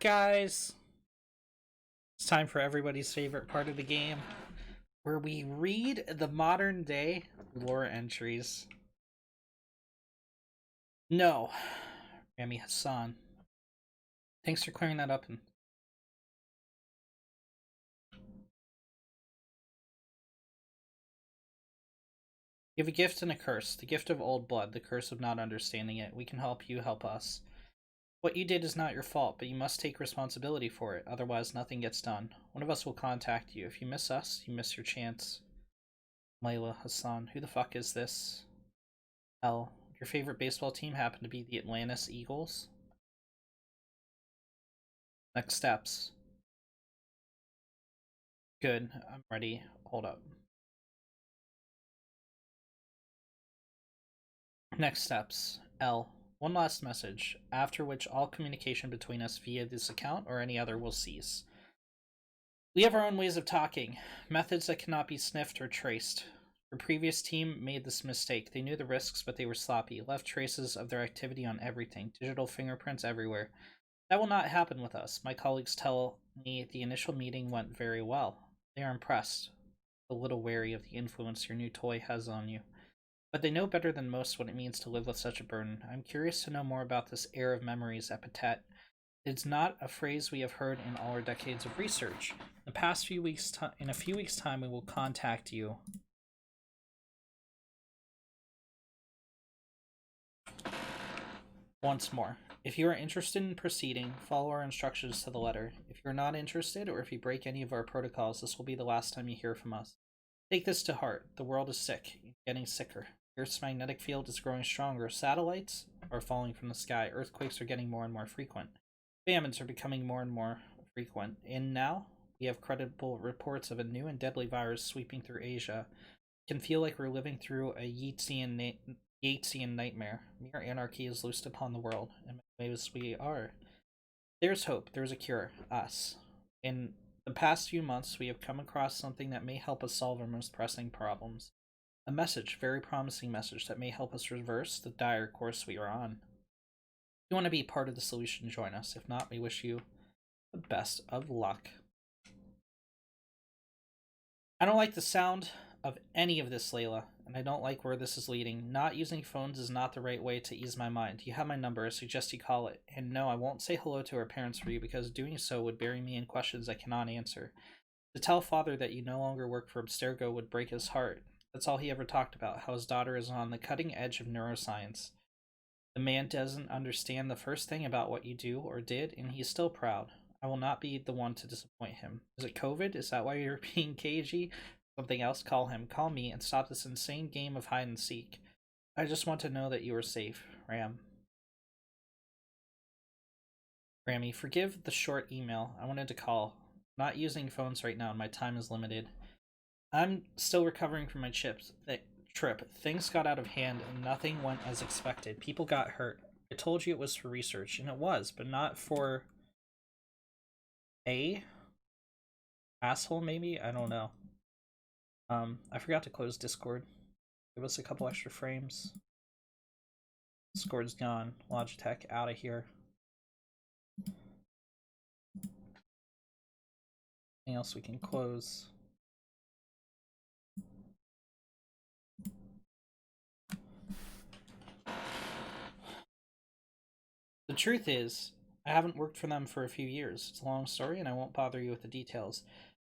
Guys, it's time for everybody's favorite part of the game, where we read the modern day lore entries. No, Rami Hassan. Thanks for clearing that up. And you have a gift and a curse. The gift of old blood, the curse of not understanding it. We can help you, help us. What you did is not your fault, but you must take responsibility for it, otherwise nothing gets done. One of us will contact you. If you miss us, you miss your chance. Layla Hassan. Who the fuck is this? L. Your favorite baseball team happened to be the Atlantis Eagles? Next steps. Good, I'm ready. Hold up. Next steps. L. One last message, after which all communication between us via this account or any other will cease. We have our own ways of talking, methods that cannot be sniffed or traced. Your previous team made this mistake. They knew the risks, but they were sloppy, left traces of their activity on everything, digital fingerprints everywhere. That will not happen with us. My colleagues tell me the initial meeting went very well. They are impressed, a little wary of the influence your new toy has on you. But they know better than most what it means to live with such a burden. I'm curious to know more about this heir of memories epithet. It's not a phrase we have heard in all our decades of research. In a few weeks' time, we will contact you. Once more. If you are interested in proceeding, follow our instructions to the letter. If you're not interested, or if you break any of our protocols, this will be the last time you hear from us. Take this to heart. The world is sick, getting sicker. Earth's magnetic field is growing stronger. Satellites are falling from the sky. Earthquakes are getting more and more frequent. Famines are becoming more and more frequent. And now, we have credible reports of a new and deadly virus sweeping through Asia. It can feel like we're living through a Yeatsian nightmare. Mere anarchy is loosed upon the world. In many ways, we are. There's hope. There's a cure. Us. In the past few months, we have come across something that may help us solve our most pressing problems. A message, very promising message, that may help us reverse the dire course we are on. If you want to be part of the solution, join us. If not, we wish you the best of luck. I don't like the sound of any of this, Layla, and I don't like where this is leading. Not using phones is not the right way to ease my mind. You have my number. I suggest you call it. And no, I won't say hello to our parents for you, because doing so would bury me in questions I cannot answer. To tell father that you no longer work for Abstergo would break his heart. That's all he ever talked about, how his daughter is on the cutting edge of neuroscience. The man doesn't understand the first thing about what you do or did, and he's still proud. I will not be the one to disappoint him. Is it COVID? Is that why you're being cagey? Something else? Call him. Call me and stop this insane game of hide and seek. I just want to know that you are safe, Ram. Rammy, forgive the short email. I wanted to call. I'm not using phones right now and my time is limited. I'm still recovering from my trip. Things got out of hand and nothing went as expected. People got hurt. I told you it was for research, and it was, but not for a asshole, maybe? I don't know. I forgot to close Discord. Give us a couple extra frames. Discord's gone. Logitech out of here. Anything else we can close? The truth is, I haven't worked for them for a few years. It's a long story, and I won't bother you with the details.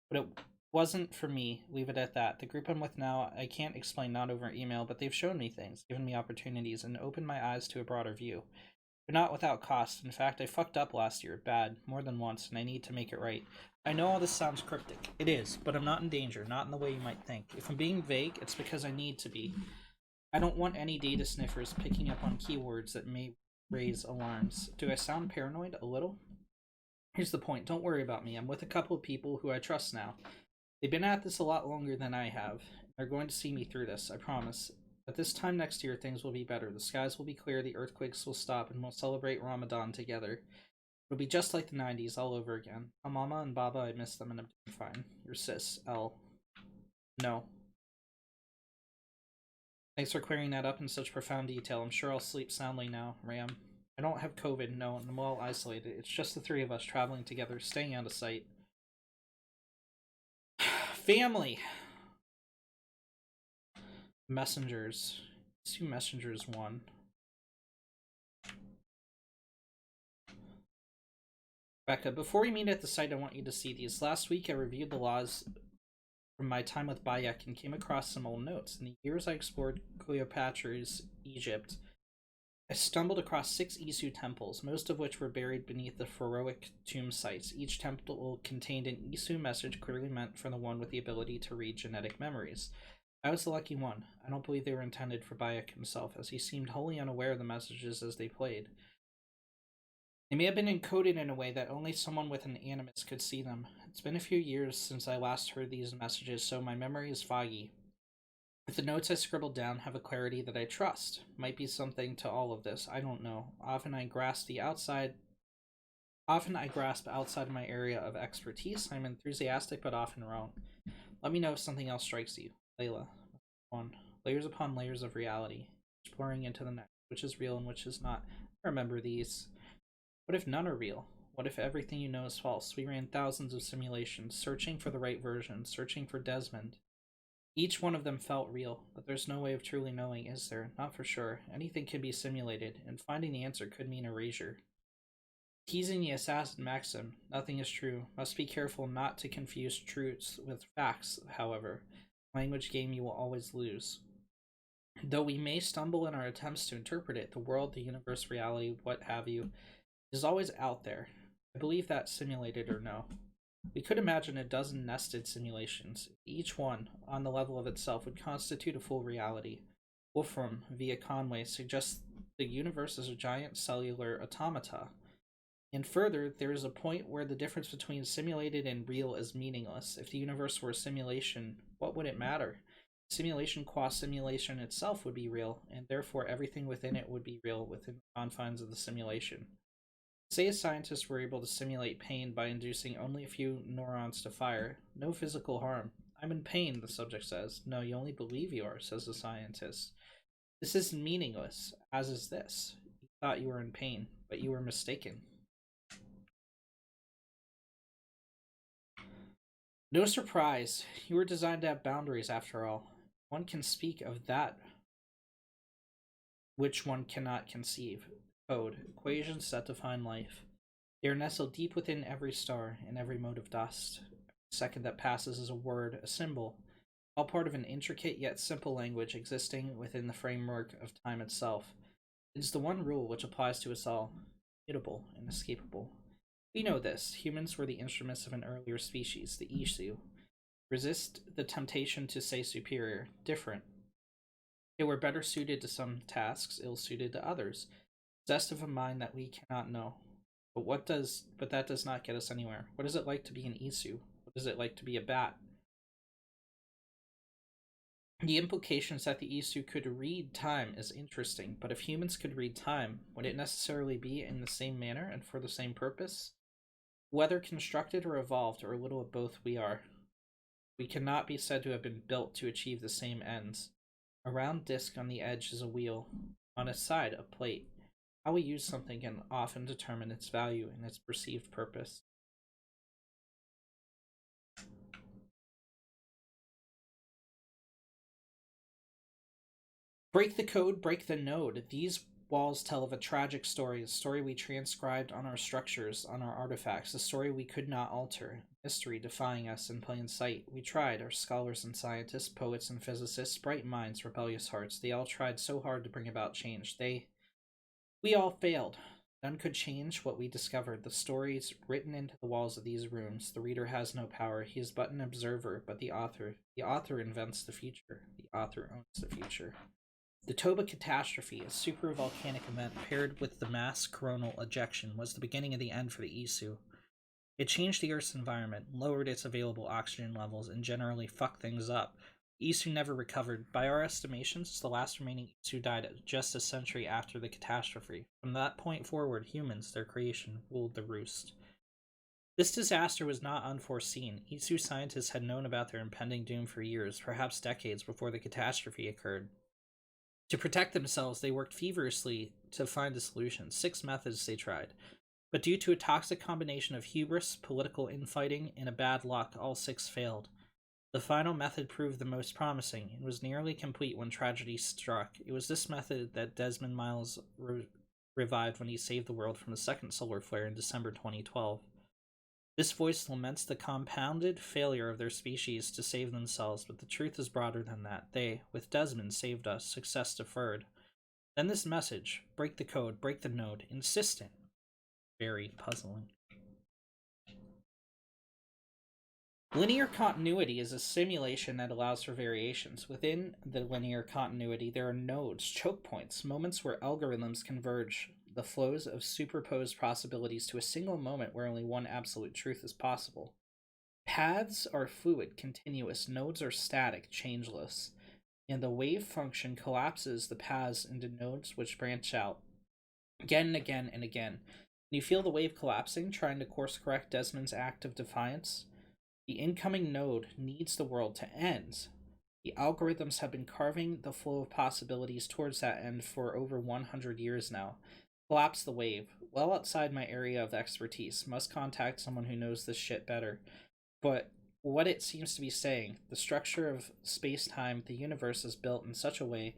But it wasn't for me. Leave it at that. The group I'm with now, I can't explain not over email, but they've shown me things, given me opportunities, and opened my eyes to a broader view. But not without cost. In fact, I fucked up last year, bad, more than once, and I need to make it right. I know all this sounds cryptic. It is, but I'm not in danger, not in the way you might think. If I'm being vague, it's because I need to be. I don't want any data sniffers picking up on keywords that may raise alarms. Do I sound paranoid? A little? Here's the point. Don't worry about me. I'm with a couple of people who I trust now. They've been at this a lot longer than I have. They're going to see me through this, I promise. At this time next year, things will be better. The skies will be clear, the earthquakes will stop, and we'll celebrate Ramadan together. It'll be just like the 90s all over again. Mama and Baba, I miss them, and I'm doing fine. Your sis, L. No. Thanks for clearing that up in such profound detail. I'm sure I'll sleep soundly now, Ram. I don't have COVID, no, and I'm well isolated. It's just the three of us traveling together, staying out of sight. Family. Messengers. Two messengers, one. Becca, before we meet at the site, I want you to see these. Last week, I reviewed the laws from my time with Bayek and came across some old notes. In the years I explored Cleopatra's Egypt, I stumbled across 6 Isu temples, most of which were buried beneath the pharaohic tomb sites. Each temple contained an Isu message clearly meant for the one with the ability to read genetic memories. I was the lucky one. I don't believe they were intended for Bayek himself, as he seemed wholly unaware of the messages as they played. They may have been encoded in a way that only someone with an animus could see them. It's been a few years since I last heard these messages, so my memory is foggy. If the notes I scribbled down have a clarity that I trust, might be something to all of this, I don't know. Often I grasp outside of my area of expertise. I'm enthusiastic but often wrong. Let me know if something else strikes you. Layla. 1. Layers upon layers of reality, exploring into the next, which is real and which is not. I remember these. What if none are real? What if everything you know is false? We ran thousands of simulations, searching for the right version, searching for Desmond. Each one of them felt real, but there's no way of truly knowing, is there? Not for sure. Anything can be simulated, and finding the answer could mean erasure. Teasing the assassin maxim, nothing is true. Must be careful not to confuse truths with facts, however. Language game you will always lose. Though we may stumble in our attempts to interpret it, the world, the universe, reality, what have you, is always out there. I believe that, simulated or no. We could imagine a dozen nested simulations. Each one, on the level of itself, would constitute a full reality. Wolfram, via Conway, suggests the universe is a giant cellular automata. And further, there is a point where the difference between simulated and real is meaningless. If the universe were a simulation, what would it matter? Simulation qua simulation itself would be real, and therefore everything within it would be real within the confines of the simulation. Say a scientist were able to simulate pain by inducing only a few neurons to fire. No physical harm. I'm in pain, the subject says. No, you only believe you are, says the scientist. This is meaningless, as is this. You thought you were in pain, but you were mistaken. No surprise. You were designed to have boundaries, after all. One can speak of that which one cannot conceive. Code. Equations that define life. They are nestled deep within every star and every mote of dust. Every second that passes is a word, a symbol, all part of an intricate yet simple language existing within the framework of time itself. It is the one rule which applies to us all, immutable, inescapable. We know this. Humans were the instruments of an earlier species, the Isu. Resist the temptation to say superior, different. They were better suited to some tasks, ill suited to others, possessed of a mind that we cannot know. But that does not get us anywhere. What is it like to be an Isu? What is it like to be a bat? The implications that the Isu could read time is interesting, but if humans could read time, would it necessarily be in the same manner and for the same purpose? Whether constructed or evolved, or a little of both, we are. We cannot be said to have been built to achieve the same ends. A round disc on the edge is a wheel, on its side a plate. How we use something can often determine its value and its perceived purpose. Break the code, break the node. These walls tell of a tragic story, a story we transcribed on our structures, on our artifacts, a story we could not alter, mystery defying us in plain sight. We tried, our scholars and scientists, poets and physicists, bright minds, rebellious hearts, they all tried so hard to bring about change. We all failed. None could change what we discovered. The stories written into the walls of these rooms. The reader has no power. He is but an observer, but the author. The author invents the future. The author owns the future. The Toba catastrophe, a supervolcanic event paired with the mass coronal ejection, was the beginning of the end for the Isu. It changed the Earth's environment, lowered its available oxygen levels, and generally fucked things up. Isu never recovered. By our estimations, the last remaining Isu died just a century after the catastrophe. From that point forward, humans, their creation, ruled the roost. This disaster was not unforeseen. Isu scientists had known about their impending doom for years, perhaps decades before the catastrophe occurred. To protect themselves, they worked feverishly to find a solution. 6 methods they tried. But due to a toxic combination of hubris, political infighting, and a bad luck, all 6 failed. The final method proved the most promising and was nearly complete when tragedy struck. It was this method that Desmond Miles revived when he saved the world from a second solar flare in December 2012. This voice laments the compounded failure of their species to save themselves, but the truth is broader than that. They, with Desmond, saved us, success deferred. Then this message, break the code, break the node, insistent. Very puzzling. Linear continuity is a simulation that allows for variations. Within the linear continuity, there are nodes, choke points, moments where algorithms converge the flows of superposed possibilities to a single moment where only one absolute truth is possible. Paths are fluid, continuous, nodes are static, changeless, and the wave function collapses the paths into nodes which branch out again and again and again. When you feel the wave collapsing, trying to course correct Desmond's act of defiance, the incoming node needs the world to end. The algorithms have been carving the flow of possibilities towards that end for over 100 years now. Collapse the wave. Well outside my area of expertise. Must contact someone who knows this shit better. But what it seems to be saying, the structure of space-time, the universe is built in such a way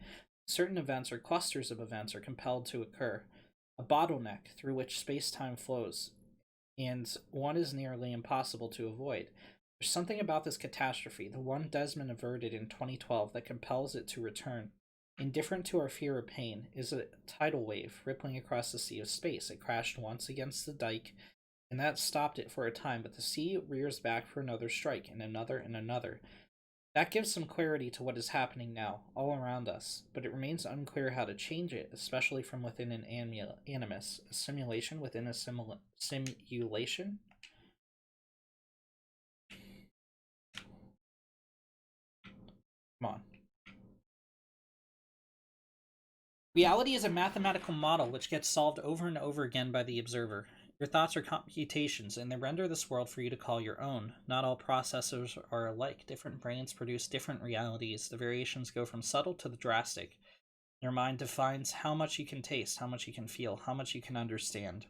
certain events or clusters of events are compelled to occur. A bottleneck through which space-time flows, and one is nearly impossible to avoid. There's something about this catastrophe, the one Desmond averted in 2012, that compels it to return. Indifferent to our fear or pain is a tidal wave rippling across the sea of space. It crashed once against the dike, and that stopped it for a time, but the sea rears back for another strike, and another and another. That gives some clarity to what is happening now, all around us, but it remains unclear how to change it, especially from within an animus, a simulation within a simulation? Come on. Reality is a mathematical model which gets solved over and over again by the observer. Your thoughts are computations, and they render this world for you to call your own. Not all processors are alike. Different brains produce different realities. The variations go from subtle to the drastic. Your mind defines how much you can taste, how much you can feel, how much you can understand.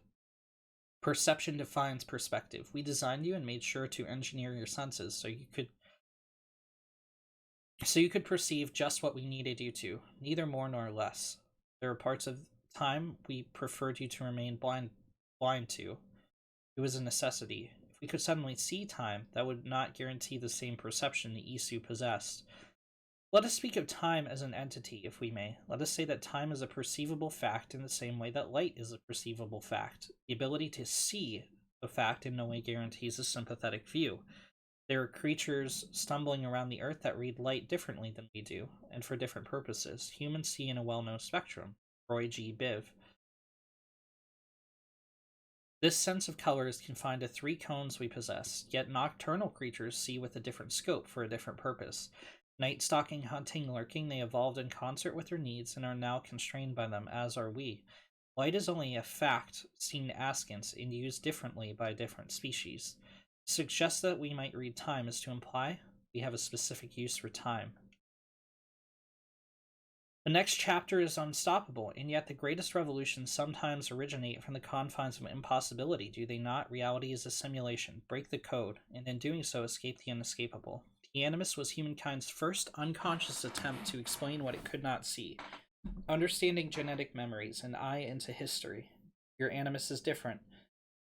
Perception defines perspective. We designed you and made sure to engineer your senses so you could perceive just what we needed you to, neither more nor less. There are parts of time we preferred you to remain blind to. It was a necessity. If we could suddenly see time, that would not guarantee the same perception the Isu possessed. Let us speak of time as an entity, if we may. Let us say that time is a perceivable fact in the same way that light is a perceivable fact. The ability to see a fact in no way guarantees a sympathetic view. There are creatures stumbling around the earth that read light differently than we do, and for different purposes. Humans see in a well-known spectrum. Roy G. Biv. This sense of color is confined to 3 cones we possess, yet nocturnal creatures see with a different scope for a different purpose. Night stalking, hunting, lurking, they evolved in concert with their needs and are now constrained by them, as are we. Light is only a fact seen askance and used differently by different species. To suggest that we might read time is to imply we have a specific use for time. The next chapter is unstoppable, and yet the greatest revolutions sometimes originate from the confines of impossibility, do they not? Reality is a simulation. Break the code, and in doing so escape the inescapable. The Animus was humankind's first unconscious attempt to explain what it could not see. Understanding genetic memories, an eye into history. Your Animus is different,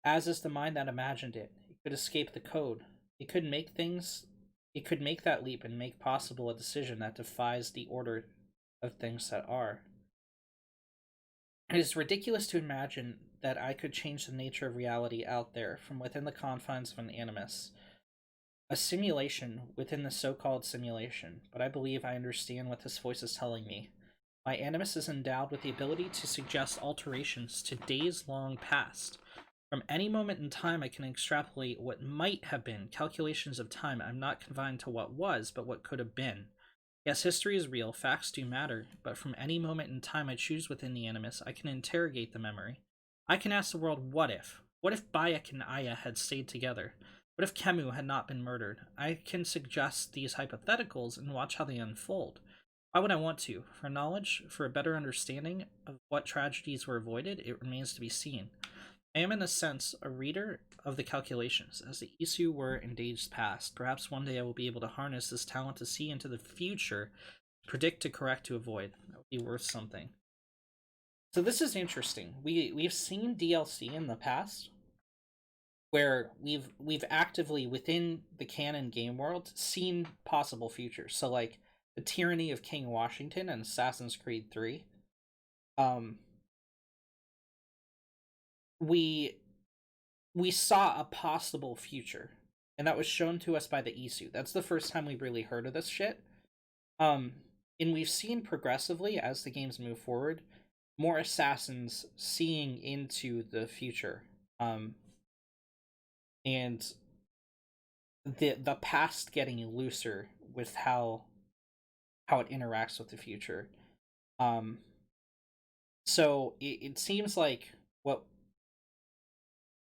as is the mind that imagined it. It could escape the code. It could make that leap and make possible a decision that defies the order of things that are. It is ridiculous to imagine that I could change the nature of reality out there from within the confines of an animus. A simulation within the so-called simulation, but I believe I understand what this voice is telling me. My animus is endowed with the ability to suggest alterations to days-long past. From any moment in time, I can extrapolate what might have been. Calculations of time. I'm not confined to what was, but what could have been. Yes, history is real, facts do matter, but from any moment in time I choose within the Animus, I can interrogate the memory. I can ask the world, what if? What if Bayek and Aya had stayed together? What if Kemu had not been murdered? I can suggest these hypotheticals and watch how they unfold. Why would I want to? For knowledge, for a better understanding of what tragedies were avoided, it remains to be seen. I am, in a sense, a reader of the calculations, as the Isu were in days past. Perhaps one day I will be able to harness this talent to see into the future, predict, to correct, to avoid. That would be worth something. So this is interesting. We've seen DLC in the past where we've actively within the canon game world seen possible futures. So like the tyranny of King Washington and Assassin's Creed 3. Um we we saw a possible future, and that was shown to us by the Isu. That's the first time we really heard of this shit. Um and we've seen progressively as the games move forward more assassins seeing into the future. And the past getting looser with how it interacts with the future. Um, so it seems like what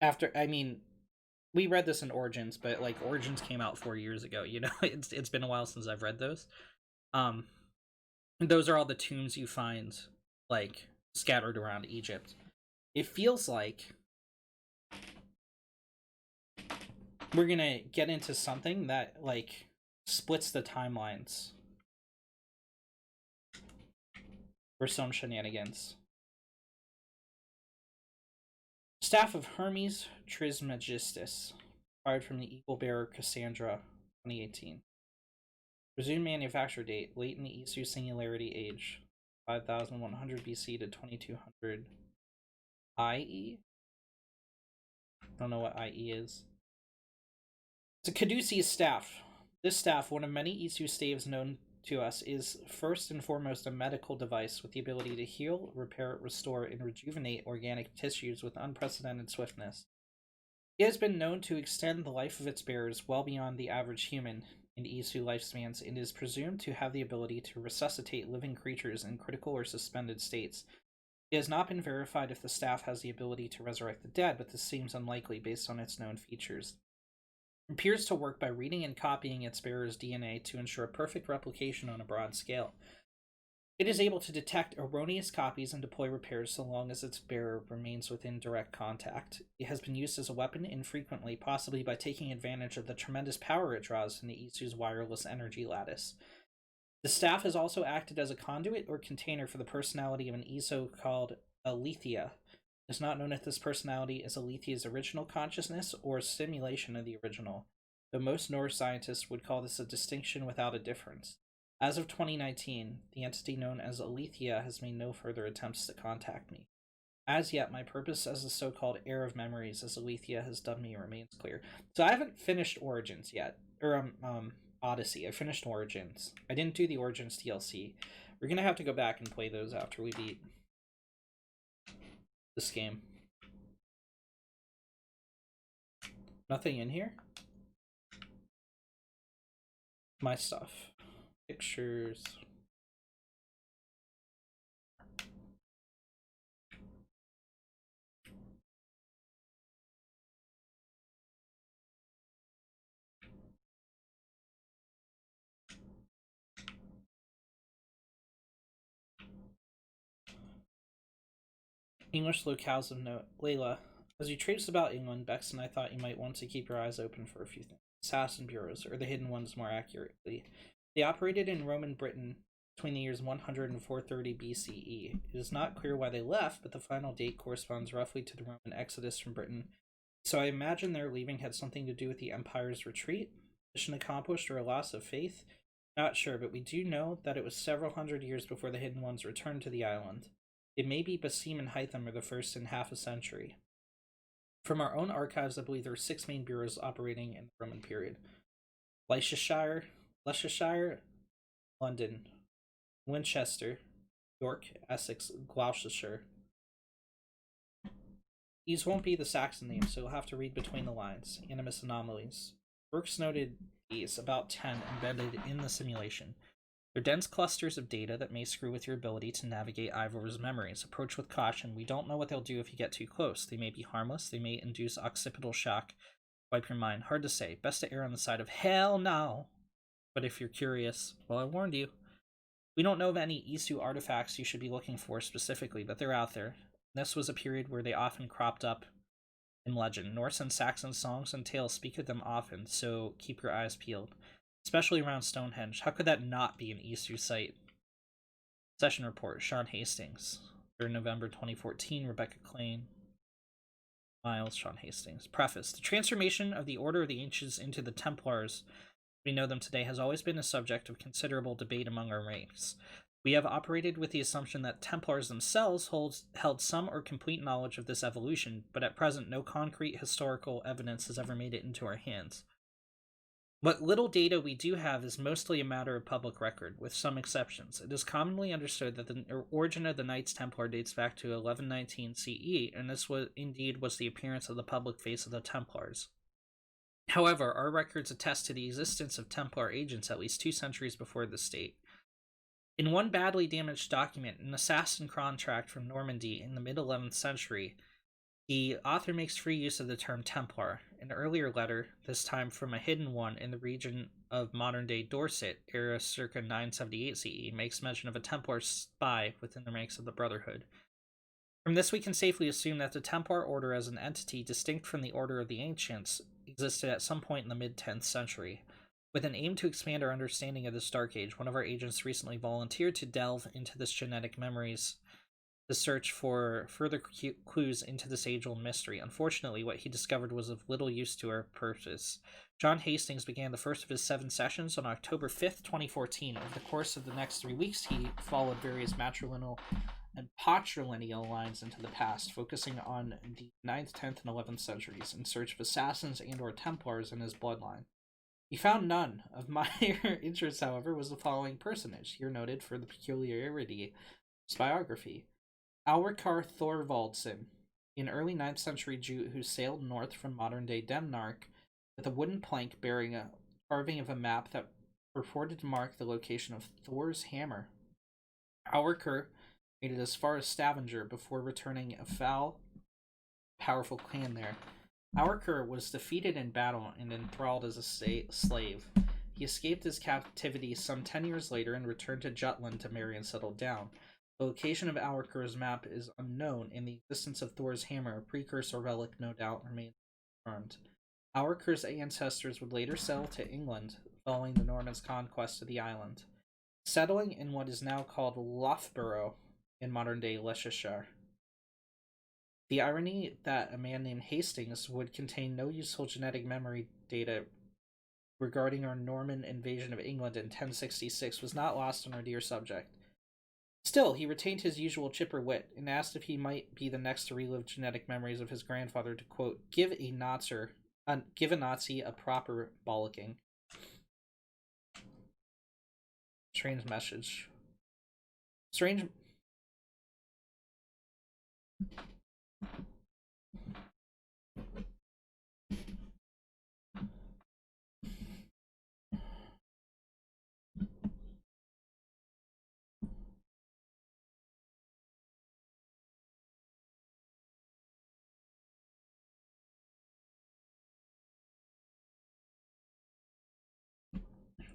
after I mean we read this in Origins, but like Origins came out 4 years ago. You know, it's been a while since I've read those. Um, and those are all the tombs you find like scattered around Egypt. It feels like we're gonna get into something that like splits the timelines for some shenanigans. Staff of Hermes Trismegistus, acquired from the Eagle Bearer Cassandra, 2018. Presumed manufacture date, late in the Isu Singularity Age, 5100 BC to 2200 IE? Don't know what IE is. It's a Caduceus staff. This staff, one of many Isu staves known to us, is first and foremost a medical device with the ability to heal, repair, restore, and rejuvenate organic tissues with unprecedented swiftness. It has been known to extend the life of its bearers well beyond the average human in Isu lifespans and is presumed to have the ability to resuscitate living creatures in critical or suspended states. It has not been verified if the staff has the ability to resurrect the dead, but this seems unlikely based on its known features. It appears to work by reading and copying its bearer's DNA to ensure perfect replication on a broad scale. It is able to detect erroneous copies and deploy repairs so long as its bearer remains within direct contact. It has been used as a weapon infrequently, possibly by taking advantage of the tremendous power it draws from the Isu's wireless energy lattice. The staff has also acted as a conduit or container for the personality of an Iso called Alethea. It is not known if this personality is Alethea's original consciousness or a simulation of the original, though most neuroscientists would call this a distinction without a difference. As of 2019, the entity known as Alethea has made no further attempts to contact me. As yet, my purpose as the so-called heir of memories, as Alethea has dubbed me, remains clear. So I haven't finished Origins yet, or Odyssey. I finished Origins. I didn't do the Origins DLC. We're gonna have to go back and play those after we beat this game. Nothing in here? My stuff. Pictures. English locales of note. Layla, as you traipse about England, Bex and I thought you might want to keep your eyes open for a few things. Assassin bureaus, or the hidden ones more accurately. They operated in Roman Britain between the years 100 and 430 BCE. It is not clear why they left, but the final date corresponds roughly to the Roman exodus from Britain, so I imagine their leaving had something to do with the Empire's retreat, mission accomplished, or a loss of faith. Not sure, but we do know that it was several hundred years before the Hidden Ones returned to the island. It may be Basim and Hytham are the first in half a century. From our own archives, I believe there are six main bureaus operating in the Roman period: Leicestershire, London, Winchester, York, Essex, Gloucestershire. These won't be the Saxon names, so you'll have to read between the lines. Animus anomalies. Brooks noted these, about 10, embedded in the simulation. They're dense clusters of data that may screw with your ability to navigate Ivor's memories. Approach with caution. We don't know what they'll do if you get too close. They may be harmless. They may induce occipital shock. Wipe your mind. Hard to say. Best to err on the side of hell no. But if you're curious, well, I warned you. We don't know of any Isu artifacts you should be looking for specifically, but they're out there. This was a period where they often cropped up in legend. Norse and Saxon songs and tales speak of them often, so keep your eyes peeled, especially around Stonehenge. How could that not be an Isu site? Session report, Sean Hastings. 3rd November 2014, Rebecca Klein. Miles, Sean Hastings. Preface. The transformation of the Order of the Ancients into the Templars we know them today has always been a subject of considerable debate among our ranks. We have operated with the assumption that Templars themselves held some or complete knowledge of this evolution, but at present no concrete historical evidence has ever made it into our hands. What little data we do have is mostly a matter of public record, with some exceptions. It is commonly understood that the origin of the Knights Templar dates back to 1119 CE, and this was the appearance of the public face of the Templars. However, our records attest to the existence of Templar agents at least 2 centuries before this date. In one badly damaged document, an assassin contract from Normandy in the mid 11th century, the author makes free use of the term Templar. An earlier letter, this time from a hidden one in the region of modern day Dorset, era circa 978 CE, makes mention of a Templar spy within the ranks of the Brotherhood. From this, we can safely assume that the Templar Order as an entity distinct from the Order of the Ancients existed at some point in the mid 10th century. With an aim to expand our understanding of this dark age, one of our agents recently volunteered to delve into this genetic memories to search for further clues into this age-old mystery. Unfortunately, what he discovered was of little use to our purpose. John Hastings began the first of his 7 sessions on October 5th, 2014. Over the course of the next 3 weeks, he followed various matrilineal and patrilineal lines into the past, focusing on the 9th, 10th, and 11th centuries in search of assassins and or Templars in his bloodline. He found none. Of minor interest, however, was the following personage, here noted for the peculiarity of his biography. Alrikar Thorvaldsen, an early 9th century Jew who sailed north from modern-day Denmark with a wooden plank bearing a carving of a map that purported to mark the location of Thor's hammer. Alrikar made it as far as Stavanger before returning a foul, powerful clan there. Alrikar was defeated in battle and enthralled as a slave. He escaped his captivity some 10 years later and returned to Jutland to marry and settle down. The location of Alrikar's map is unknown, and the existence of Thor's hammer, a precursor relic, no doubt remains confirmed. Alrikar's ancestors would later settle to England following the Normans' conquest of the island, settling in what is now called Loughborough in modern-day Leicestershire. The irony that a man named Hastings would contain no useful genetic memory data regarding our Norman invasion of England in 1066 was not lost on our dear subject. Still, he retained his usual chipper wit and asked if he might be the next to relive genetic memories of his grandfather to, quote, give a Nazi a proper bollocking. Strange message. Strange.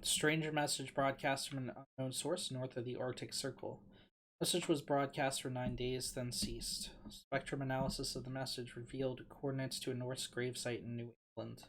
Stranger message broadcast from an unknown source north of the Arctic Circle. Message was broadcast for 9 days, then ceased. Spectrum analysis of the message revealed coordinates to a Norse gravesite in New England.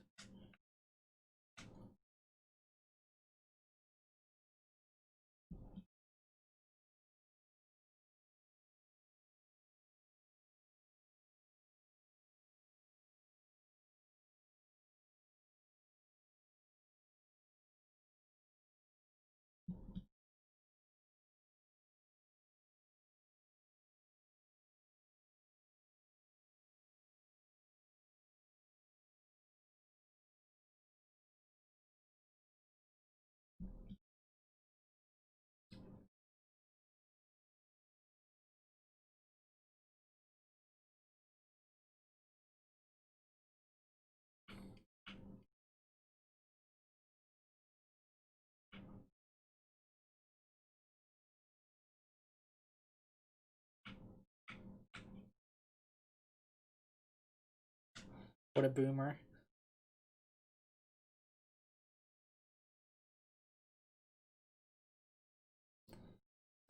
What a boomer.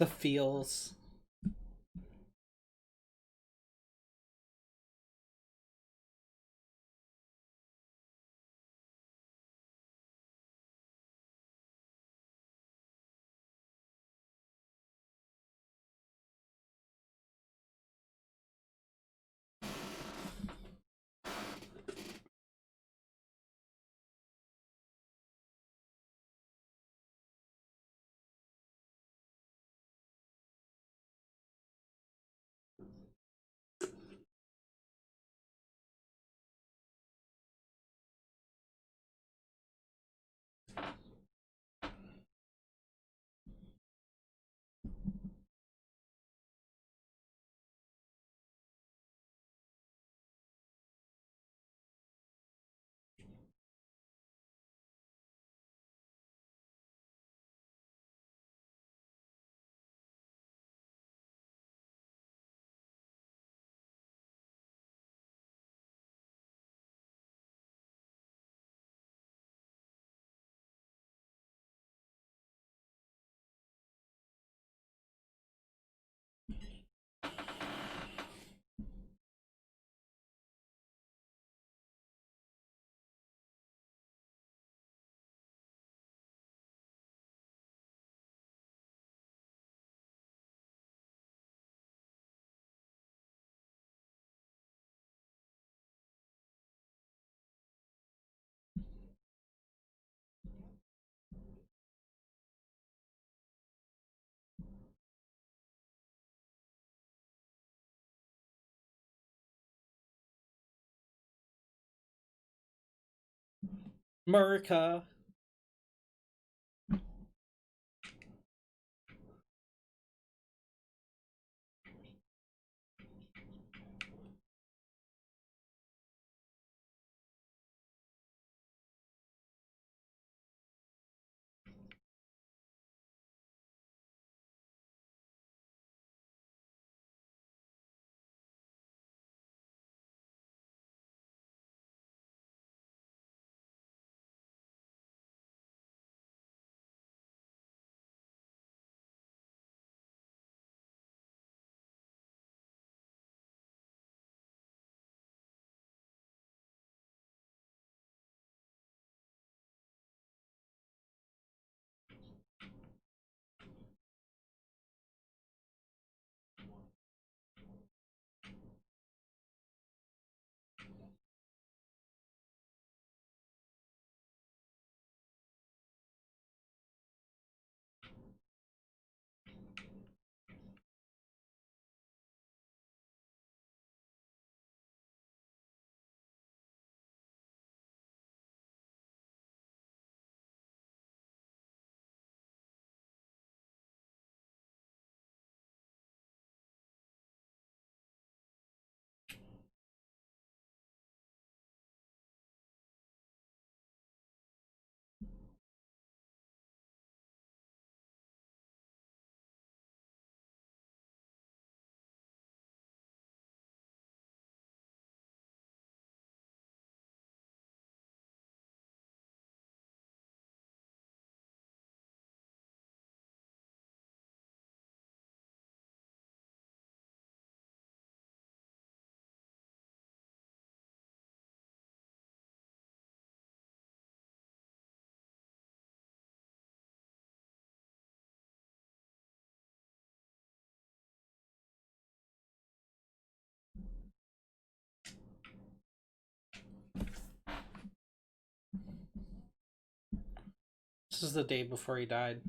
The feels. Murica. This is the day before he died.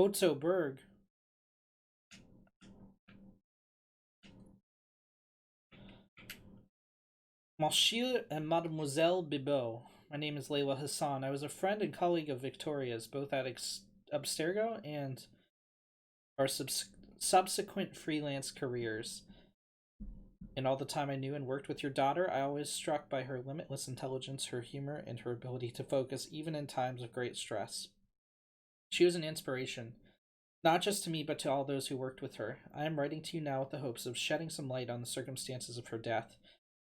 Otto Berg. Monsieur and Mademoiselle Bibot. My name is Layla Hassan. I was a friend and colleague of Victoria's, both at Abstergo and our subsequent freelance careers. In all the time I knew and worked with your daughter, I always struck by her limitless intelligence, her humor, and her ability to focus even in times of great stress. She was an inspiration, not just to me, but to all those who worked with her. I am writing to you now with the hopes of shedding some light on the circumstances of her death.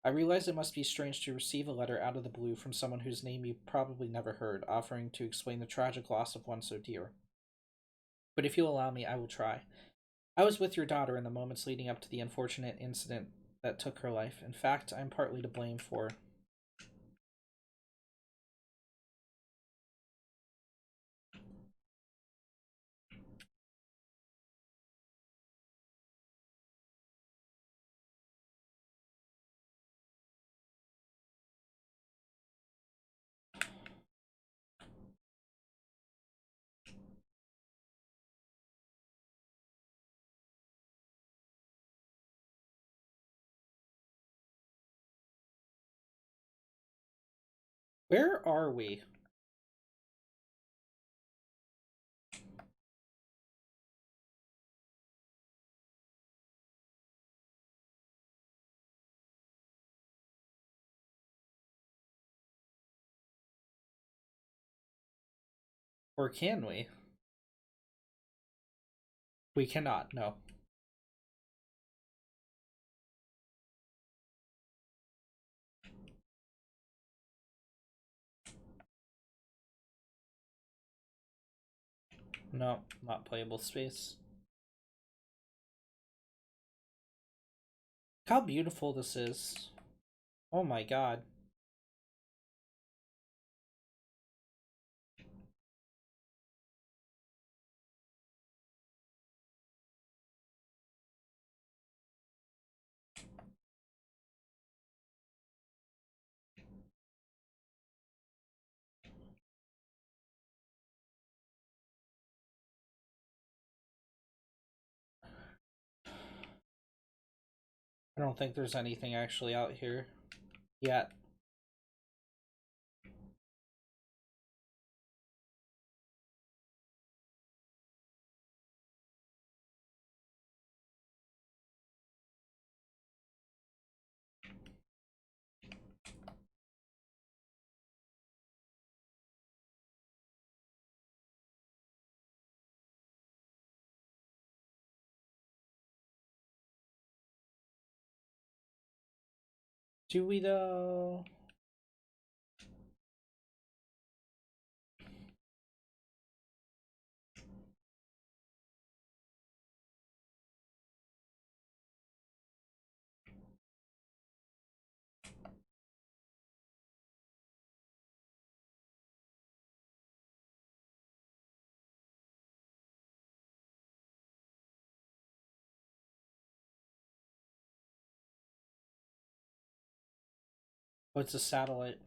I realize it must be strange to receive a letter out of the blue from someone whose name you probably never heard, offering to explain the tragic loss of one so dear. But if you'll allow me, I will try. I was with your daughter in the moments leading up to the unfortunate incident that took her life. In fact, I'm partly to blame for. Where are we? Or can we? We cannot, no. No, not playable space. How beautiful this is. Oh my god. I don't think there's anything actually out here yet. Do we though? What's a satellite?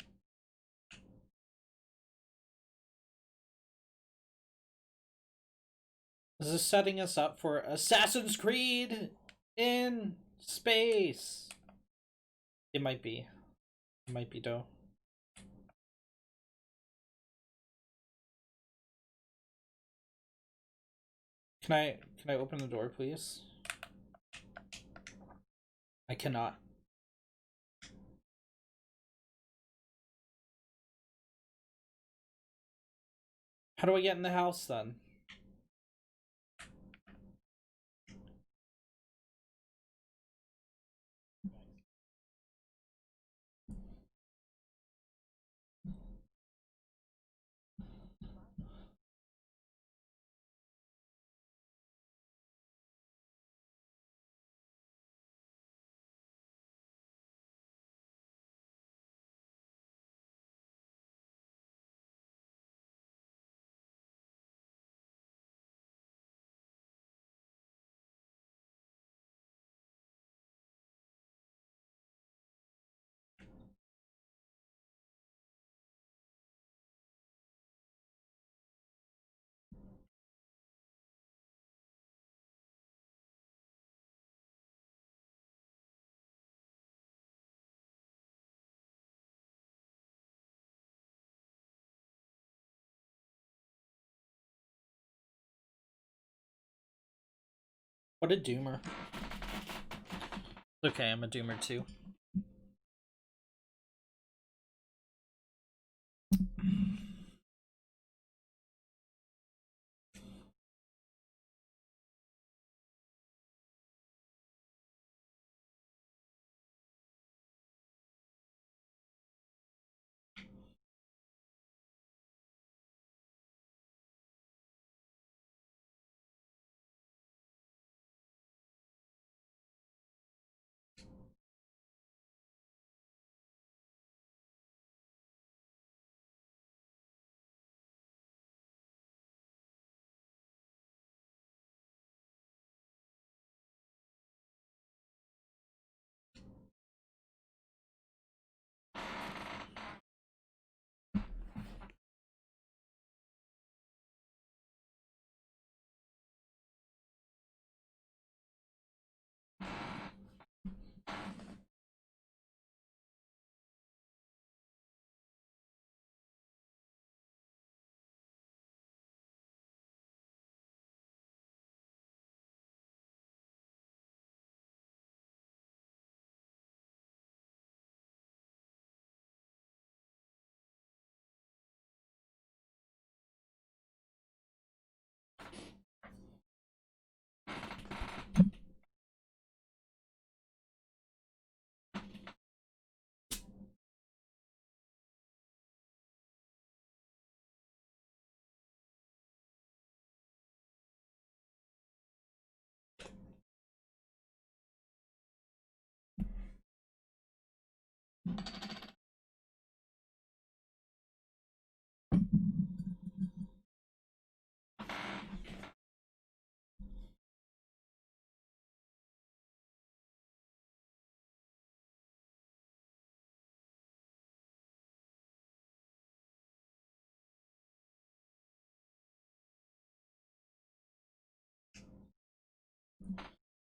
Is this setting us up for Assassin's Creed in space? It might be. It might be though. Can I open the door, please? I cannot. How do I get in the house then? What a doomer. Okay, I'm a doomer too.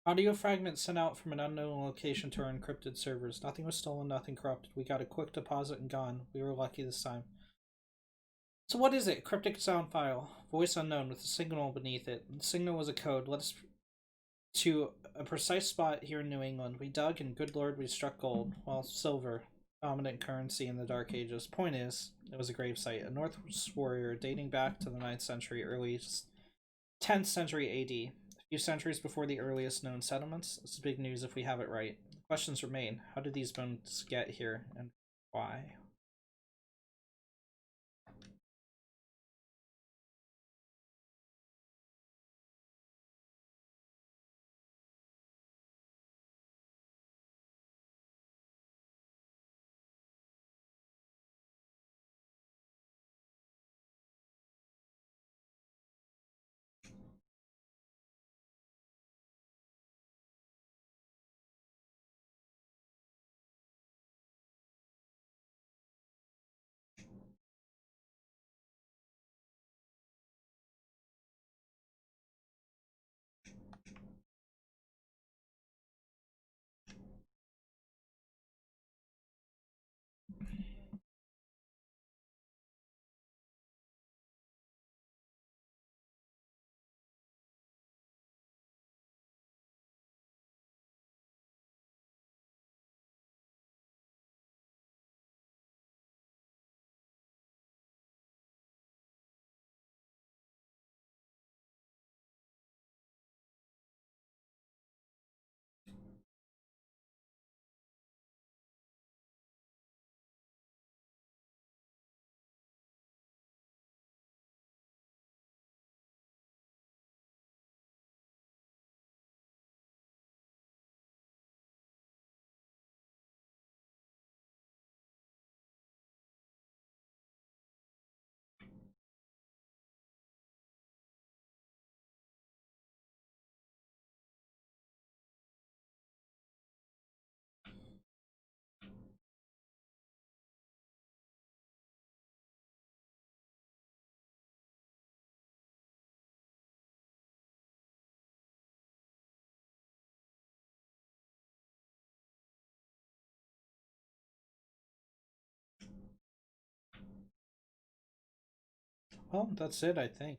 Audio fragment sent out from an unknown location to our encrypted servers. Nothing was stolen, nothing corrupted. We got a quick deposit and gone. We were lucky this time. So what is it? Cryptic sound file. Voice unknown with a signal beneath it. The signal was a code. Led us to a precise spot here in New England. We dug and good lord we struck gold. Well, silver. Dominant currency in the Dark Ages. Point is, it was a gravesite. A Norse warrior dating back to the 9th century, early 10th century AD. A few centuries before the earliest known settlements. This is big news if we have it right. The questions remain. How did these bones get here, and why? Well, that's it, I think.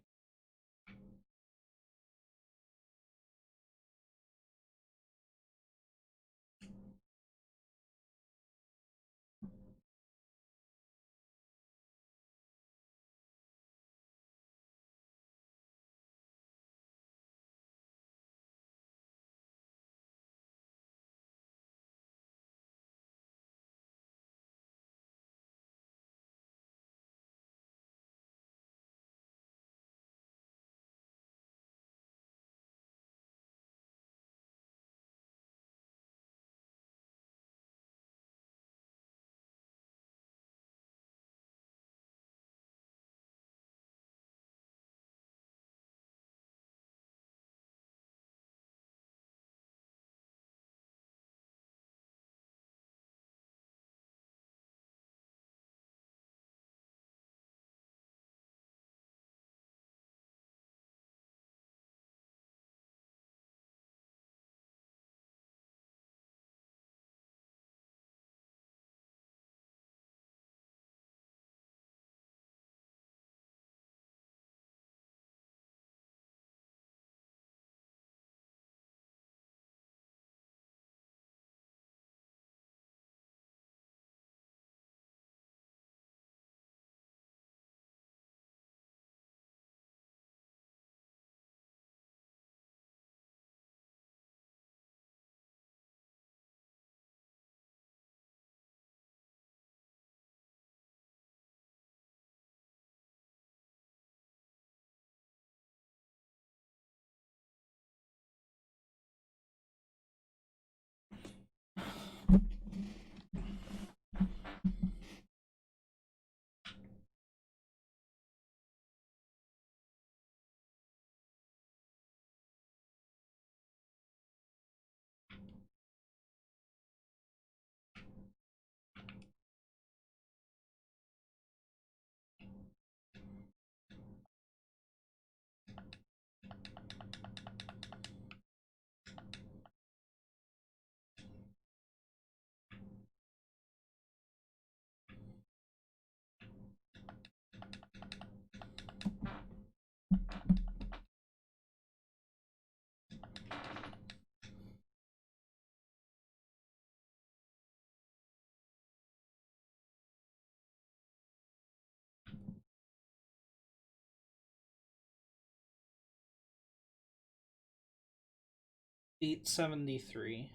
Beat 73.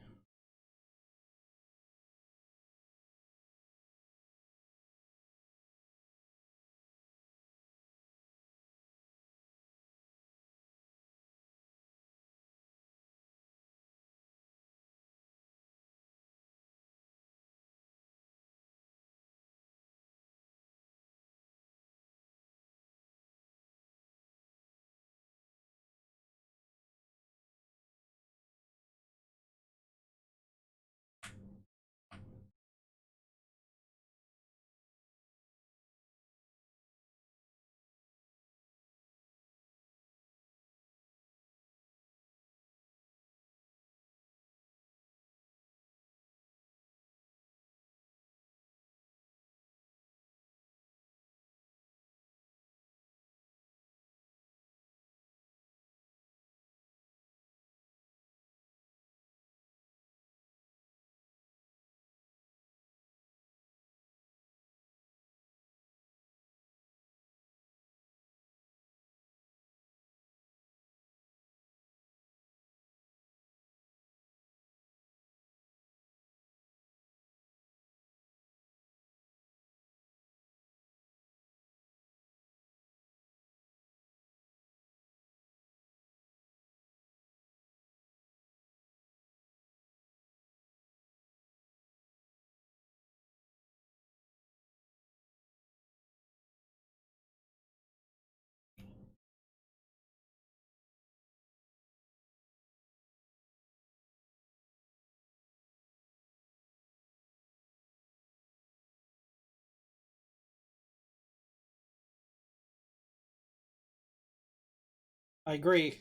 I agree.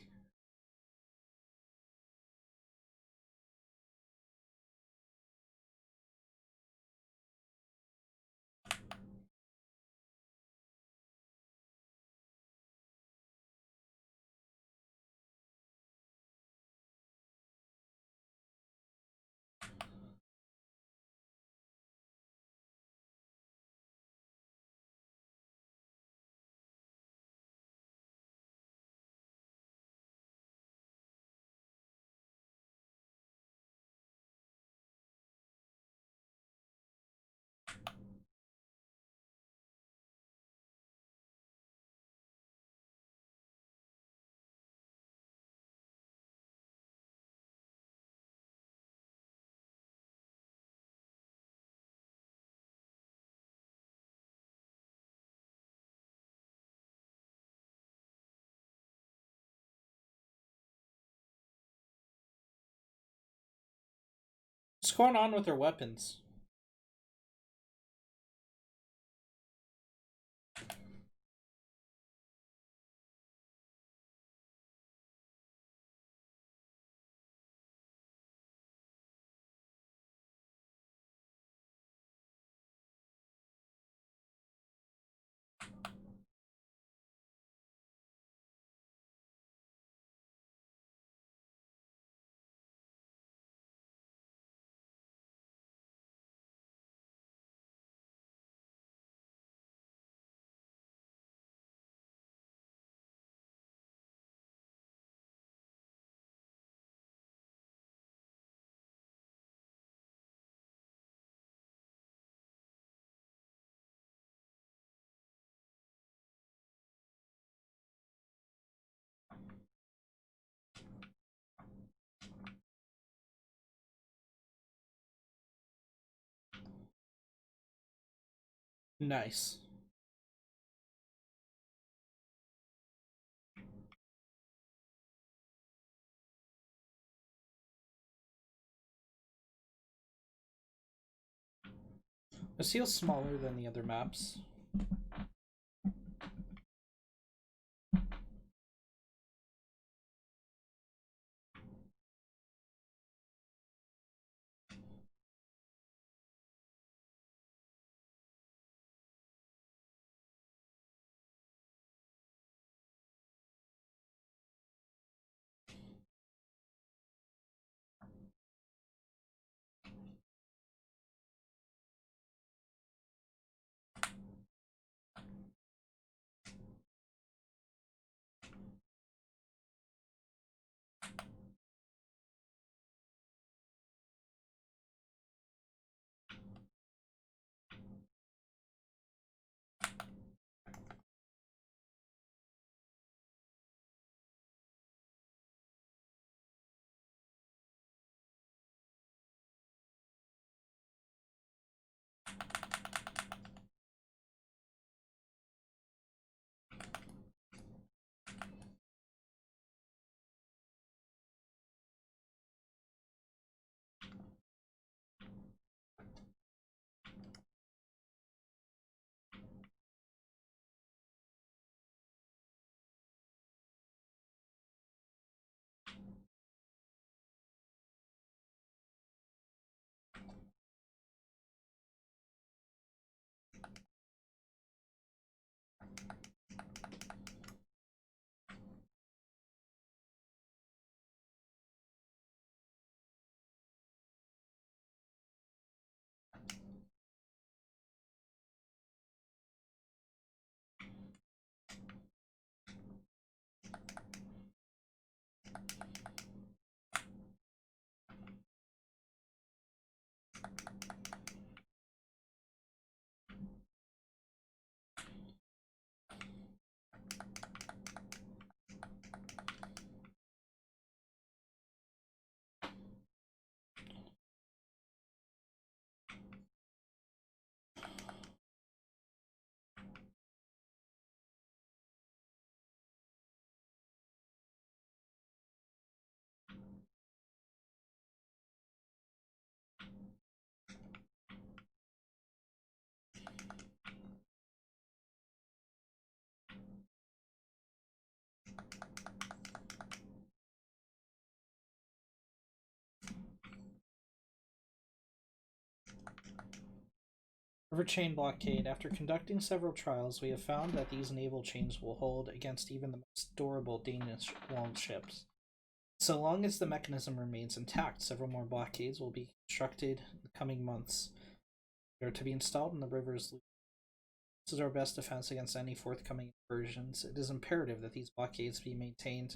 What's going on with their weapons? Nice. This feels smaller than the other maps. River chain blockade. After conducting several trials, we have found that these naval chains will hold against even the most durable Danish ships. So long as the mechanism remains intact, several more blockades will be constructed in the coming months. They are to be installed in the rivers. This is our best defense against any forthcoming incursions. It is imperative that these blockades be maintained,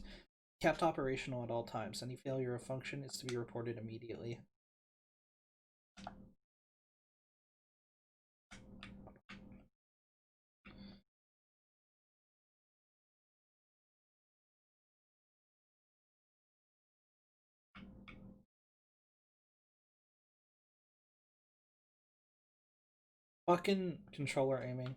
kept operational at all times. Any failure of function is to be reported immediately. Fucking controller aiming.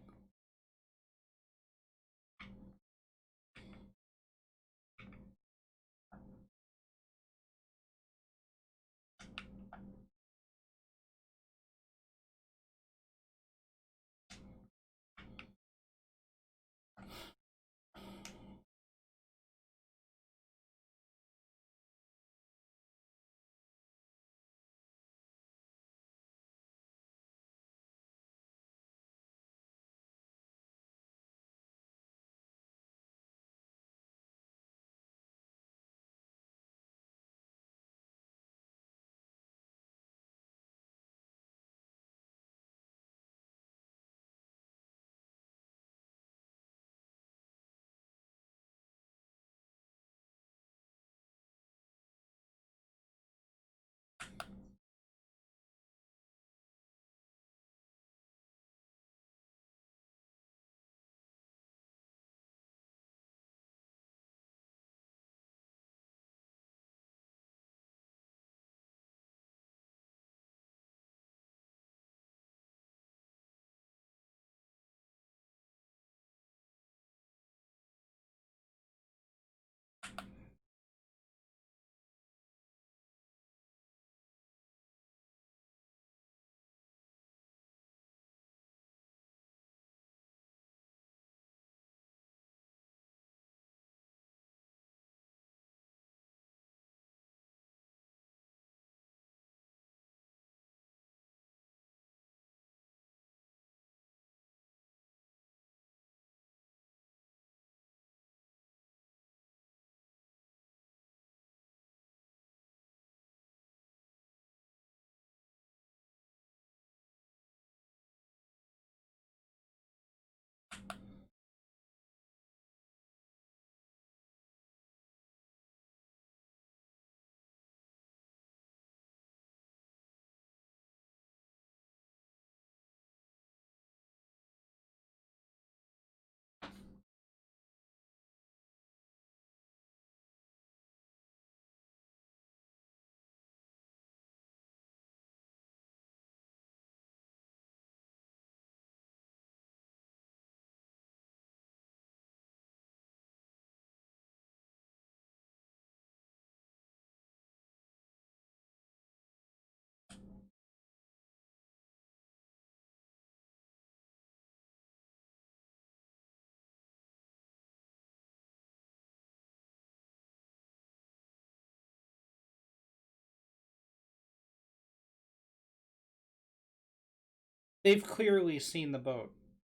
They've clearly seen the boat.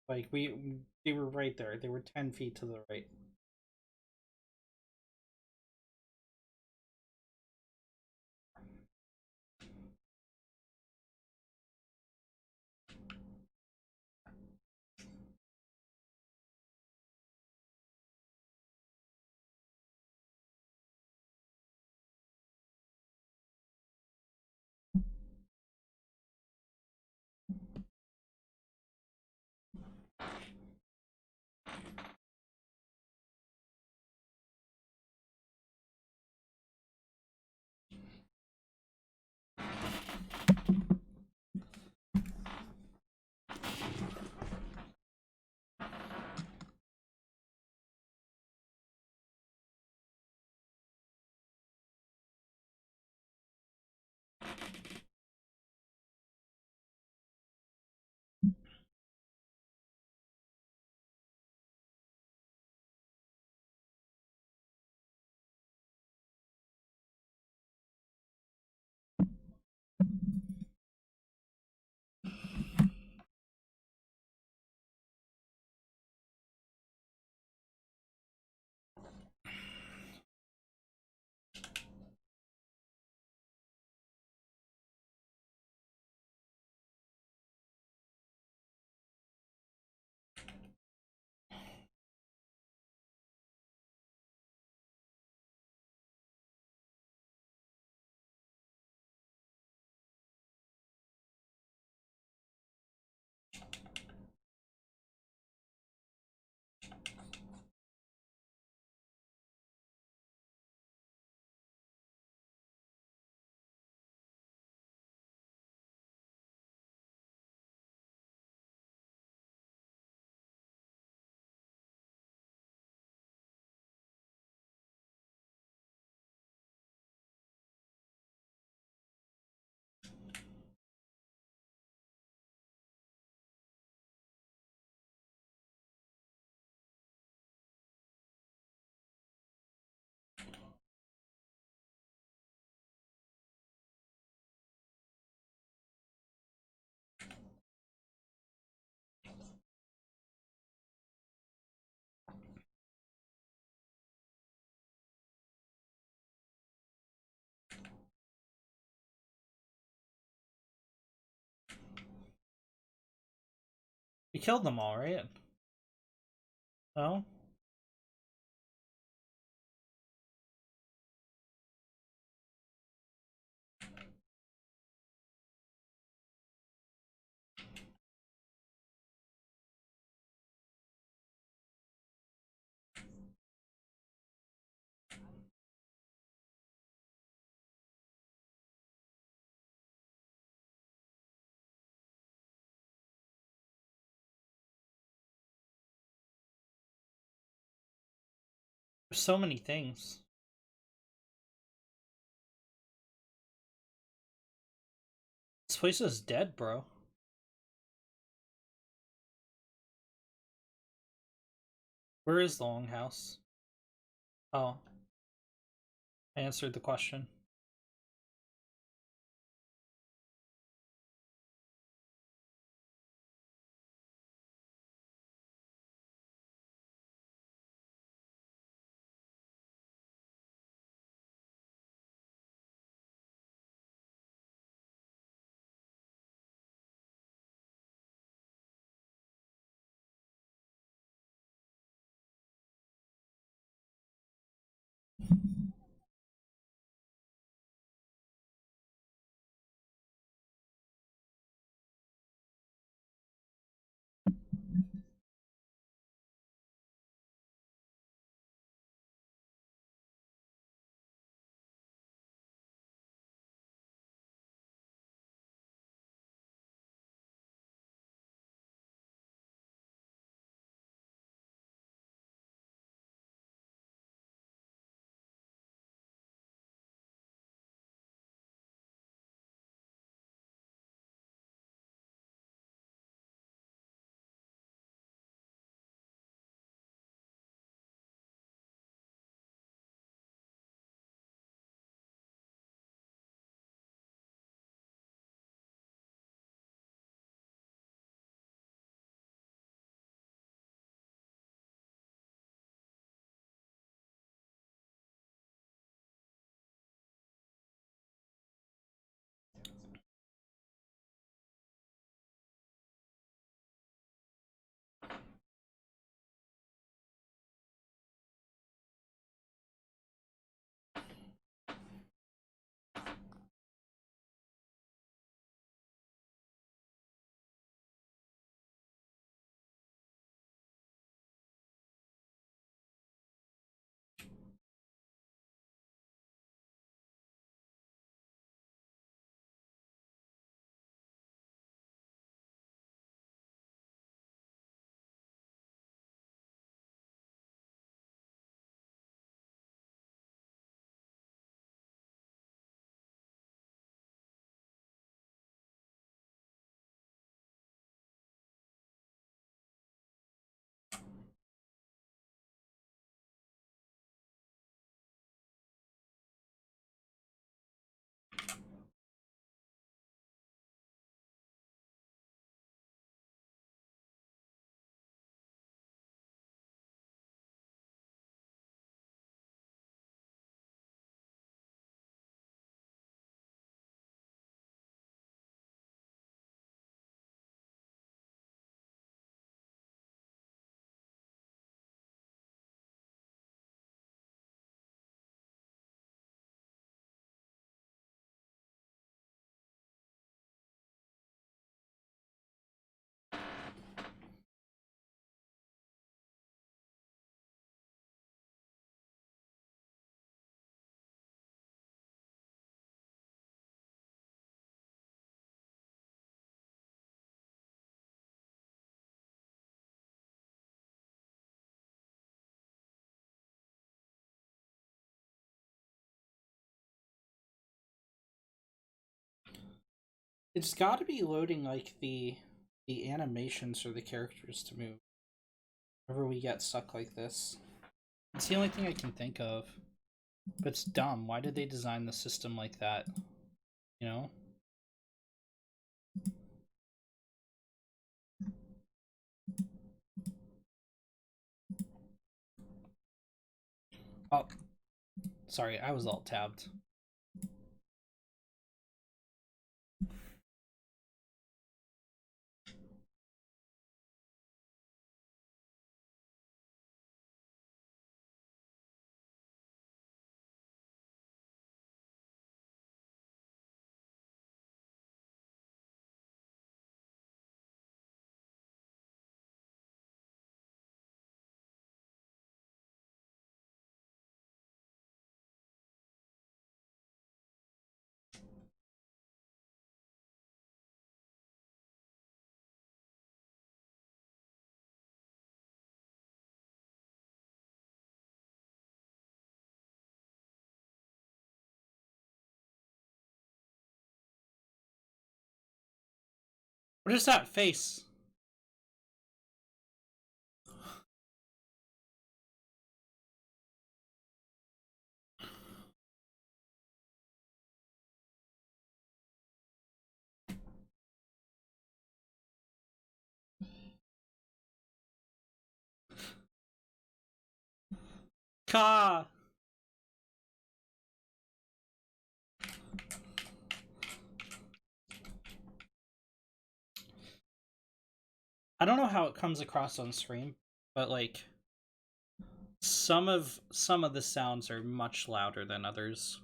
Like they were right there. They were 10 feet to the right. You killed them all, right? No? There's so many things. This place is dead, bro. Where is the longhouse? Oh, I answered the question. It's got to be loading like the animations for the characters to move. Whenever we get stuck like this, it's the only thing I can think of. But it's dumb. Why did they design the system like that? You know? Oh, sorry, I was alt tabbed. What is that face? Ka! I don't know how it comes across on stream, but like some of the sounds are much louder than others.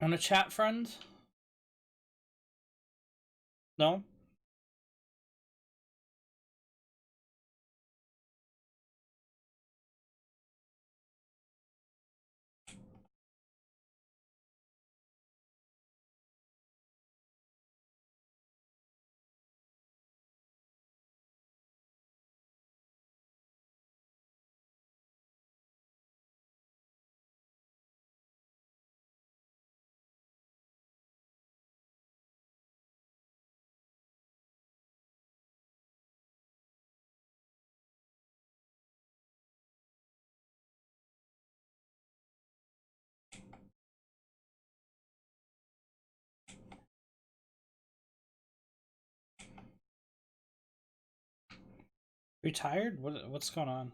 On a chat friend? No? Retired? What's going on?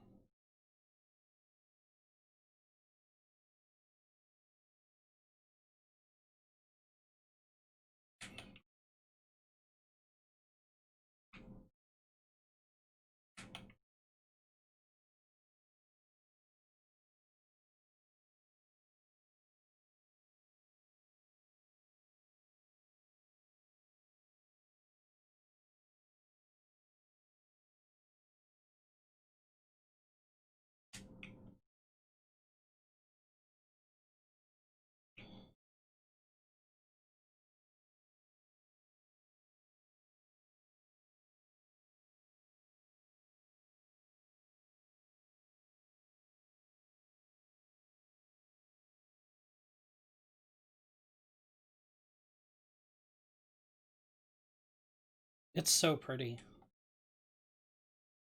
It's so pretty.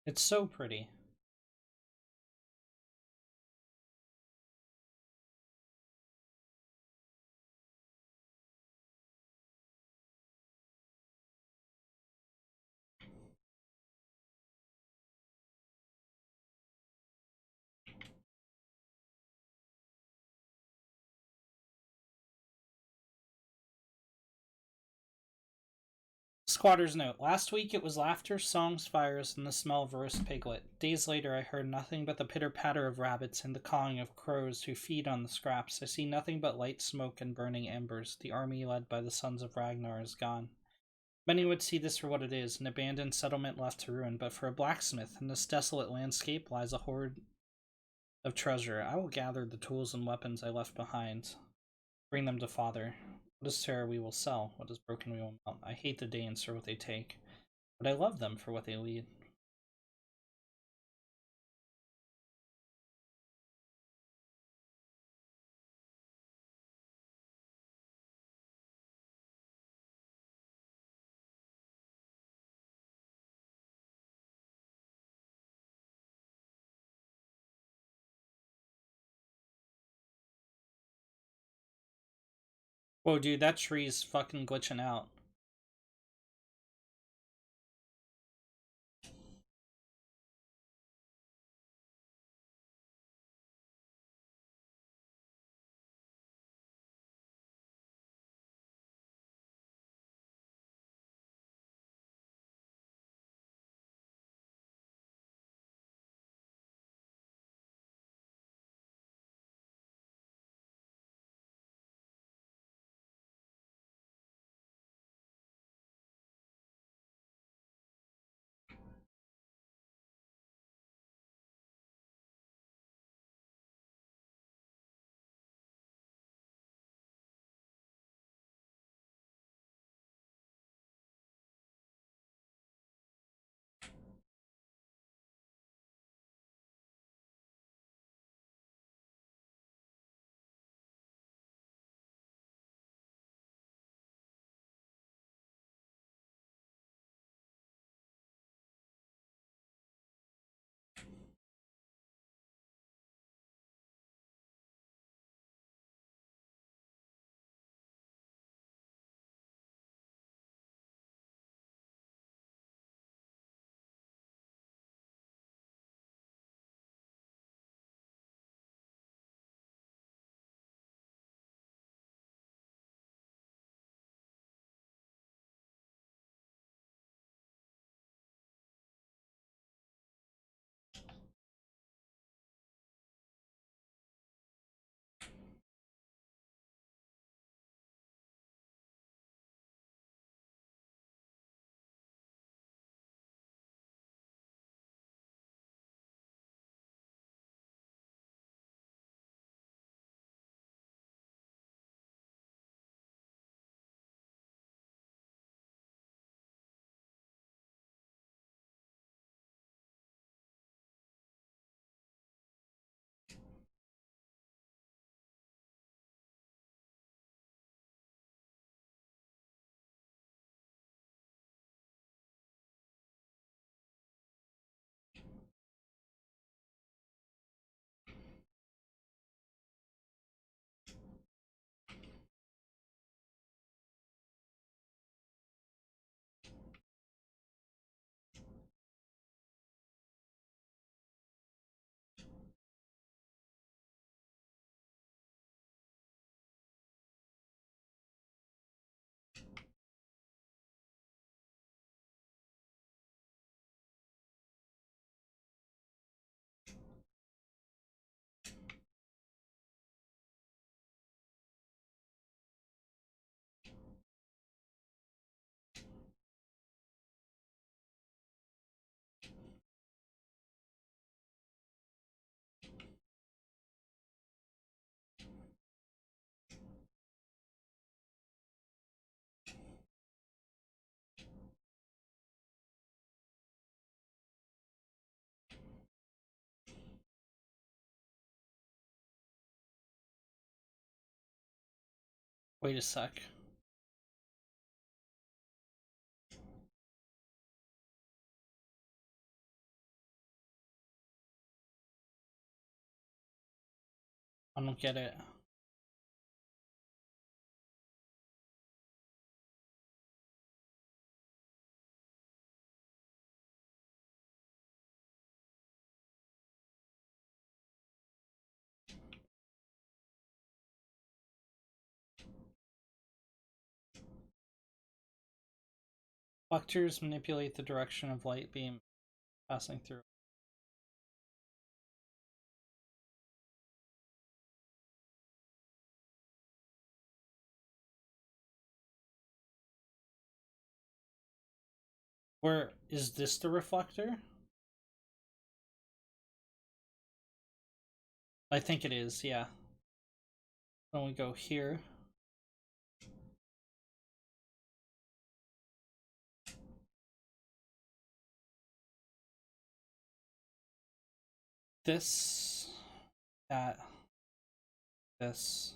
It's so pretty. Squatter's note. Last week it was laughter, songs, fires, and the smell of roast piglet. Days later I heard nothing but the pitter-patter of rabbits and the cawing of crows who feed on the scraps. I see nothing but light smoke and burning embers. The army led by the sons of Ragnar is gone. Many would see this for what it is, an abandoned settlement left to ruin, but for a blacksmith in this desolate landscape lies a hoard of treasure. I will gather the tools and weapons I left behind, bring them to father. What is terror we will sell, what is broken we will melt. I hate the Danes for what they take, but I love them for what they lead. Whoa, dude, that tree's fucking glitching out. Wait a sec. I don't get it. Reflectors manipulate the direction of light beam passing through. Where is this the reflector? I think it is, yeah. Then we go here. This, that, this.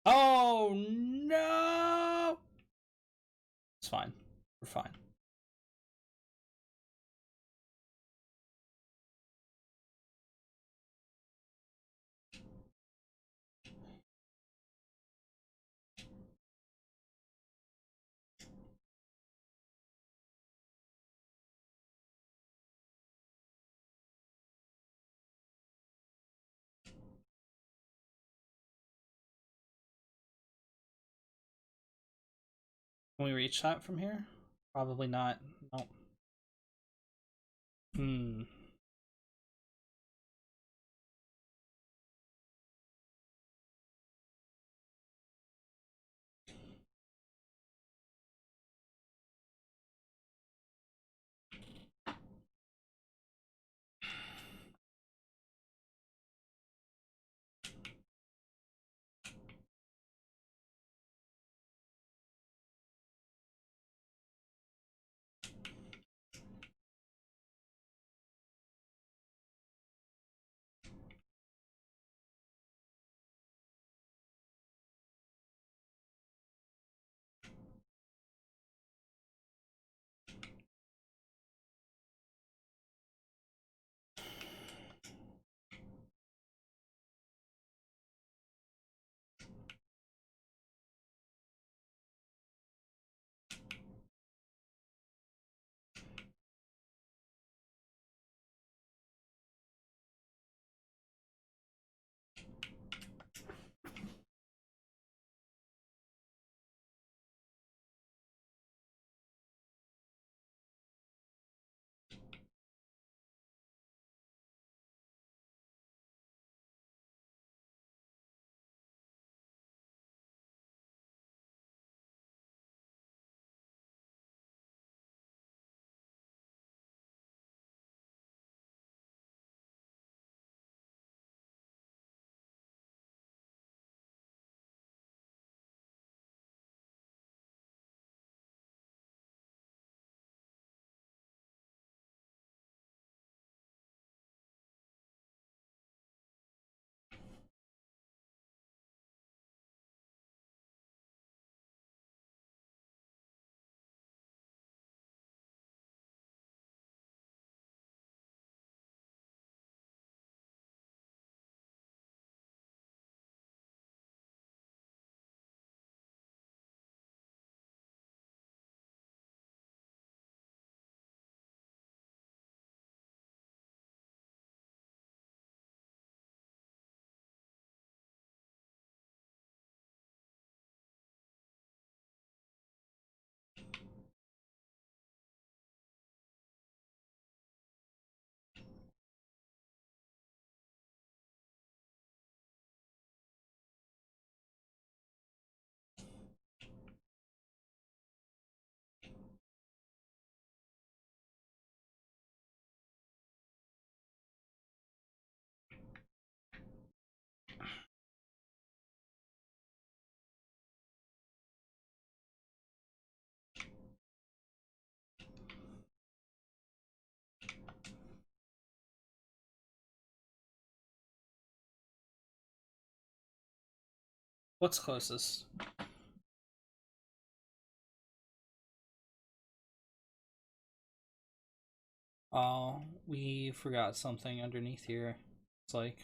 Oh no! It's fine. We're fine. Can we reach that from here? Probably not. Nope. Hmm. What's closest? Oh, we forgot something underneath here. It's like,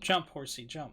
jump, horsey, jump.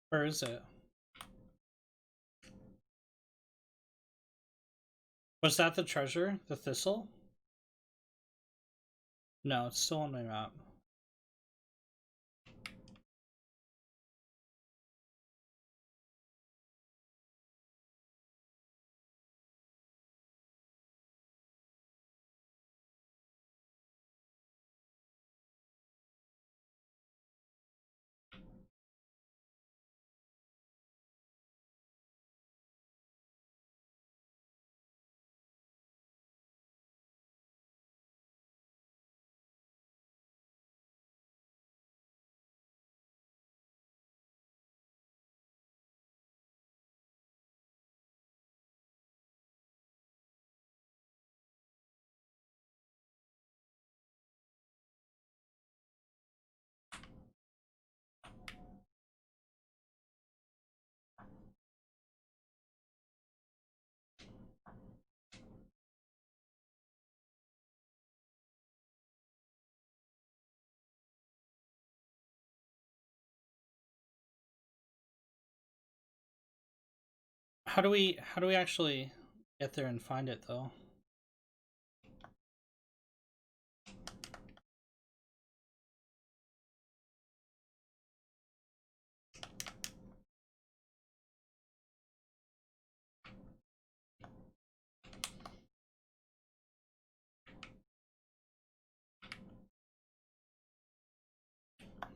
Where is it? Was that the treasure? The thistle? No, it's still on my map. How do we actually get there and find it though?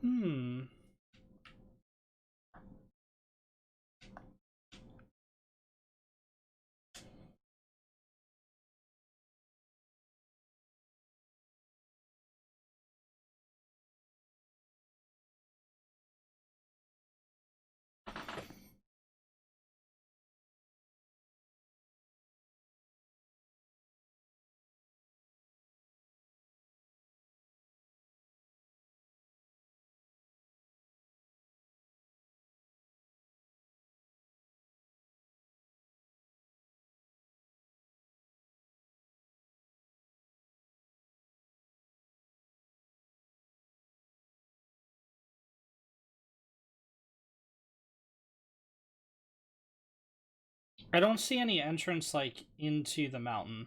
Hmm. I don't see any entrance like into the mountain.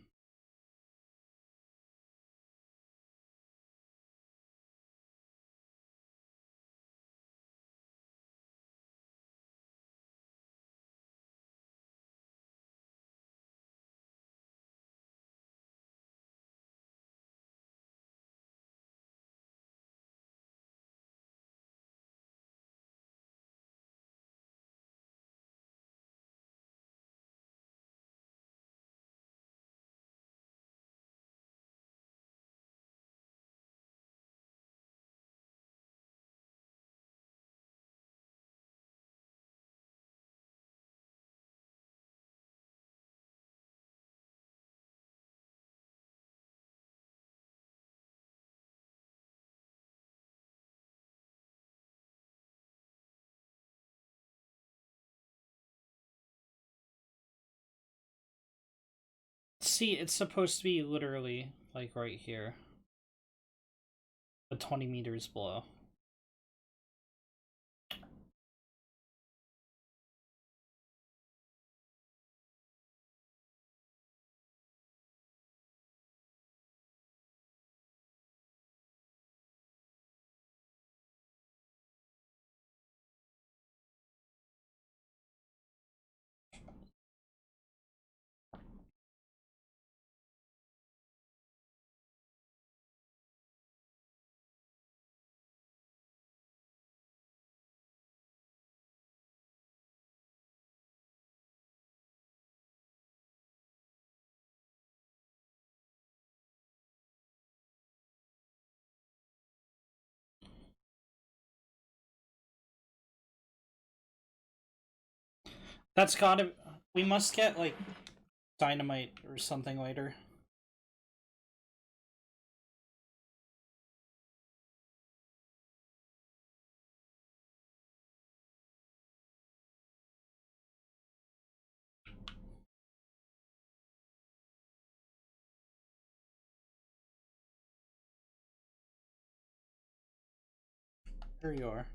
See, it's supposed to be literally like right here, but 20 meters below. That's gotta. We must get like dynamite or something later. Here you are.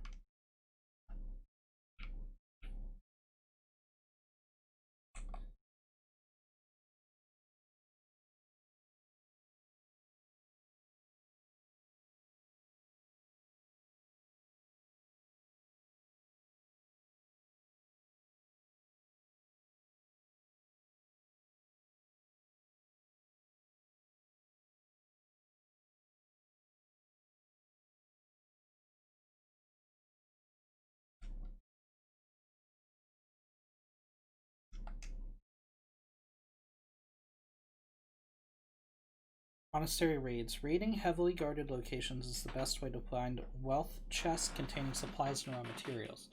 Monastery raids. Raiding heavily guarded locations is the best way to find wealth chests containing supplies and raw materials.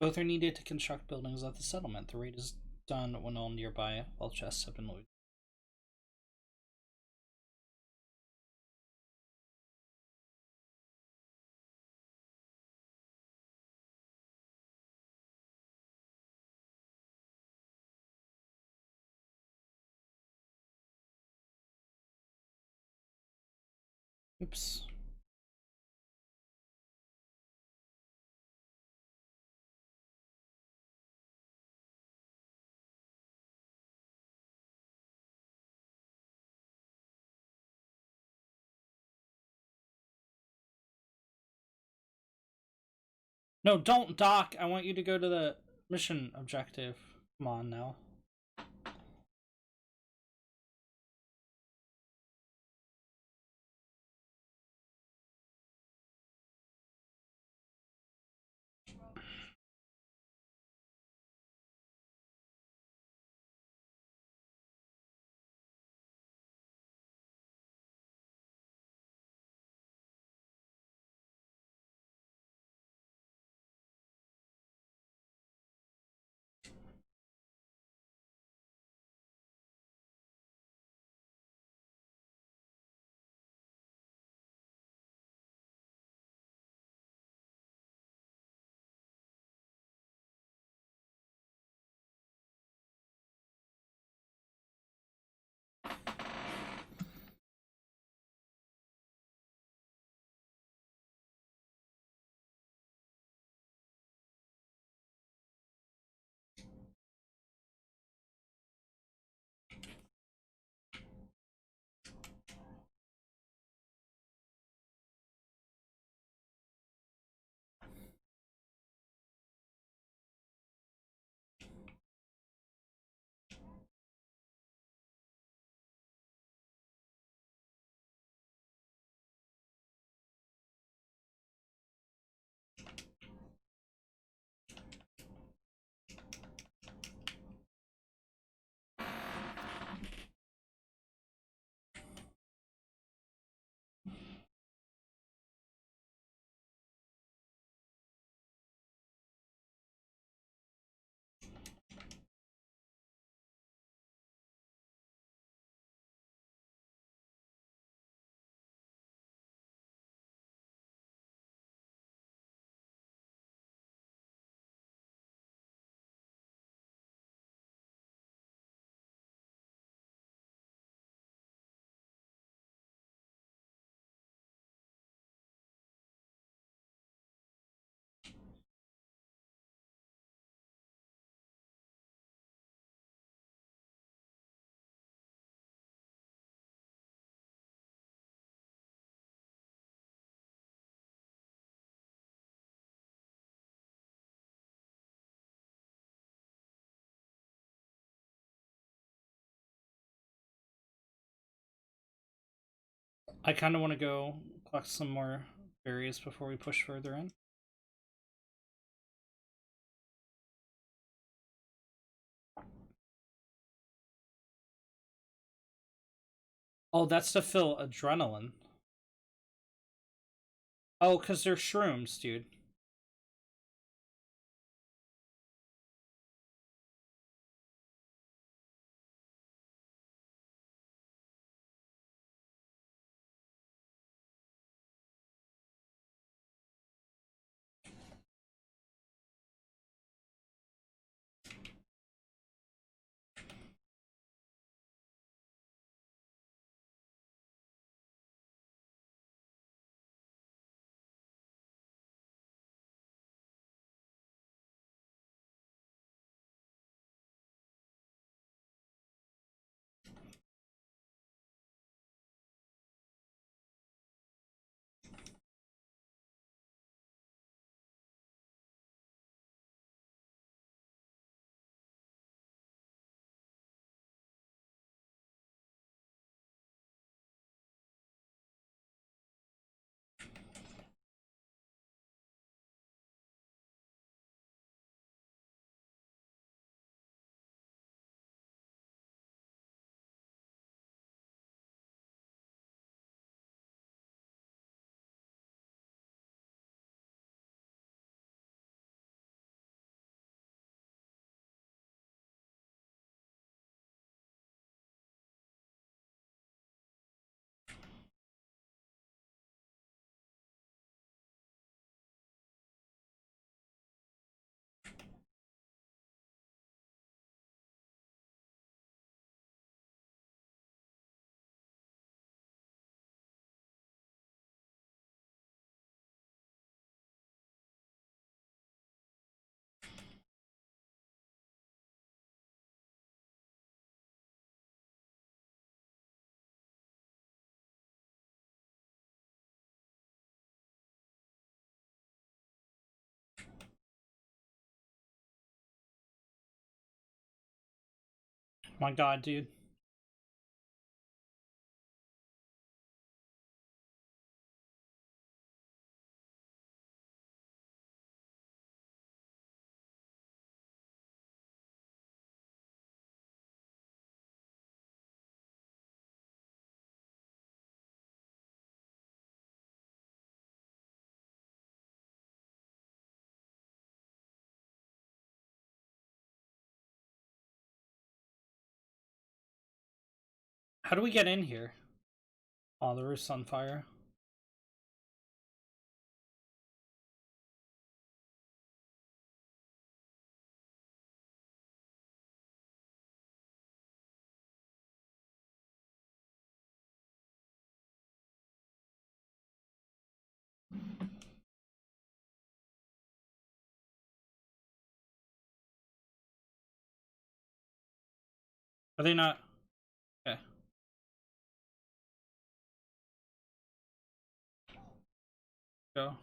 Both are needed to construct buildings at the settlement. The raid is done when all nearby wealth chests have been looted. Oops. No, don't dock. I want you to go to the mission objective. Come on now. I kind of want to go collect some more berries before we push further in. Oh, that's to fill adrenaline. Oh, because they're shrooms, dude. My god, dude. How do we get in here? Oh, the roof's on fire. Are they not? Okay. Go.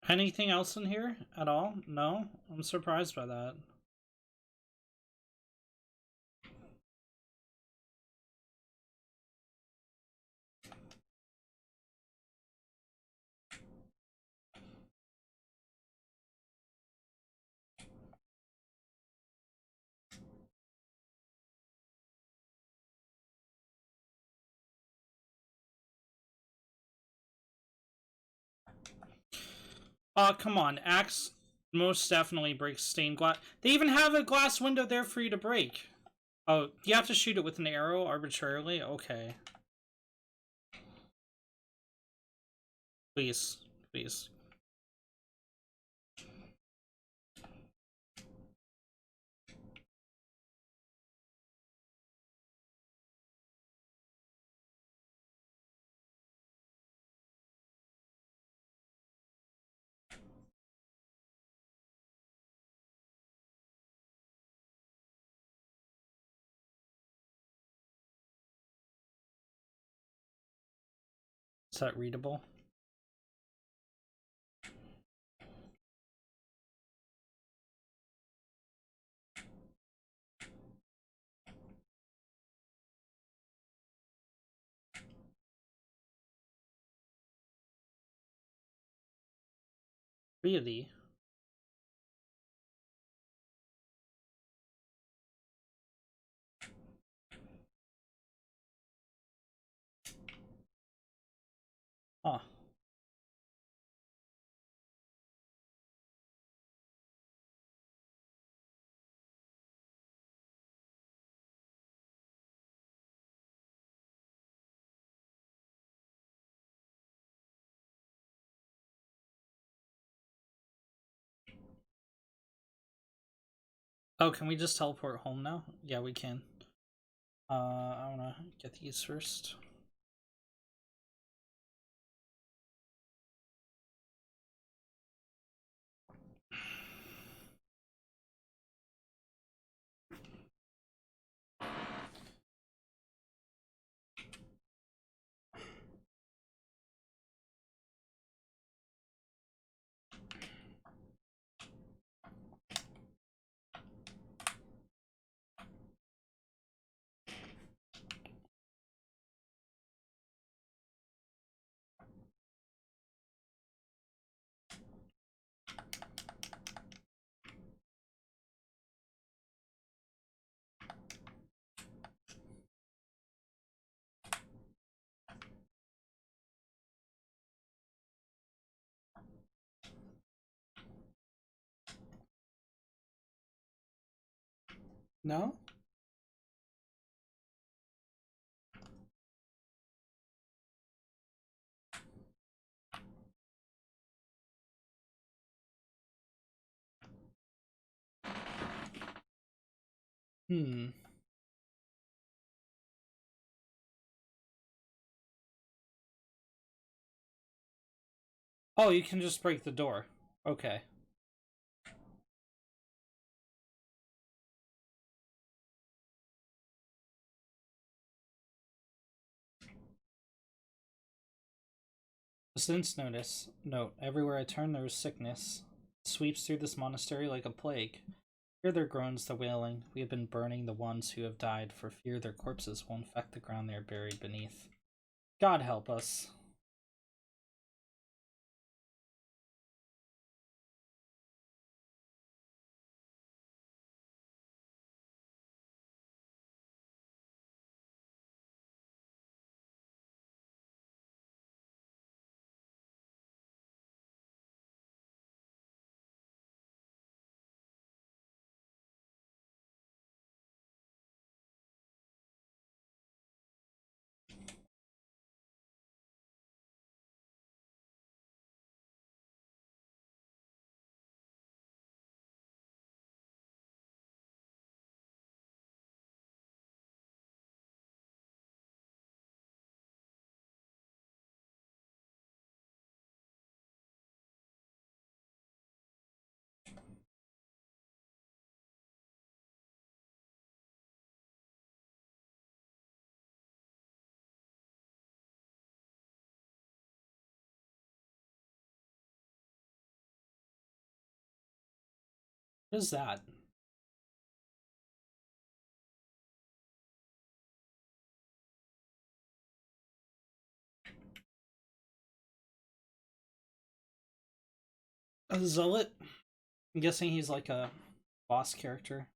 Anything else in here at all? No? I'm surprised by that. Oh, come on. Axe most definitely breaks stained glass. They even have a glass window there for you to break. Oh, you have to shoot it with an arrow arbitrarily? Okay. Please. Please. Is that readable? Really? Huh. Oh, can we just teleport home now? Yeah, we can. I wanna get these first. No? Hmm. Oh, you can just break the door. Okay. Since notice. Note, everywhere I turn there is sickness. It sweeps through this monastery like a plague. Hear their groans, the wailing. We have been burning the ones who have died for fear their corpses will infect the ground they are buried beneath. God help us. What is that? A zealot? I'm guessing he's like a boss character.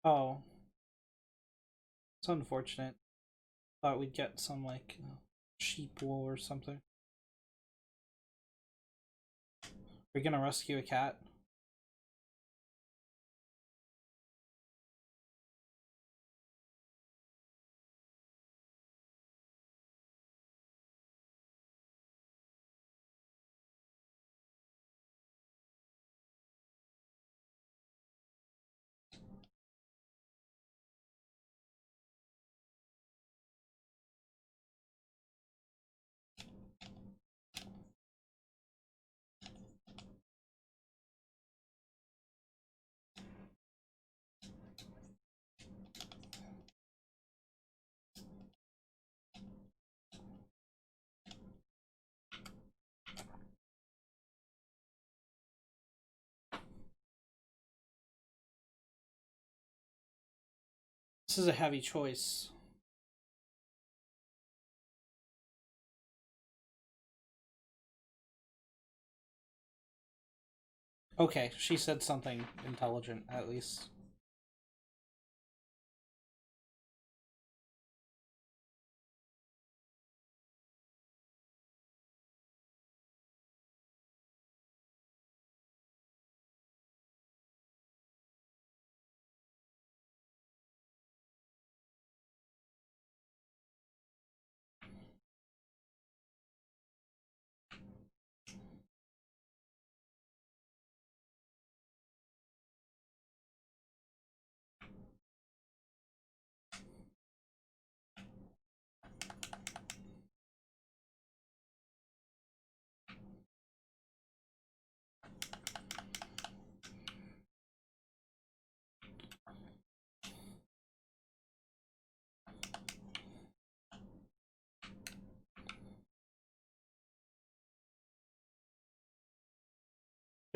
Oh, it's unfortunate. Thought we'd get some like sheep wool or something. Are we gonna rescue a cat? This is a heavy choice. Okay, she said something intelligent, at least.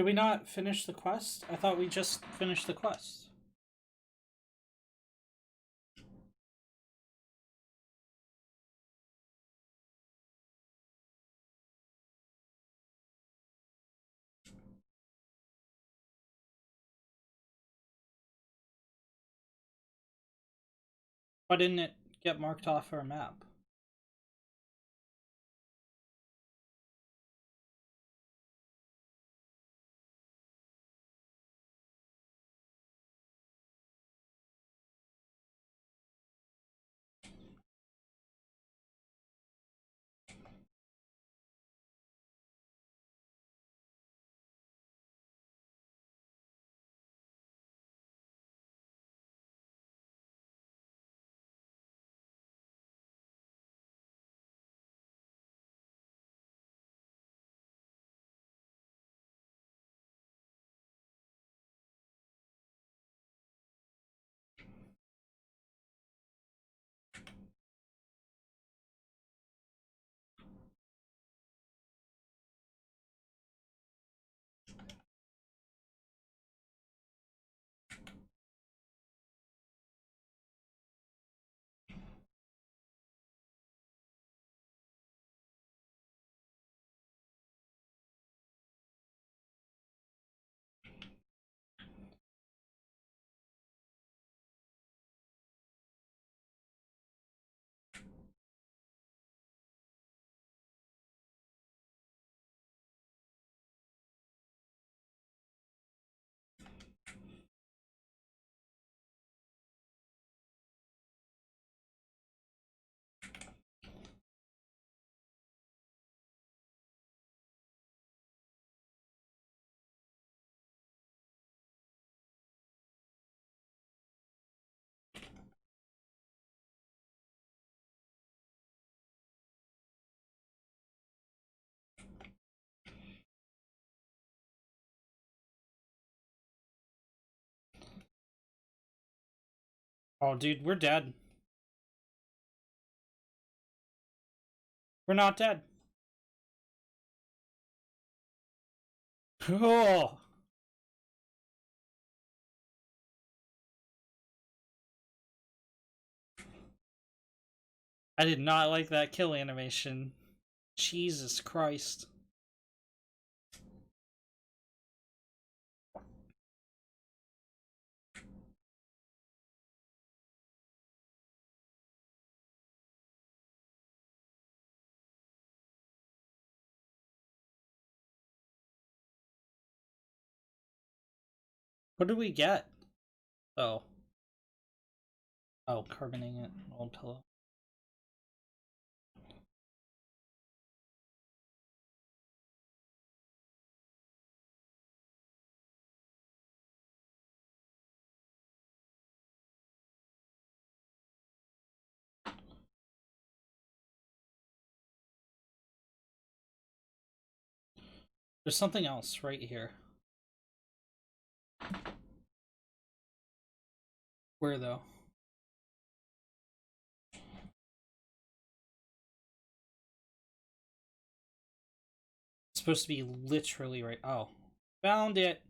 Did we not finish the quest? I thought we just finished the quest. Why didn't it get marked off our map? Oh, dude, we're dead. We're not dead. Oh! I did not like that kill animation. Jesus Christ. What did we get? Oh. Oh, carboning it. Old pillow. There's something else right here. Where though? It's supposed to be literally right. Oh. Found it.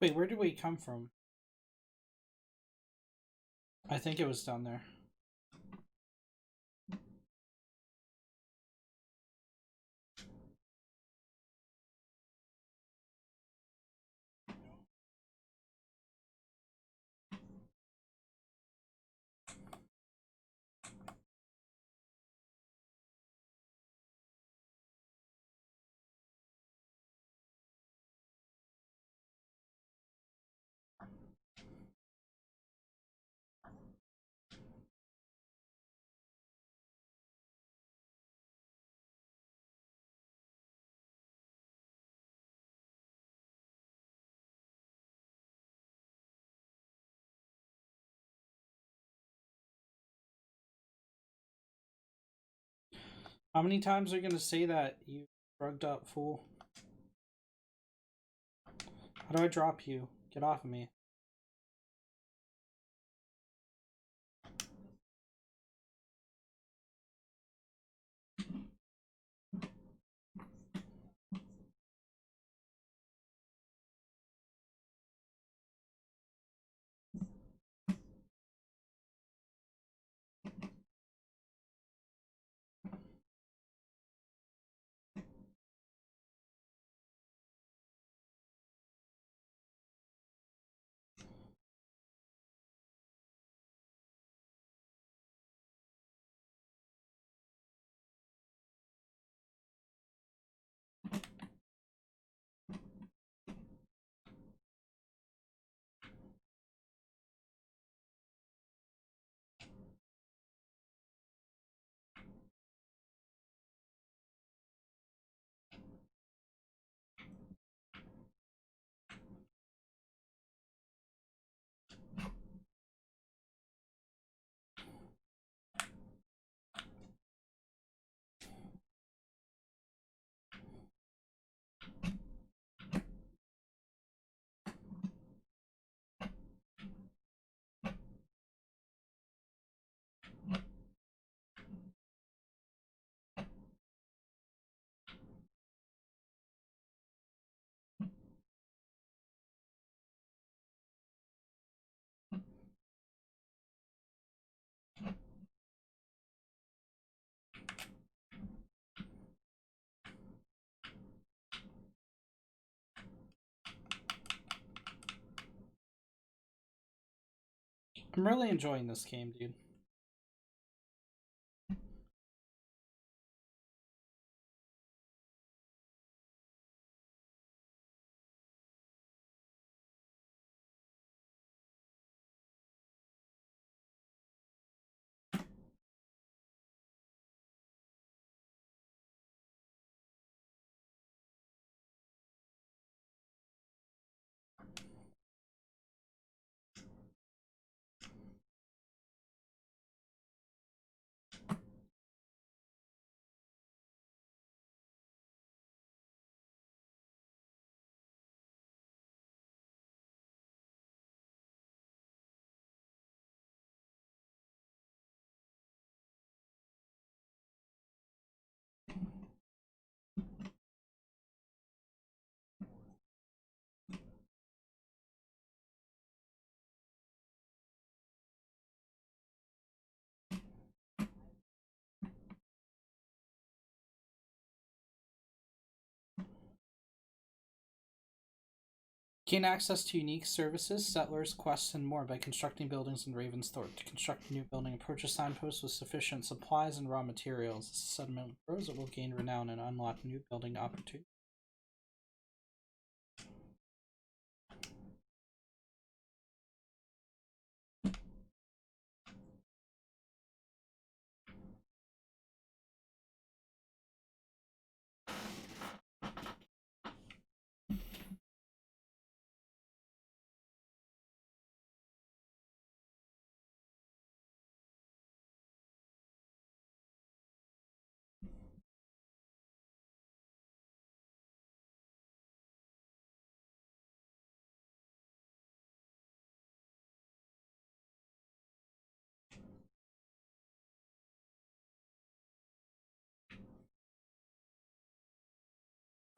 Wait, where did we come from? I think it was down there. How many times are you gonna say that, you drugged up fool? How do I drop you? Get off of me. I'm really enjoying this game, dude. Gain access to unique services, settlers, quests, and more by constructing buildings in Ravensthorpe. To construct a new building, approach a signpost with sufficient supplies and raw materials. As the settlement grows, it will gain renown and unlock new building opportunities.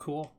Cool.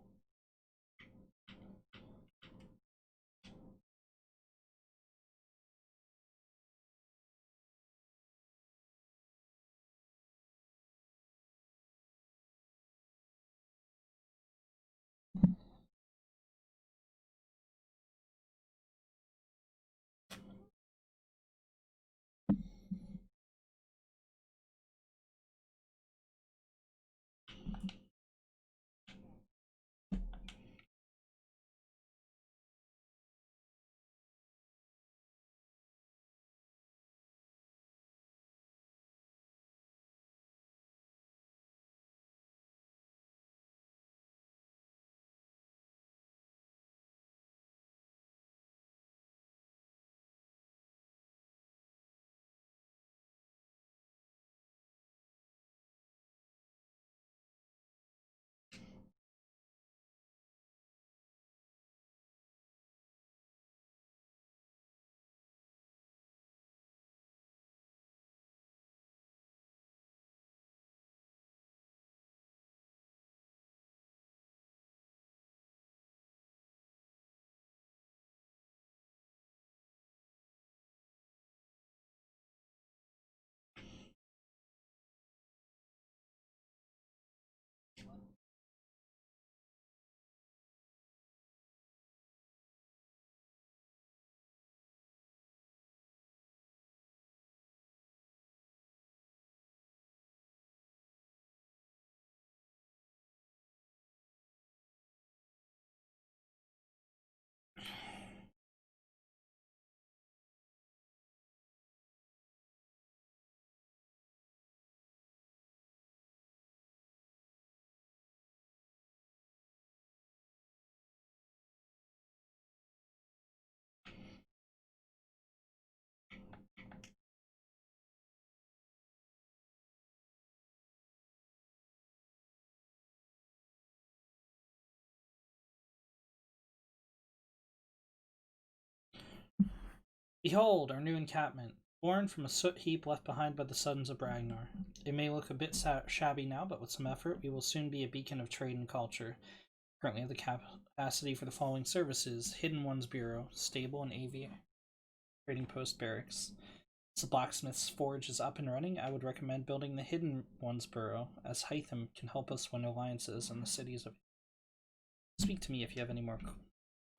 Behold, our new encampment, born from a soot heap left behind by the sons of Ragnar. It may look a bit shabby now, but with some effort, we will soon be a beacon of trade and culture. Currently have the capacity for the following services: Hidden Ones Bureau, Stable and AV, Trading Post Barracks. As the blacksmith's forge is up and running, I would recommend building the Hidden Ones Bureau, as Hytham can help us win alliances in the cities of. Speak to me if you have any more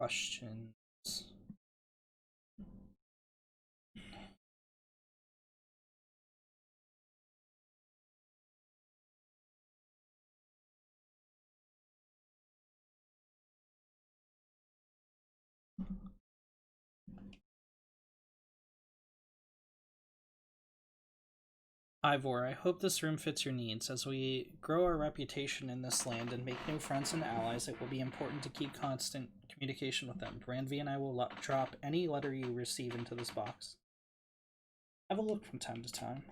questions. Ivor, I hope this room fits your needs. As we grow our reputation in this land and make new friends and allies, it will be important to keep constant communication with them. Randvi and I will drop any letter you receive into this box. Have a look from time to time.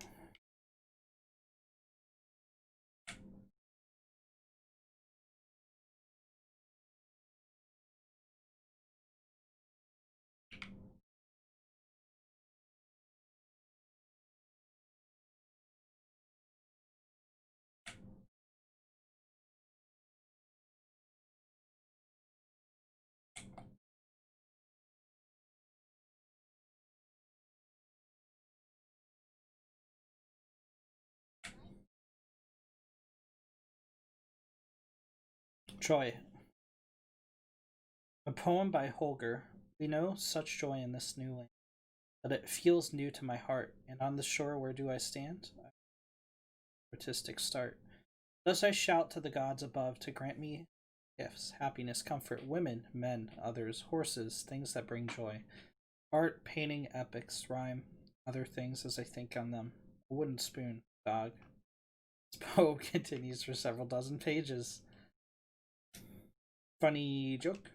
Joy. A poem by Holger. We know such joy in this new land, that it feels new to my heart, and on the shore where do I stand? Artistic start. Thus I shout to the gods above to grant me gifts, happiness, comfort, women, men, others, horses, things that bring joy. Art, painting, epics, rhyme, other things as I think on them. A wooden spoon, dog. This poem continues for several dozen pages. Funny joke?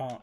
Oh,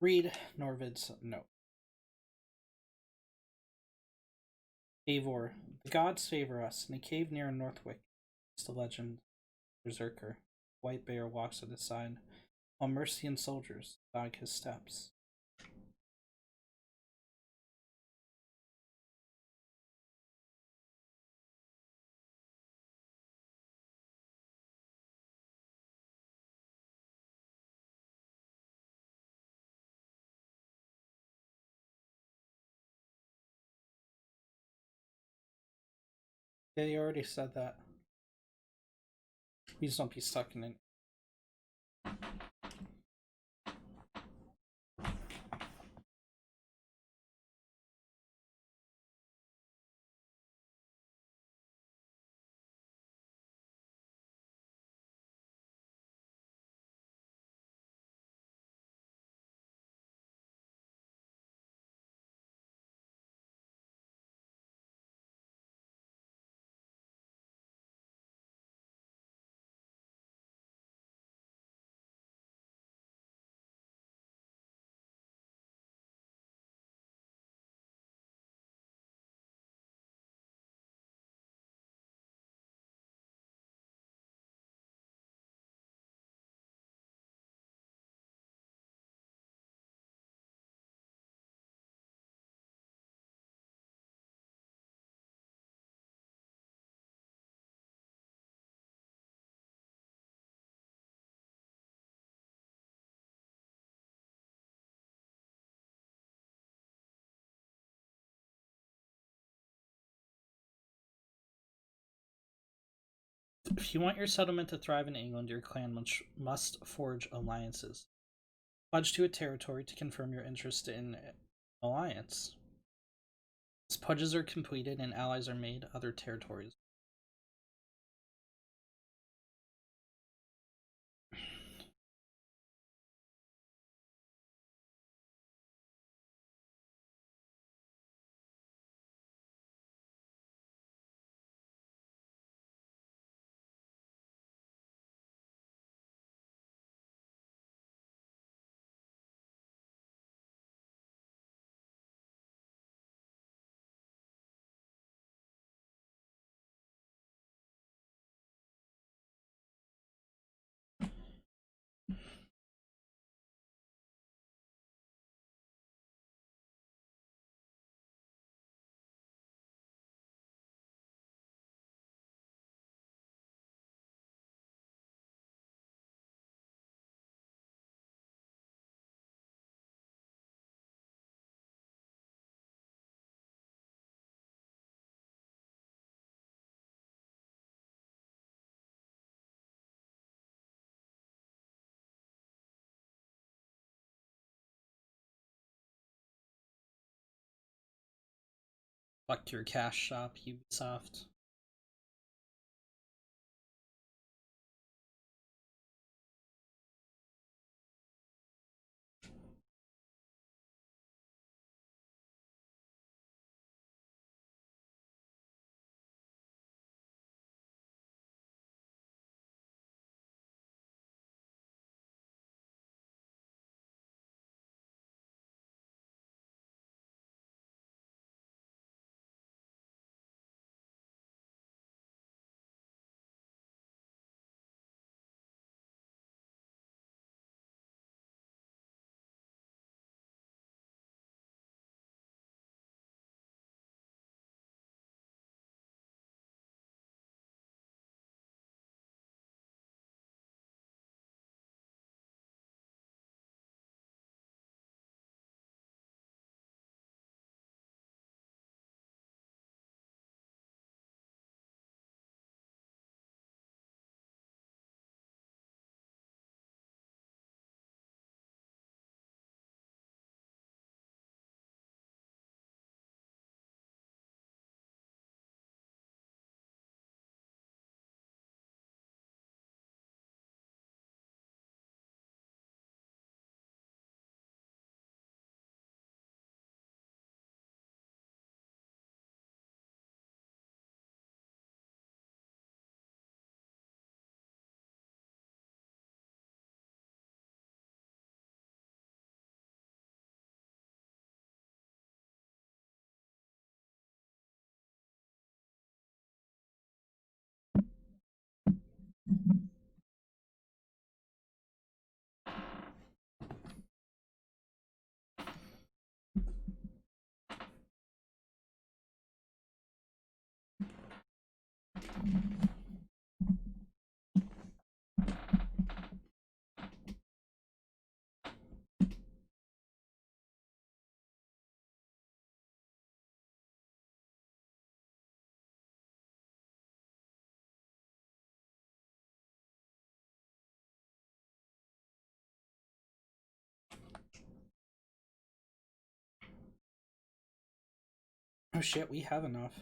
Read Norvid's note. Eivor, the gods favor us. In a cave near Northwick is the legend Berserker. White Bear walks at his side, while Mercian soldiers dog his steps. Yeah, you already said that. Please don't be stuck in it. If you want your settlement to thrive in England, your clan must forge alliances. Pledge to a territory to confirm your interest in alliance. As pledges are completed and allies are made, other territories. Fuck your cash shop, Ubisoft. Oh shit, we have enough.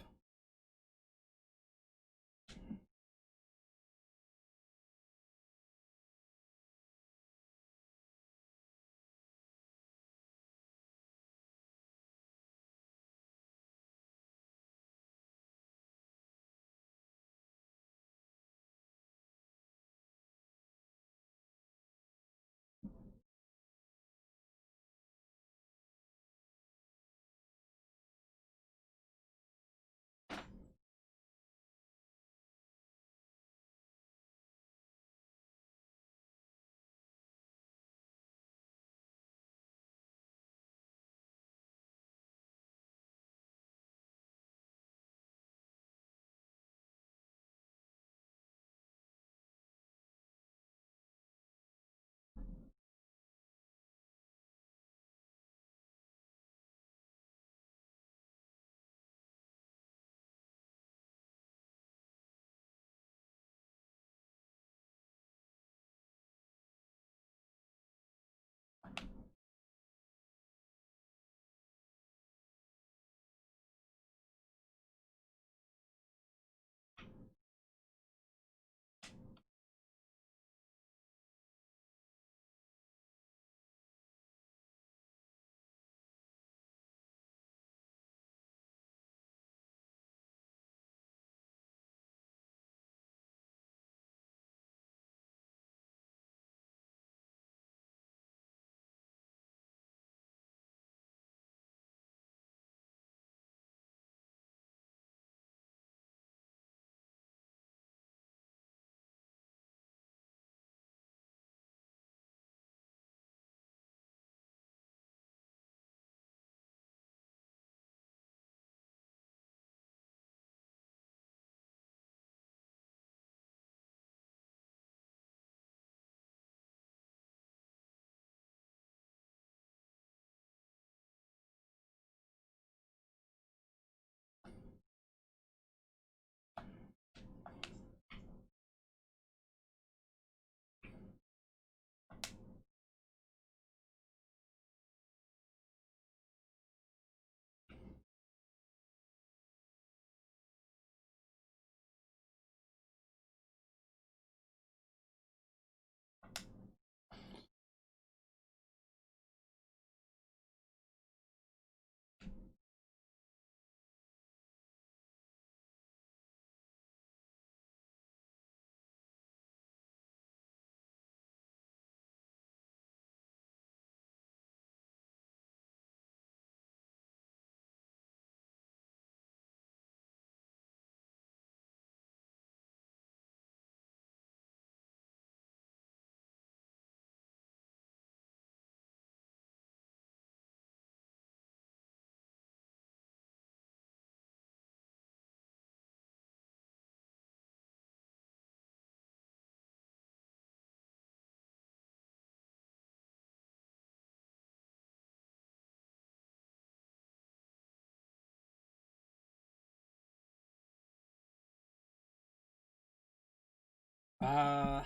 Uh,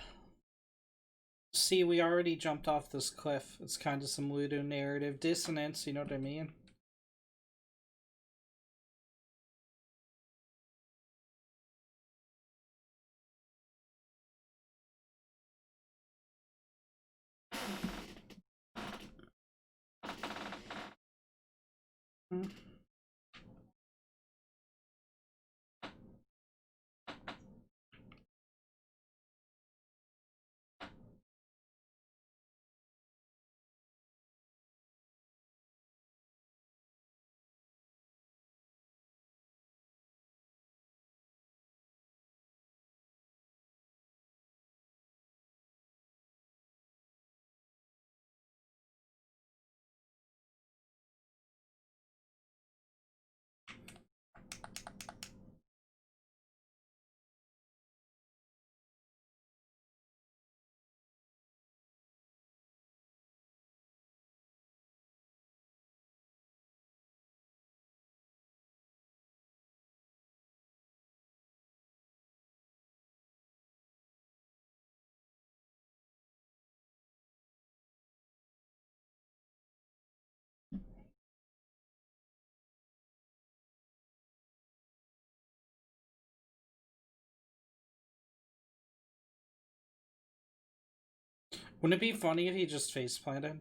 See, we already jumped off this cliff. It's kind of some Ludo narrative dissonance, you know what I mean? Hmm. Wouldn't it be funny if he just face planted?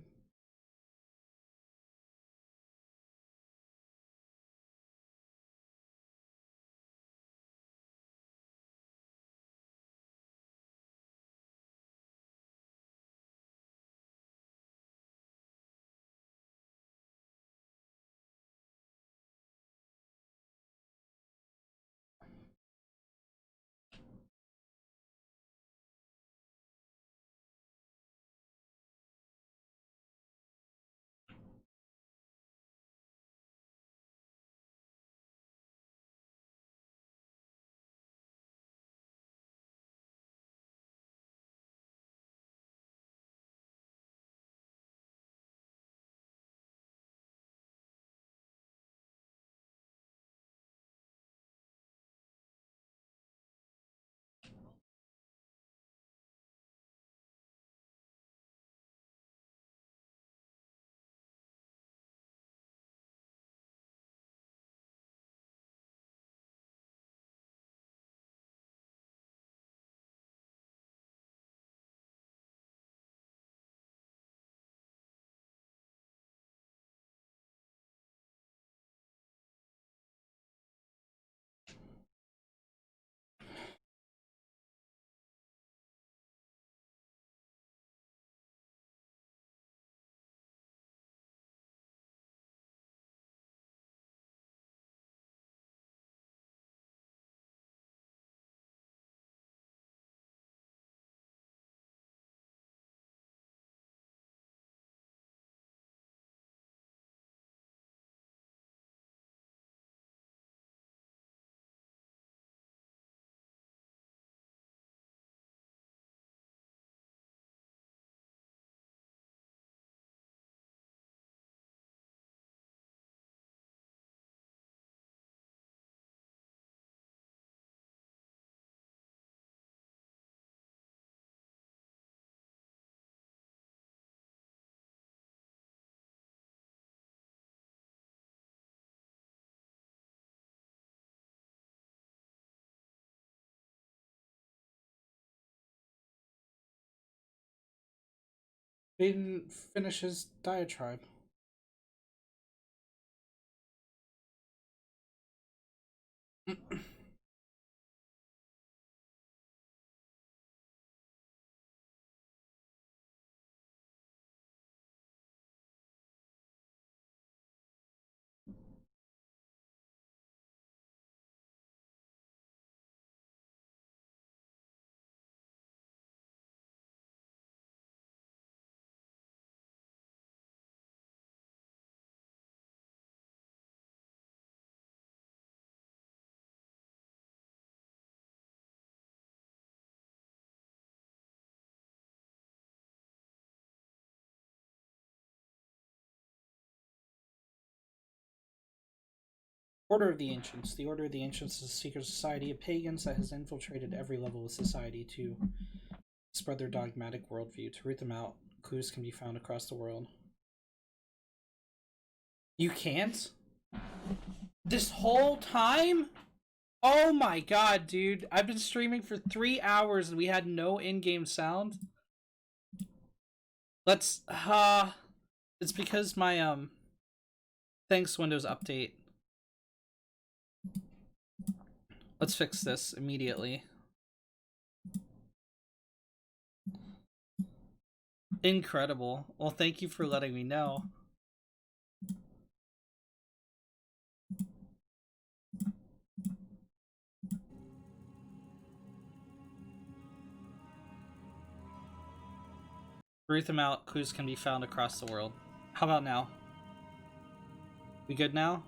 He didn't finish his diatribe. Order of the Ancients. The Order of the Ancients is a secret society of pagans that has infiltrated every level of society to spread their dogmatic worldview. To root them out, clues can be found across the world. You can't? This whole time? Oh my god, dude. I've been streaming for 3 hours and we had no in-game sound. Let's it's because my thanks Windows update. Let's fix this immediately. Incredible. Well, thank you for letting me know. Root them out, clues can be found across the world. How about now? We good now?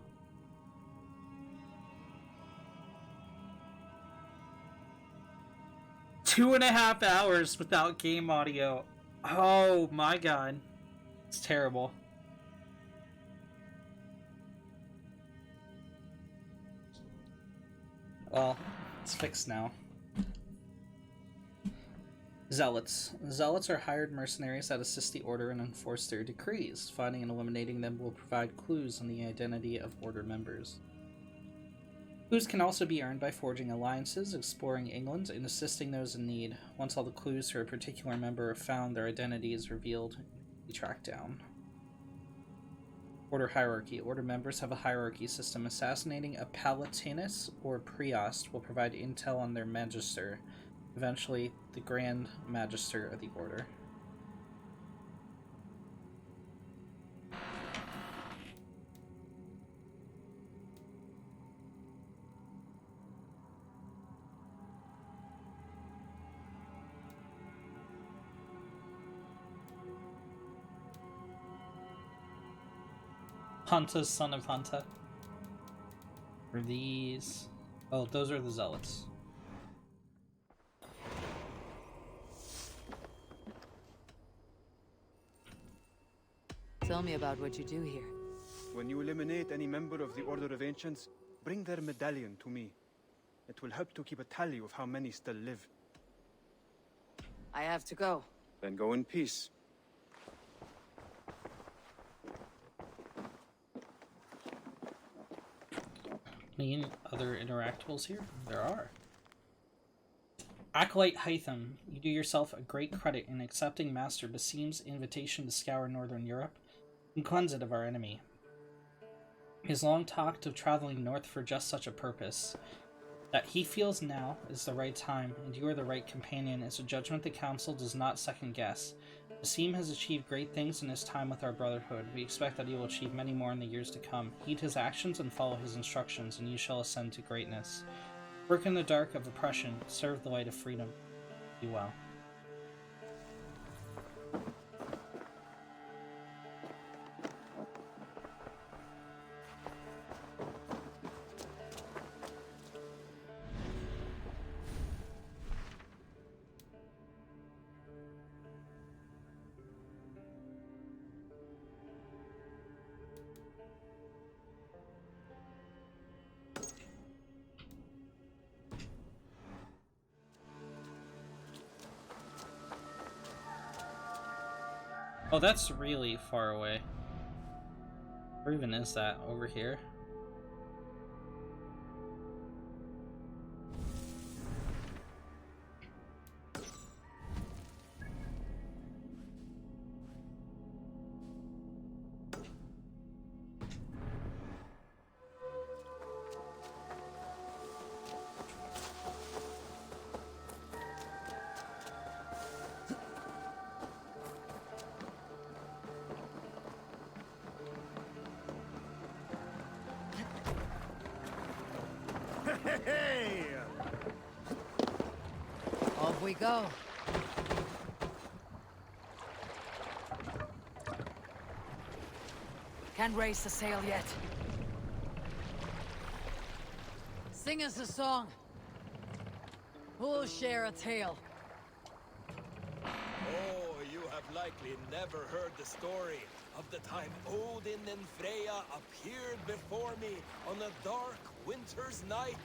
Two and a half hours without game audio. Oh my god. It's terrible. Well, it's fixed now. Zealots. Zealots are hired mercenaries that assist the Order and enforce their decrees. Finding and eliminating them will provide clues on the identity of Order members. Clues can also be earned by forging alliances, exploring England, and assisting those in need. Once all the clues for a particular member are found, their identity is revealed and be tracked down. Order hierarchy. Order members have a hierarchy system. Assassinating a Palatinus or Priost will provide intel on their Magister, eventually the Grand Magister of the Order. Hunta's son of Hunta. Are these... Oh, those are the Zealots. Tell me about what you do here. When you eliminate any member of the Order of Ancients, bring their medallion to me. It will help to keep a tally of how many still live. I have to go. Then go in peace. Any other interactables here? There are. Acolyte Hytham, you do yourself a great credit in accepting Master Basim's invitation to scour Northern Europe and cleanse it of our enemy. He has long talked of traveling north for just such a purpose. That he feels now is the right time, and you are the right companion, is a judgment the Council does not second-guess. Basim has achieved great things in his time with our Brotherhood. We expect that he will achieve many more in the years to come. Heed his actions and follow his instructions, and you shall ascend to greatness. Work in the dark of oppression, serve the light of freedom. Be well. Oh, that's really far away. Where even is that? Over here? Hey! Off we go. Can't raise the sail yet. Sing us a song. Who'll share a tale? Oh, you have likely never heard the story of the time Odin and Freya appeared before me on a dark winter's night.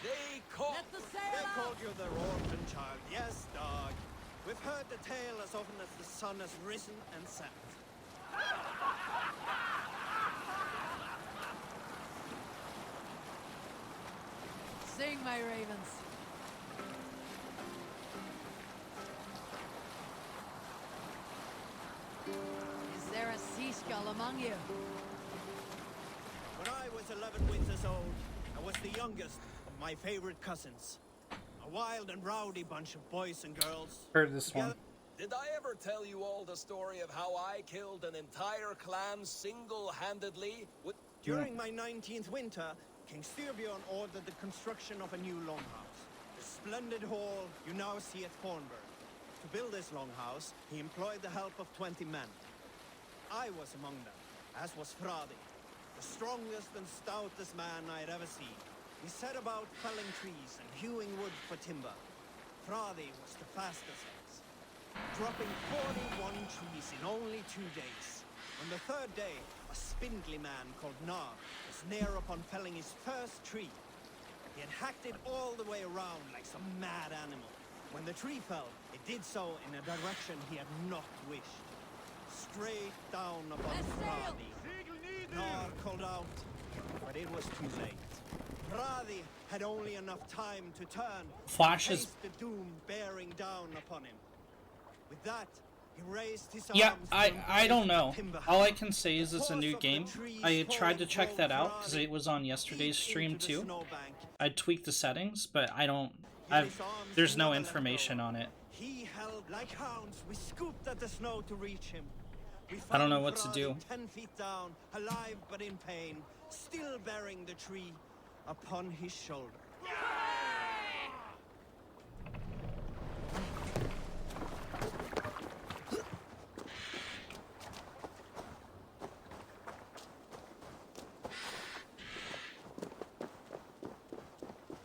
They called... Let the sail They out! called you their orphan child, yes, dog. We've heard the tale as often as the sun has risen and set. Sing, my ravens. Is there a sea skull among you? When I was 11 winters old, I was the youngest of my favorite cousins. A wild and rowdy bunch of boys and girls. Heard this one. Did I ever tell you all the story of how I killed an entire clan single-handedly with... During my 19th winter, King Styrbjorn ordered the construction of a new longhouse. The splendid hall you now see at Thornburg. To build this longhouse, he employed the help of 20 men. I was among them, as was Fradi, the strongest and stoutest man I had ever seen. He set about felling trees and hewing wood for timber. Fradi was the fastest of us, dropping 41 trees in only 2 days. On the third day, a spindly man called Nar was near upon felling his first tree. He had hacked it all the way around like some mad animal. When the tree fell, it did so in a direction he had not wished. Straight down upon Let's sail! Fradi. Nar called out, but it was too late. Brady had only enough time to turn Flash and is... face the doom bearing down upon him. With that, he raised his Yeah, arms I don't know. All I can say is it's a new game. I tried to check that out because it was on yesterday's stream too. I tweaked the settings, but there's no information on it. He held like hounds. We scooped at the snow to reach him. We I don't found know what to Brady do. 10 feet down, alive but in pain, still bearing the tree upon his shoulder.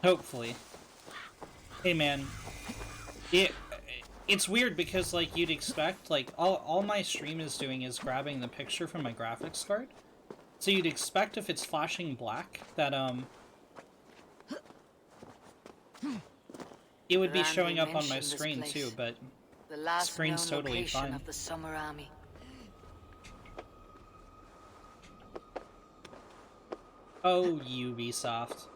Hopefully. Hey man, it's weird because like you'd expect, like all my stream is doing is grabbing the picture from my graphics card. So you'd expect if it's flashing black that it would be showing up on my screen too, but the last screen's known totally location fine. of the Summer Army. Oh, Ubisoft.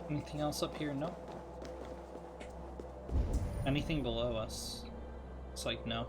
Anything else up here? No. Anything below us? It's like no.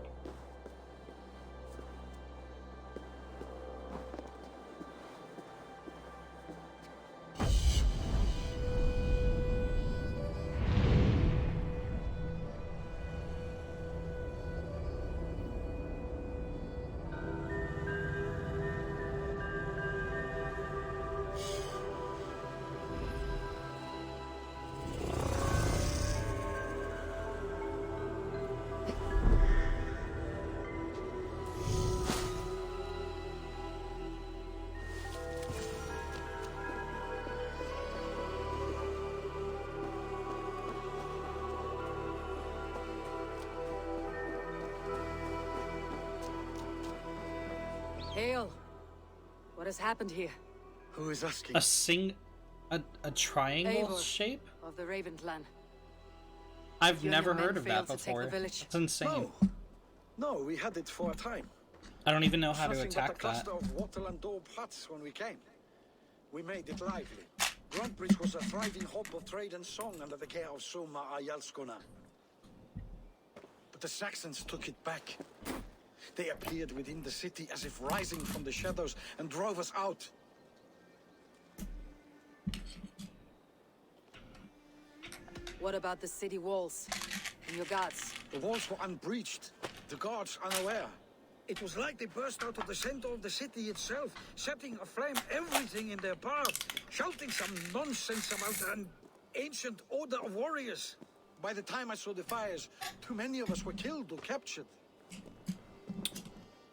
Hail! What has happened here? Who is asking? A triangle Eivor shape? of the Raven clan. I've You and never your men heard of that failed to take the before. village. It's insane. No. No, we had it for a time. I don't even know how to Nothing attack but a cluster that. of wattle and daub huts when we came. We made it lively. Grundbridge was a thriving hub of trade and song under the care of Soma Ayalskona. But the Saxons took it back. They appeared within the city as if rising from the shadows and drove us out. What about the city walls and your guards? The walls were unbreached, the guards unaware. It was like they burst out of the center of the city itself, setting aflame everything in their path, shouting some nonsense about an ancient order of warriors. By the time I saw the fires, too many of us were killed or captured.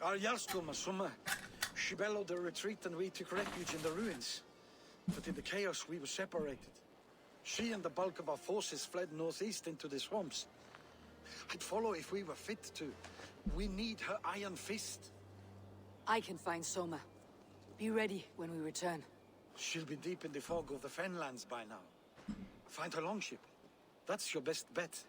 Our Yarskoma, Summa, she bellowed a retreat and we took refuge in the ruins. But in the chaos we were separated. She and the bulk of our forces fled northeast into the swamps. I'd follow if we were fit to. We need her iron fist. I can find Soma. Be ready when we return. She'll be deep in the fog of the Fenlands by now. Find her longship. That's your best bet.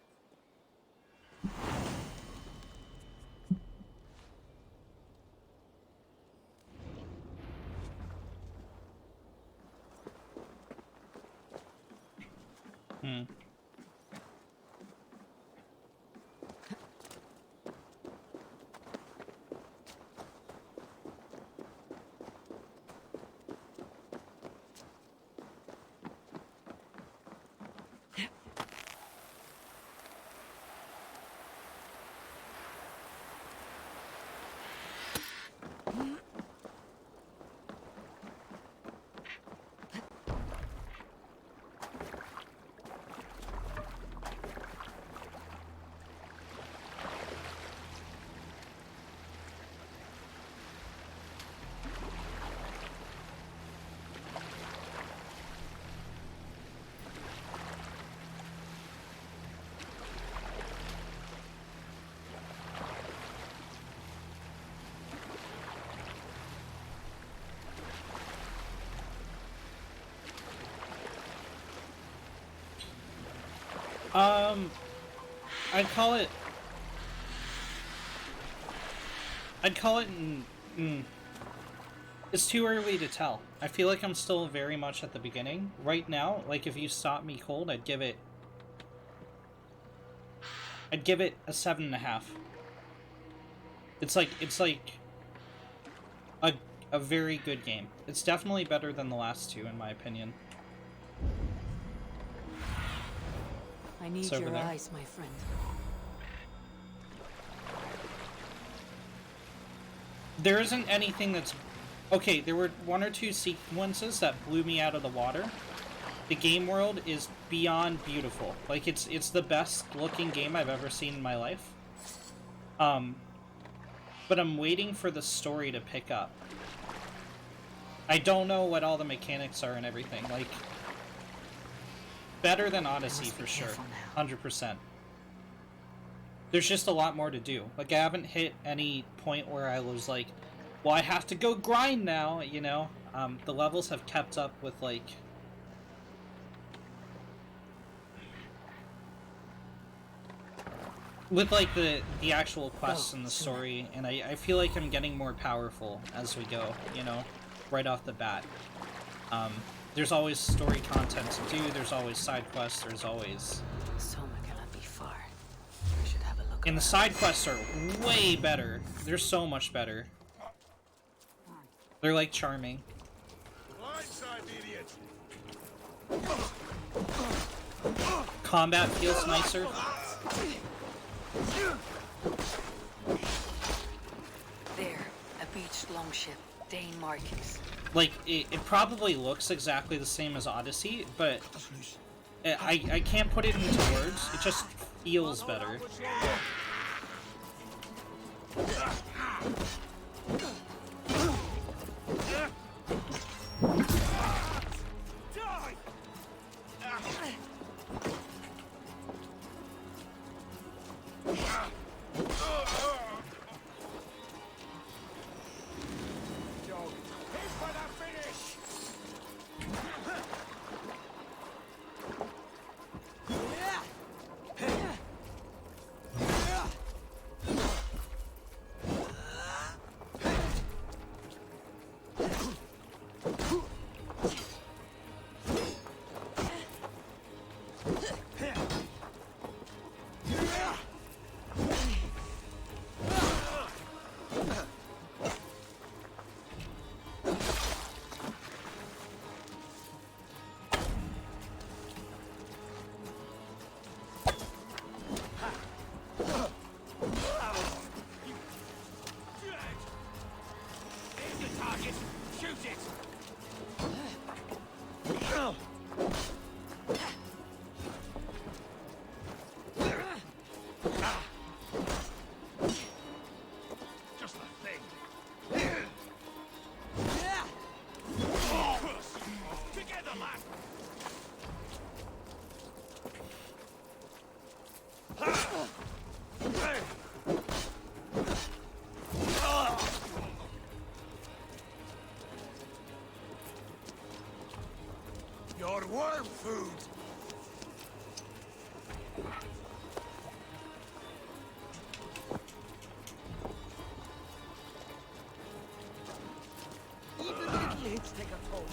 Um, I'd call it. It's too early to tell. I feel like I'm still very much at the beginning. Right now, like if you stop me cold, I'd give it a 7.5. It's like a very good game. It's definitely better than the last two in my opinion. I need your eyes, my friend. There isn't anything that's... Okay, there were one or two sequences that blew me out of the water. The game world is beyond beautiful. Like, it's the best looking game I've ever seen in my life. But I'm waiting for the story to pick up. I don't know what all the mechanics are and everything. Like, better than Odyssey for sure. 100%. There's just a lot more to do. Like, I haven't hit any point where I was like, well, I have to go grind now, you know? The levels have kept up with, like... With, like, the actual quests and the story, and I feel like I'm getting more powerful as we go, you know? Right off the bat. There's always story content to do, there's always side quests, there's always... Soma cannot be far. I should have a look. And the side quests are way better. They're so much better. They're, like, charming. Combat feels nicer. There, a beached longship, Dane markings. Like, it probably looks exactly the same as Odyssey, but I can't put it into words. It just feels better. Your worm food! Even little hits take a toll.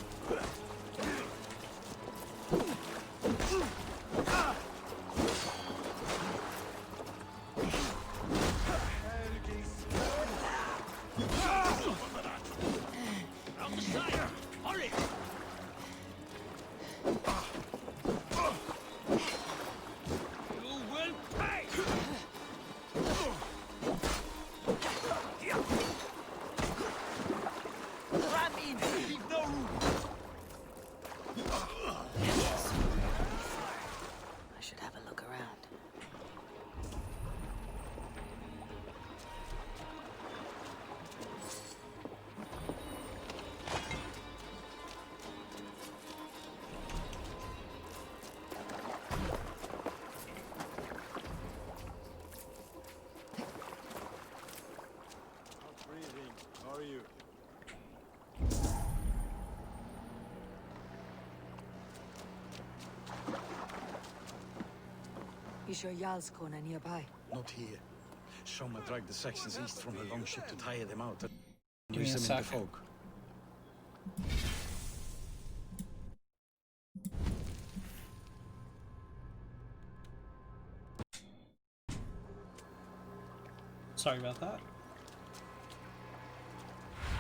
You sure Jarlskona nearby? Not here. Soma dragged the Saxons east from her longship to tire them out and Give me use a them in the sec. fog. Sorry about that.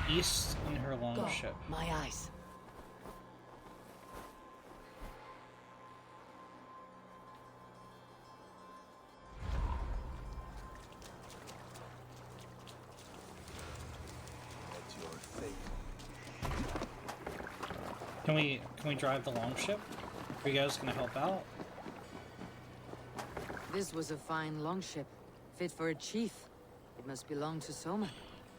East in her longship. My eyes. At your fate. Can we drive the longship? Are you guys gonna help out? This was a fine longship, fit for a chief. It must belong to Soma.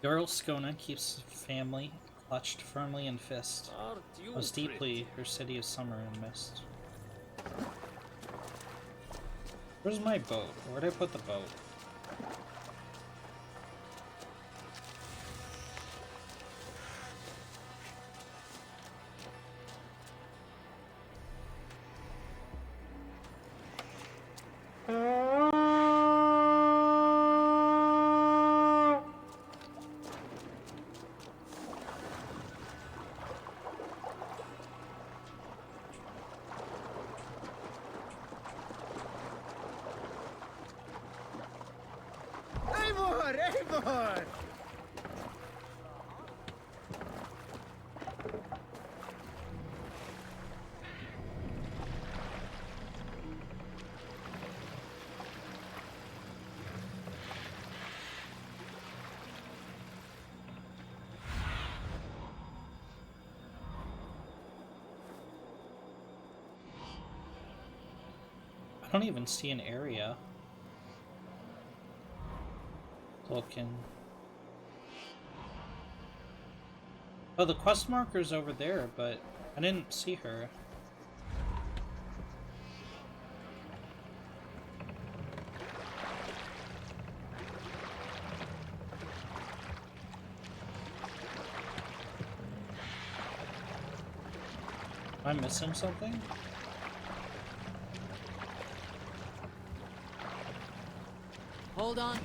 Jarl Skona keeps family clutched firmly in fist. Aren't you Most deeply, her city of summer and mist. Where's my boat? Where'd I put the boat? Eivor! Eivor! I don't even see an area. Looking. Oh, the quest marker's over there, but I didn't see her. Am I missing something? Hold on.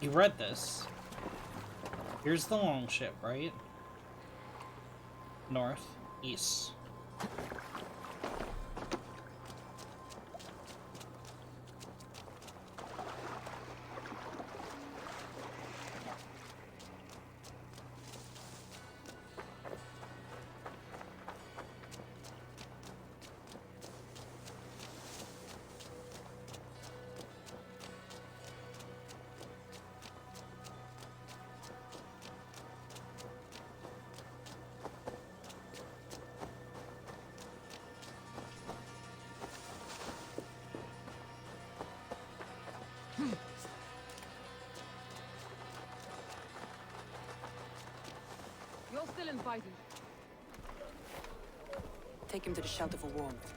You read this. Here's the longship, right? North, east. You're still in fighting. Take him to the shelter for warmth.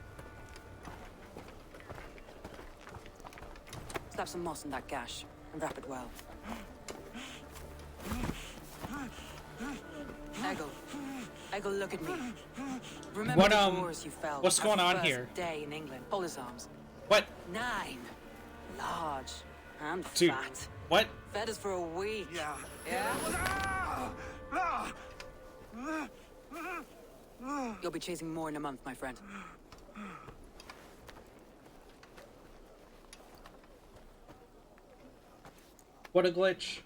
Slap some moss in that gash and wrap it well. Eggle, look at me. Remember What, the wars you felt? what's going on first here? Day in England. Hold his arms. What? 9. Large and Dude, fat. what? Fed us for a week. Yeah. Yeah? You'll be chasing more in a month, my friend. What a glitch.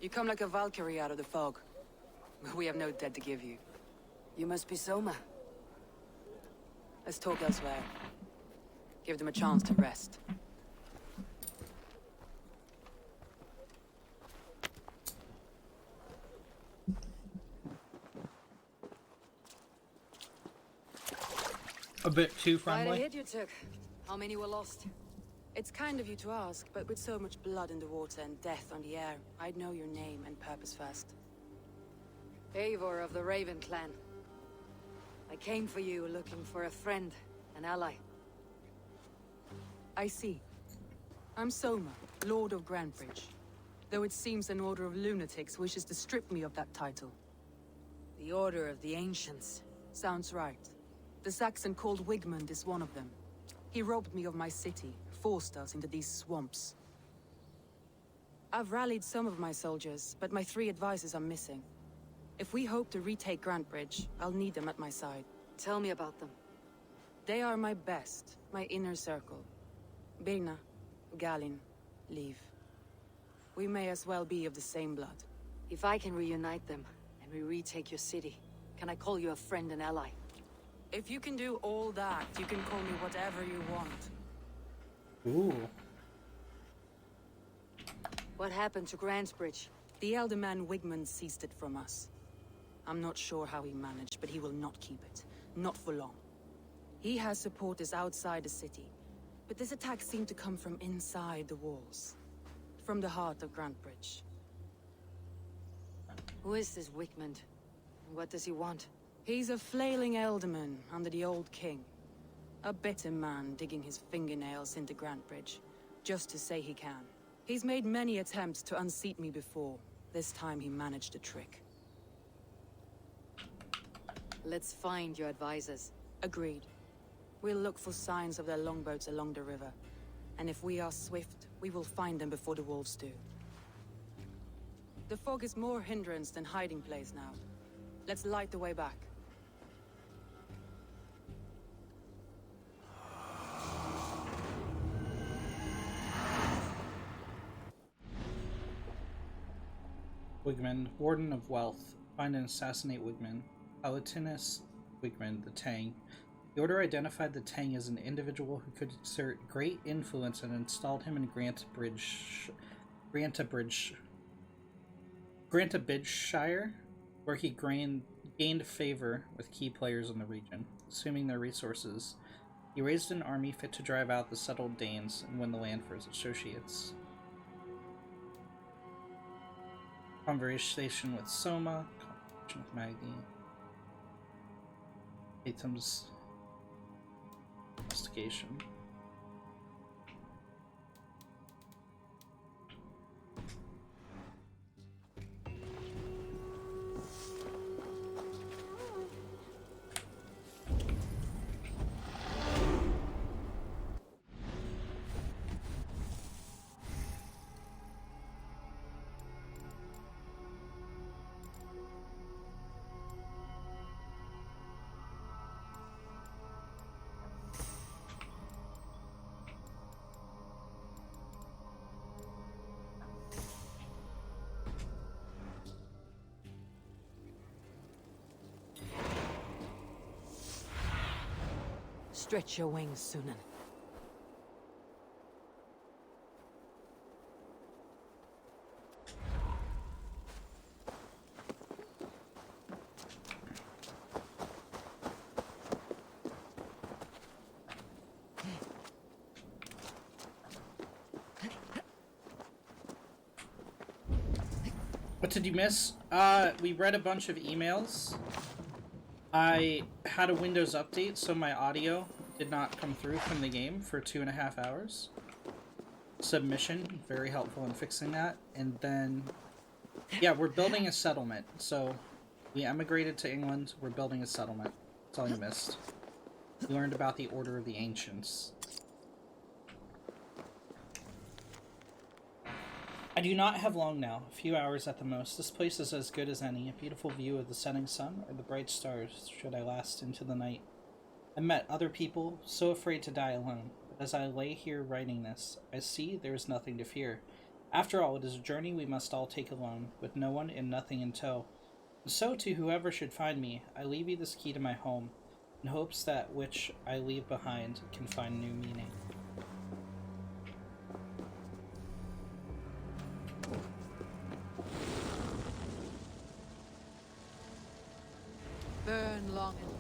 You come like a Valkyrie out of the fog. We have no dead to give you. You must be Soma. Let's talk elsewhere. Give them a chance to rest. A bit too Quite a friendly. hit you took. How many were lost? It's kind of you to ask, but with so much blood in the water and death on the air, I'd know your name and purpose first. Eivor of the Raven clan. I came for you looking for a friend, an ally. I see. I'm Soma, Lord of Grantbridge. Though it seems an order of lunatics wishes to strip me of that title. The Order of the Ancients. Sounds right. The Saxon called Wigmund is one of them. He robbed me of my city, forced us into these swamps. I've rallied some of my soldiers, but my 3 advisors are missing. If we hope to retake Grantbridge, I'll need them at my side. Tell me about them. They are my best, my inner circle. Birna, Galin, Leave. We may as well be of the same blood. If I can reunite them, and we retake your city, can I call you a friend and ally? If you can do all that, you can call me whatever you want. Ooh. What happened to Grantbridge? The elder man Wigmund seized it from us. I'm not sure how he managed, but he will not keep it. Not for long. He has supporters outside the city, but this attack seemed to come from inside the walls. From the heart of Grantbridge. Who is this Wigmund? And what does he want? He's a flailing elderman under the old king. A bitter man digging his fingernails into Grantbridge, just to say he can. He's made many attempts to unseat me before. This time he managed a trick. Let's find your advisors. Agreed. We'll look for signs of their longboats along the river. And if we are swift, we will find them before the wolves do. The fog is more hindrance than hiding place now. Let's light the way back. Wigmund, Warden of Wealth. Find and assassinate Wigmund. Palatinus Wigmund, the Tang. The Order identified the Tang as an individual who could exert great influence and installed him in Grantabridgeshire, where he gained favor with key players in the region. Assuming their resources, he raised an army fit to drive out the settled Danes and win the land for his associates. Conversation with Soma, conversation with Maggie, Atom's investigation. Stretch your wings, Sunan. What did you miss? We read a bunch of emails. I had a Windows update, so my audio did not come through from the game for 2.5 hours. Submission, very helpful in fixing that. And then, yeah, we're building a settlement. So, we emigrated to England, we're building a settlement. That's all you missed. You learned about the Order of the Ancients. I do not have long now, a few hours at the most. This place is as good as any, a beautiful view of the setting sun or the bright stars, should I last into the night. I met other people, so afraid to die alone, but as I lay here writing this, I see there is nothing to fear. After all, it is a journey we must all take alone, with no one and nothing in tow. And so to whoever should find me, I leave you this key to my home, in hopes that which I leave behind can find new meaning. Burn long and...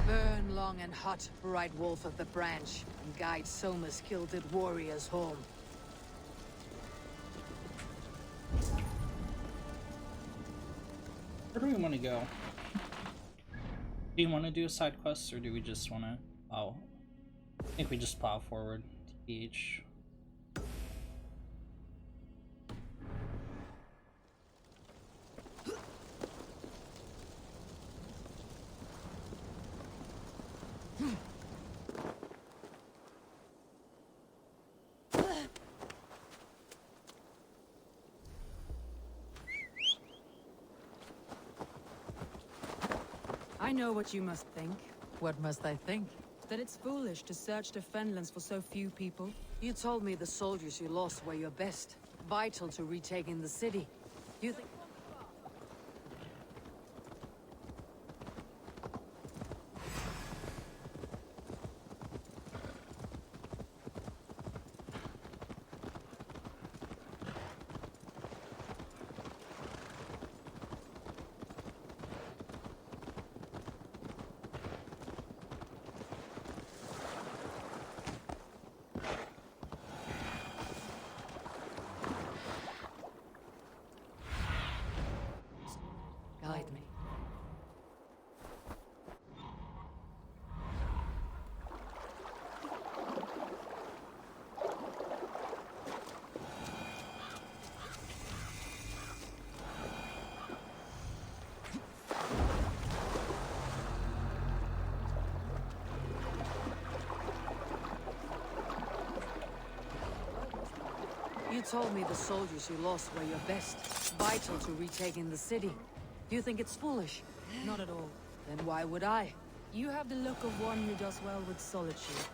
Burn long and hot, bright wolf of the branch, and guide Soma's kilted warriors home. Where do we want to go? Do you want to do side quests, or do we just want to... Oh, I think we just plow forward to beach. I know what you must think. What must I think? That it's foolish to search the Fenlands for so few people. You told me the soldiers you lost were your best, vital to retaking the city. Do you think... Guide me. You told me the soldiers you lost were your best, vital to retaking the city. Do you think it's foolish? Not at all. Then why would I? You have the look of one who does well with solitude.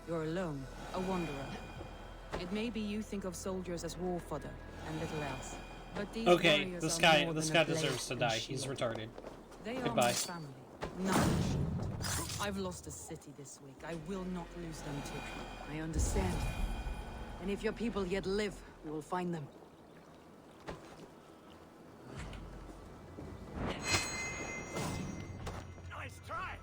You're alone, a wanderer. It may be you think of soldiers as war fodder and little else. But these Okay, warriors this are guy more than a blade deserves to and die. He's shield. retarded. They are Goodbye. my family. Nothing. I've lost a city this week. I will not lose them too. I understand. And if your people yet live, we will find them. Nice try!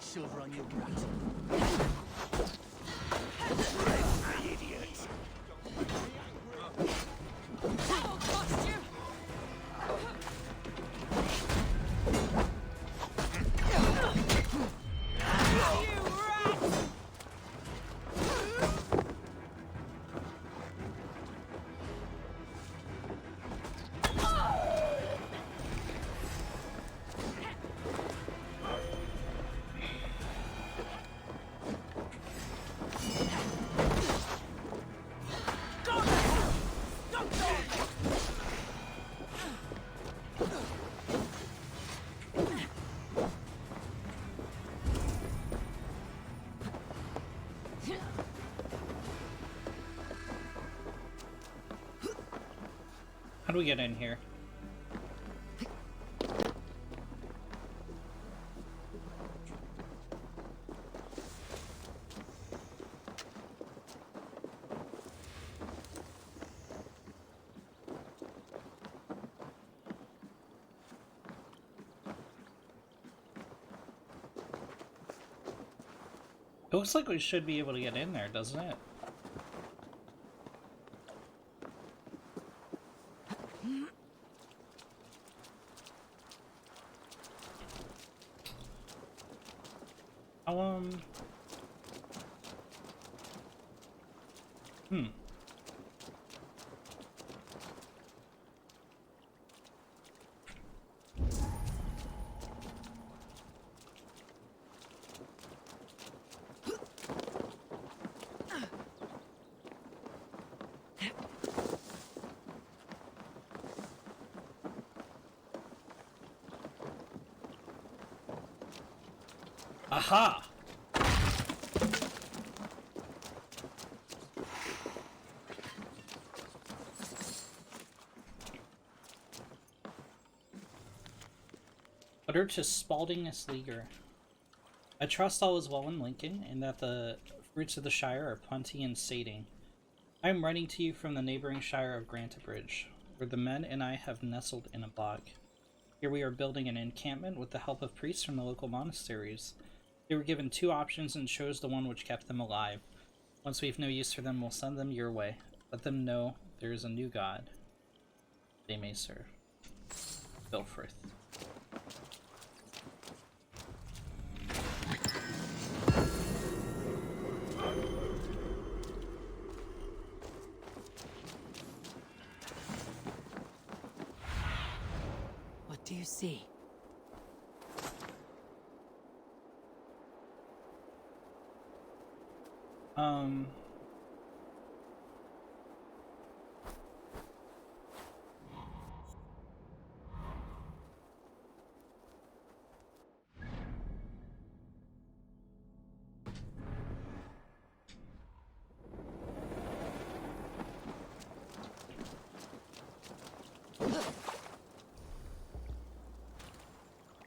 Silver on your brat. Idiot! That'll cost you! How do we get in here? It looks like we should be able to get in there, doesn't it? Hmm. Aha! Utter to Spaldingus Leaguer. I trust all is well in Lincoln, and that the fruits of the Shire are plenty and sating. I am writing to you from the neighboring Shire of Grantabridge, where the men and I have nestled in a bog. Here we are building an encampment with the help of priests from the local monasteries. They were given 2 options and chose the one which kept them alive. Once we have no use for them, we'll send them your way. Let them know there is a new god they may serve. Bilfrith. What do you see?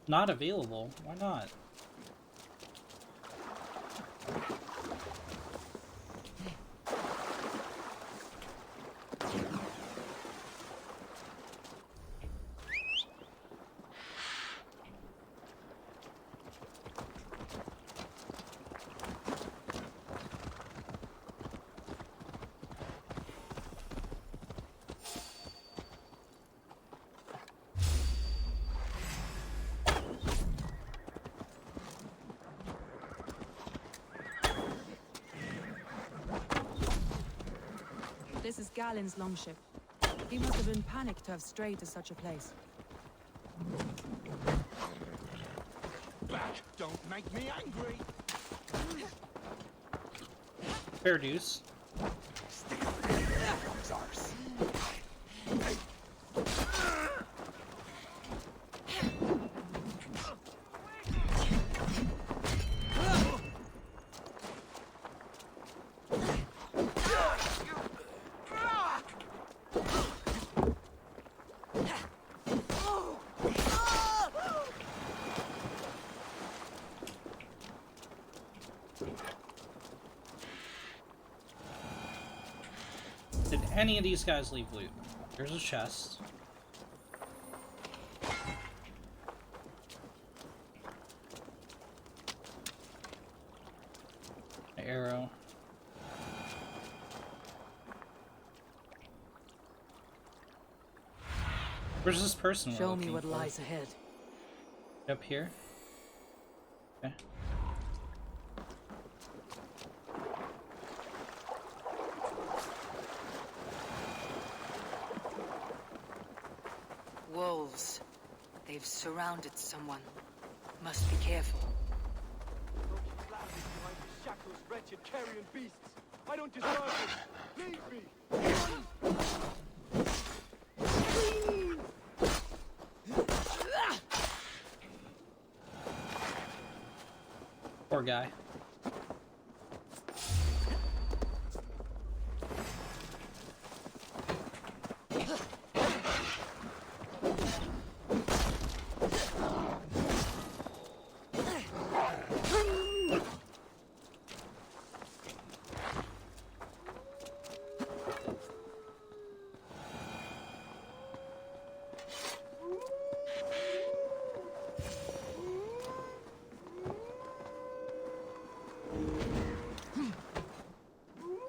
Not available? Why not? This is Galen's longship. He must have been panicked to have strayed to such a place. Back! Don't make me angry! Fair dues. Did any of these guys leave loot? There's a chest. An arrow. Where's this person? we're Show me looking what for? lies ahead. Up here? Okay. Wolves. They've surrounded someone. Must be careful. Shackles, wretched carrion beasts! I don't deserve it! Leave me! Poor guy.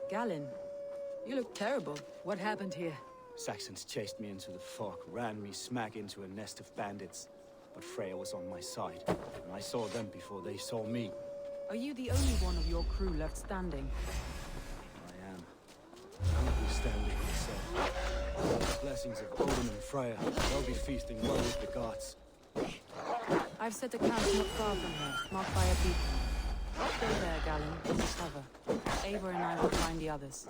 Galen, you look terrible. What happened here? Saxons chased me into the fog, ran me smack into a nest of bandits. But Freya was on my side, and I saw them before they saw me. Are you the only one of your crew left standing? I am. Notwithstanding myself. Blessings of Odin and Freya, they'll be feasting well with the gods. I've set a camp not far from here, marked by a beacon. Stay there, Galen, in the cover. Eivor and I will find the others.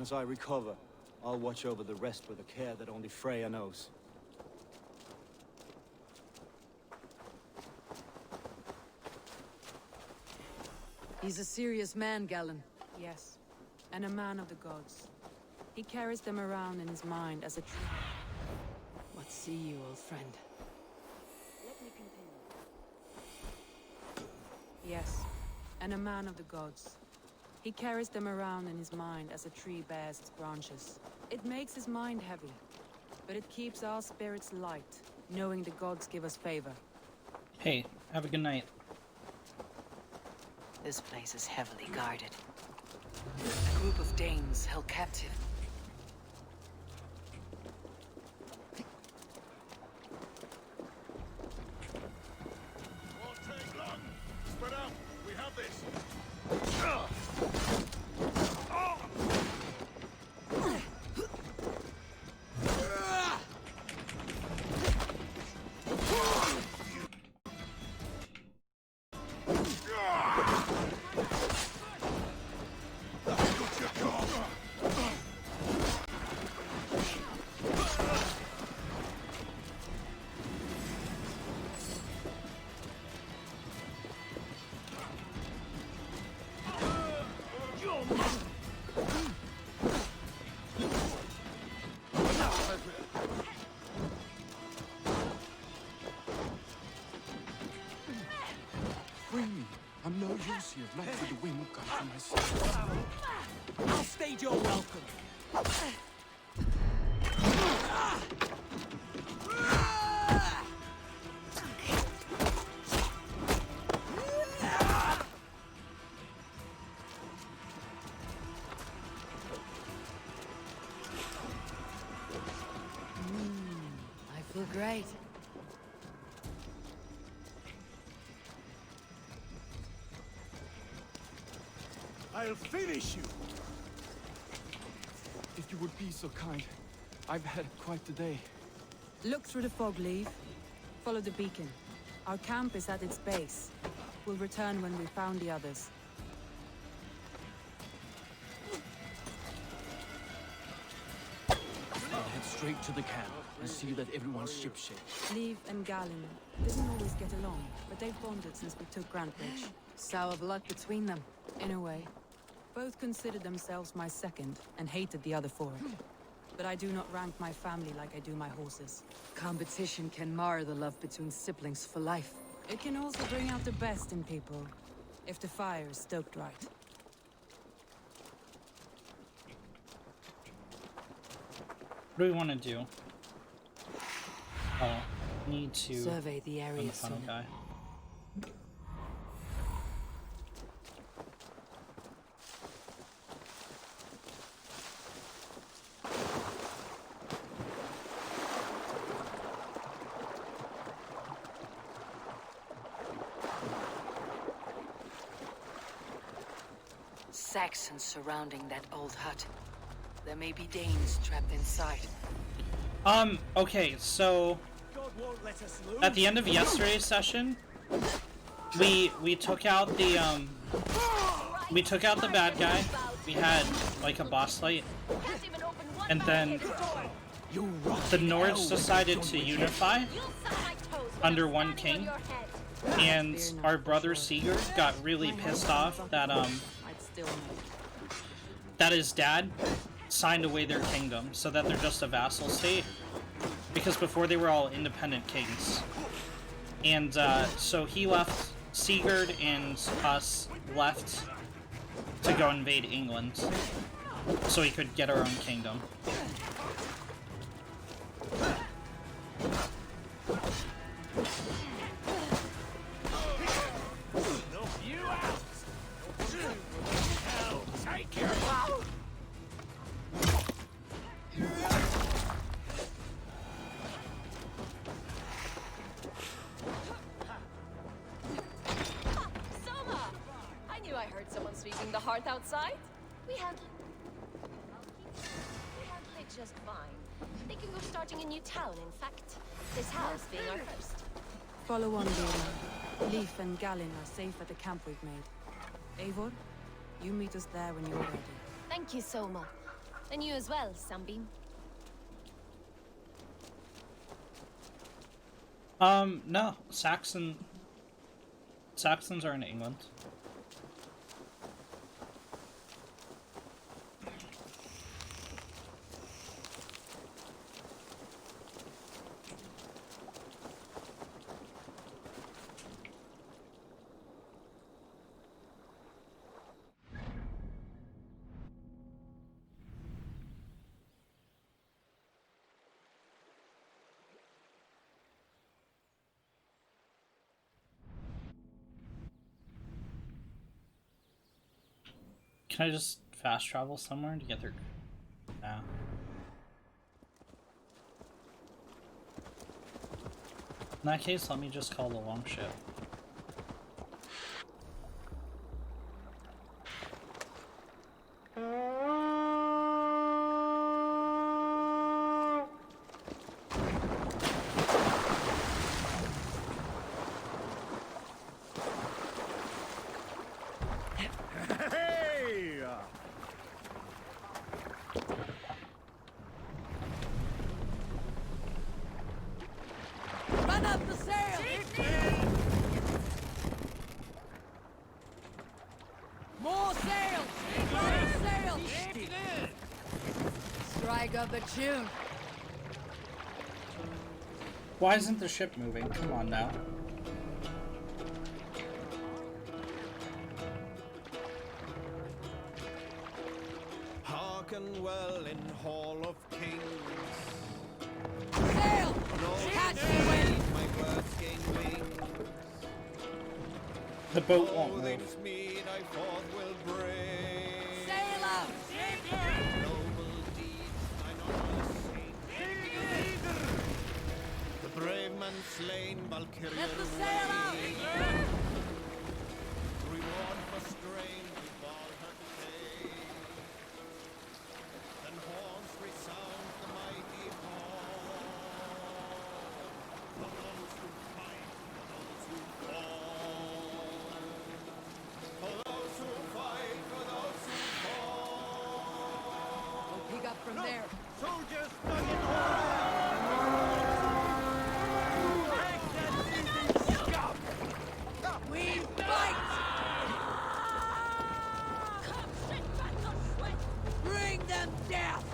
And as I recover, I'll watch over the rest with a care that only Freya knows. He's a serious man, Galen. Yes, and a man of the gods. He carries them around in his mind as a tree. What see you, old friend? Let me continue. Yes, and a man of the gods. He carries them around in his mind as a tree bears its branches. It makes his mind heavy, but it keeps our spirits light, knowing the gods give us favor. Hey, have a good night. This place is heavily guarded. A group of Danes held captive. Won't take long. Spread out. We have this. Free me. I'm no use here. Not for the wind come from myself. I'll stage your welcome. I feel great. I'll finish you. If you would be so kind. I've had quite the day. Look through the fog, Leaf. Follow the beacon. Our camp is at its base. We'll return when we've found the others. I'll head straight to the camp and see that everyone's shipshape. Leaf and Galen didn't always get along, but they've bonded since we took Grantbridge. Sour blood between them. In a way. Both considered themselves my second, and hated the other for it. But I do not rank my family like I do my horses. Competition can mar the love between siblings for life. It can also bring out the best in people, if the fire is stoked right. What do we want to do? Oh, need to Survey the find area the final soon. guy. Saxons surrounding that old hut. There may be Danes trapped inside. Okay, so God won't let us lose. at the end of yesterday's session, we took out the bad guy. We had like a boss fight, and then the Nords decided to unify under one king, and our brother Sigurd got really pissed off that I'd still know. that his dad signed away their kingdom so that they're just a vassal state, because before they were all independent kings. And so he left, Sigurd and us left to go invade England so he could get our own kingdom. You out. Hell, take your bow. Soma! I knew I heard someone sweeping the hearth outside. We handled it just fine. Thinking of starting a new town, in fact. This house being our first. Follow on, Birna. Leif and Galen are safe at the camp we've made. Eivor, you meet us there when you're ready. Thank you, Soma. And you as well, Sunbeam. No. Saxons are in England. Can I just fast travel somewhere to get there? Yeah. In that case, let me just call the longship. Hey! Run up the sail! More sail! More sail! Strike up a tune. Why isn't the ship moving? Come on now. Hearken well in Hall of Kings. Sail! No Catch the shame, wind! my words gain wings. The boat won't move. Odin's mead I forth will bring. Sail out! Noble deeds thine honor saint. The brave man slain, Valkyrie. Let the sail out! Reward for strain, with all her decay. Then horns resound the mighty horn. For those who fight, for those who fall. For those who fight, for those who fall. We'll pick up from there. Soldiers, stuck in order! We fight! Bring them death!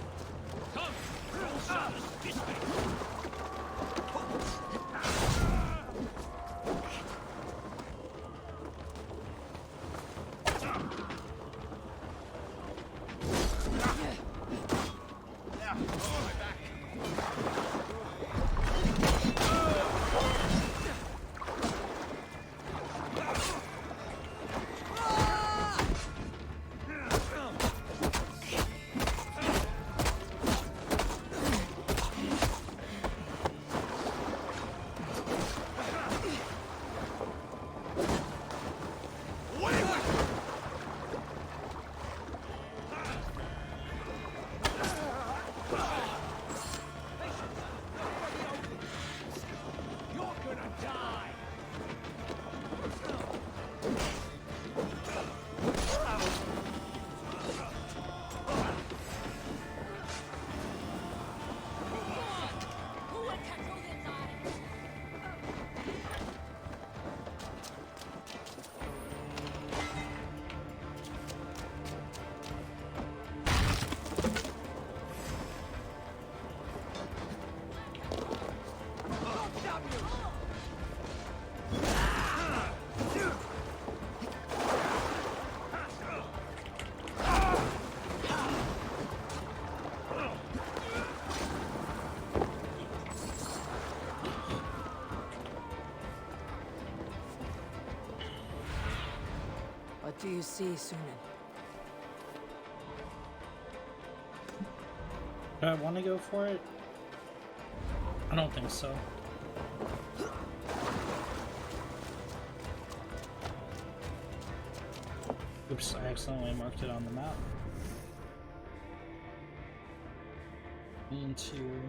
What do you see, Sunan? Do I want to go for it? I don't think so. Oops, I accidentally marked it on the map. Into...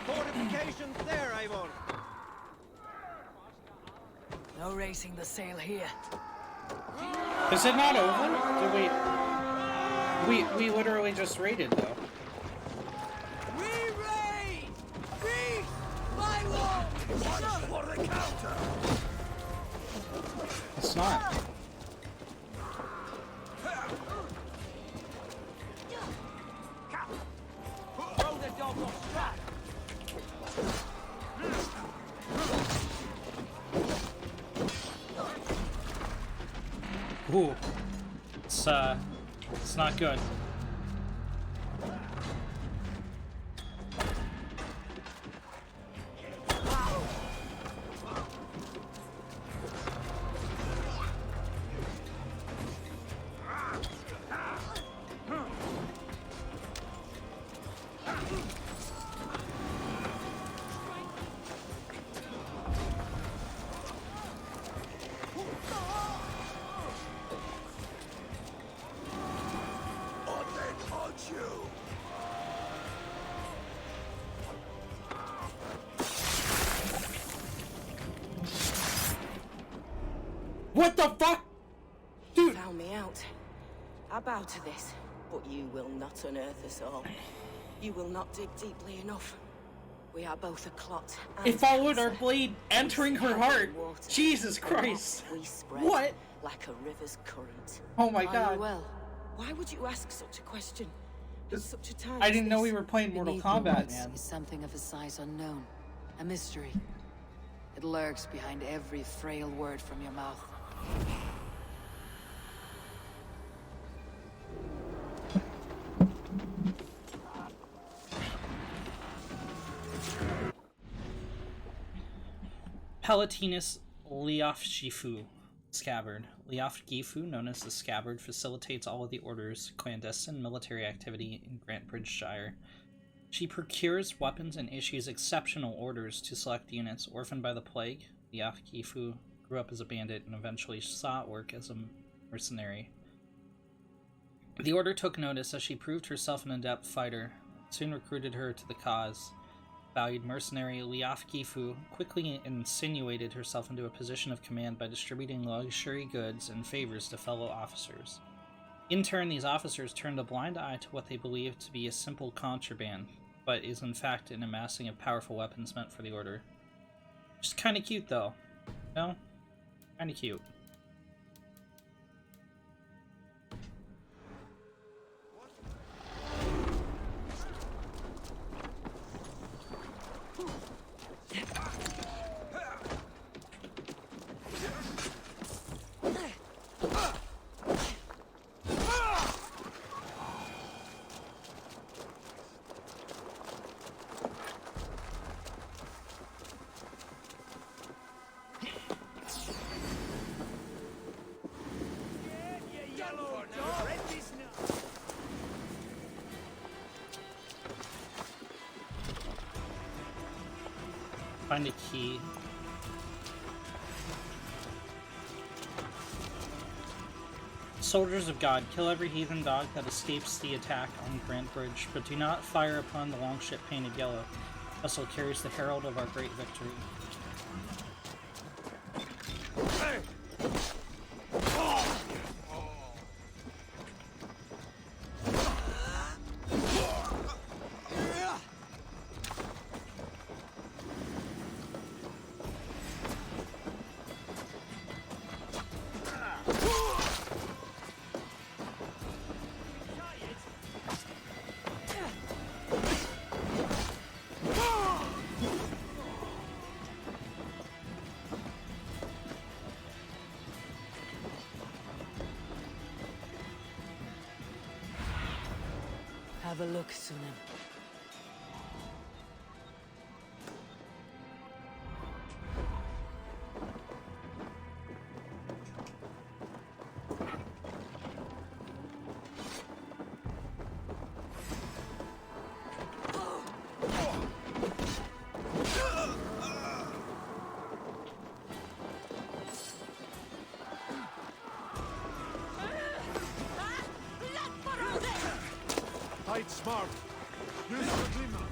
Fortifications No raising the sail here. Is it not over? Did we literally just raided though. We raid! Beat my wall! Watch for the counter! It's not. Throw the dog off track! Ooh. It's not good. What the fuck? Dude! Found me out. I bow to this, but you will not unearth us all. You will not dig deeply enough. We are both a clot and It followed cancer. our blade entering her heart. Water. Jesus The moss Christ. we spread What? like a river's current. Oh my Are god. you well? Why would you ask such a question? At such a time I as didn't know we this? were playing Mortal Beneath the Kombat, woods man. is something of a size unknown. A mystery. It lurks behind every frail word from your mouth. Palatinus Liafshifu Scabbard. Liafgifu, known as the Scabbard, facilitates all of the Order's clandestine military activity in Grantbridgeshire. She procures weapons and issues exceptional orders to select units. Orphaned by the plague, Liafgifu grew up as a bandit and eventually sought work as a mercenary. The Order took notice as she proved herself an adept fighter, soon recruited her to the cause. Valued mercenary Liafgifu quickly insinuated herself into a position of command by distributing luxury goods and favors to fellow officers. In turn, these officers turned a blind eye to what they believed to be a simple contraband, but is in fact an amassing of powerful weapons meant for the Order. Just kinda cute though. No? Kinda cute. Find a key. Soldiers of God, kill every heathen dog that escapes the attack on Grantbridge, but do not fire upon the longship painted yellow. Vessel carries the herald of our great victory. Have a look, Sunan. Fight smart. Use your glimmer.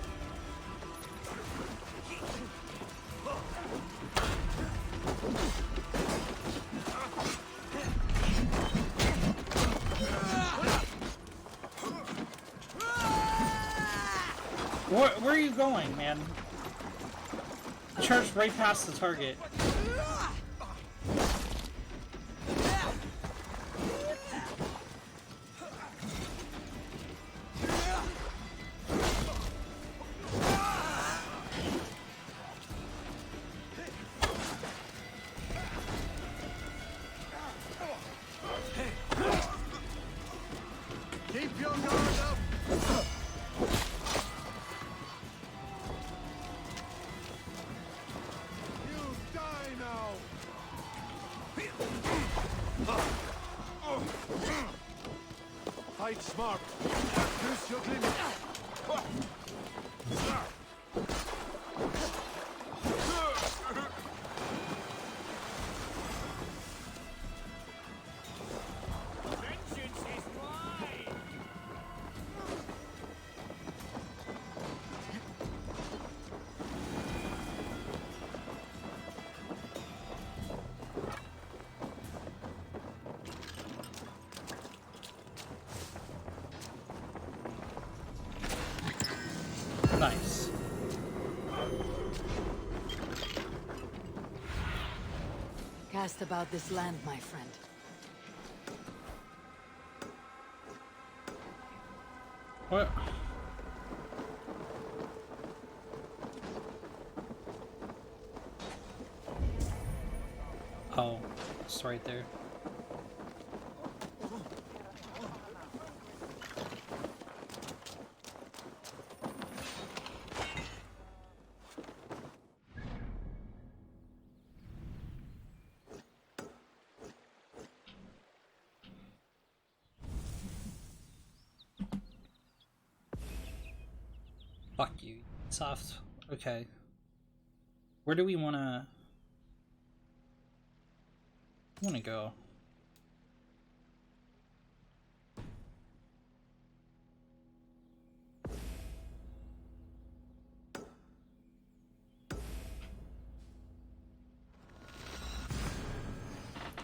Where are you going, man? Charged right past the target. Keep your guard up! You die now! Fight smart! Use your limit! Vengeance is mine! Nice. Cast about this land, my friend. What? Oh, it's right there. Fuck you, soft. Okay. Where do we wanna go?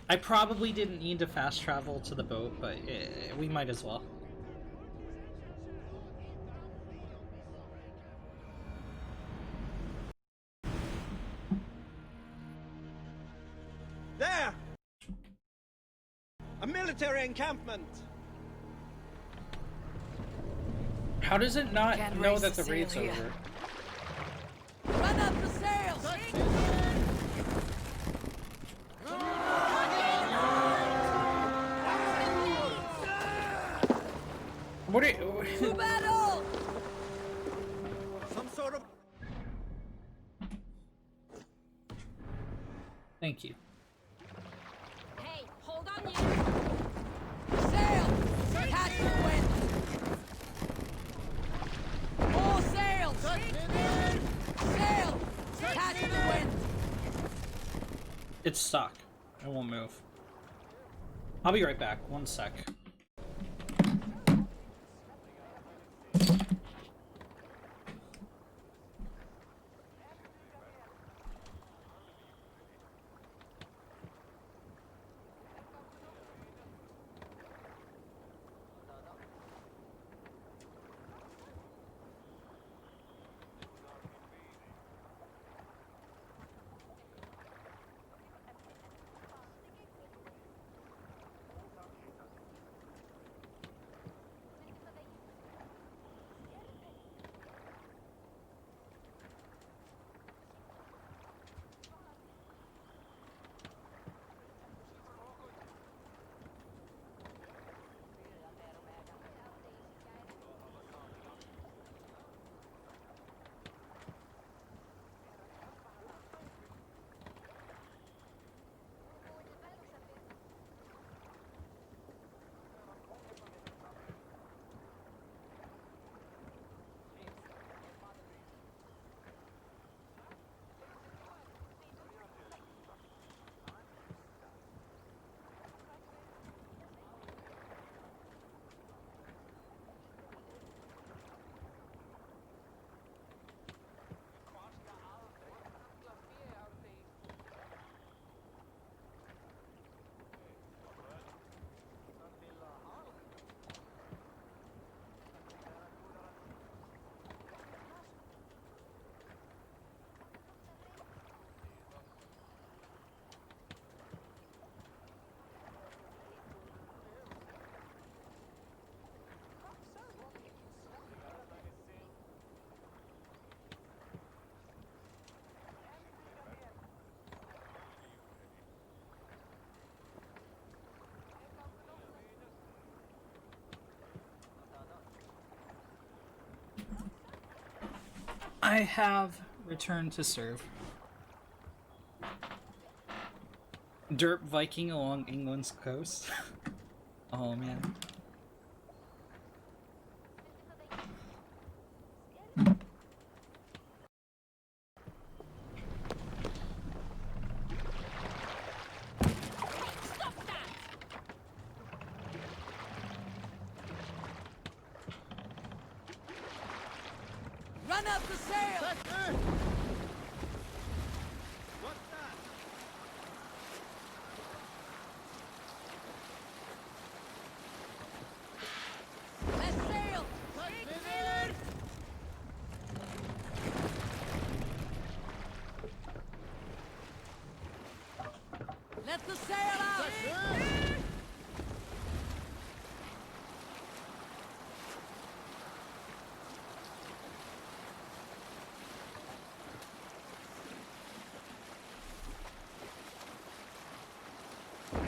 I probably didn't need to fast travel to the boat, but we might as well. There! A military encampment! How does it not Can't know raise that the the raid's sail here. over? Run up the sails! What are you... To battle! Some sort of... Thank you. Hey, hold on you! Sail! Catch the wind! All sails! Sail! Catch the wind! It's stuck. It won't move. I'll be right back. One sec. I have returned to serve. Derp Viking along England's coast. Oh man. Run up the sail! What's that? Let sail! Let the sail out!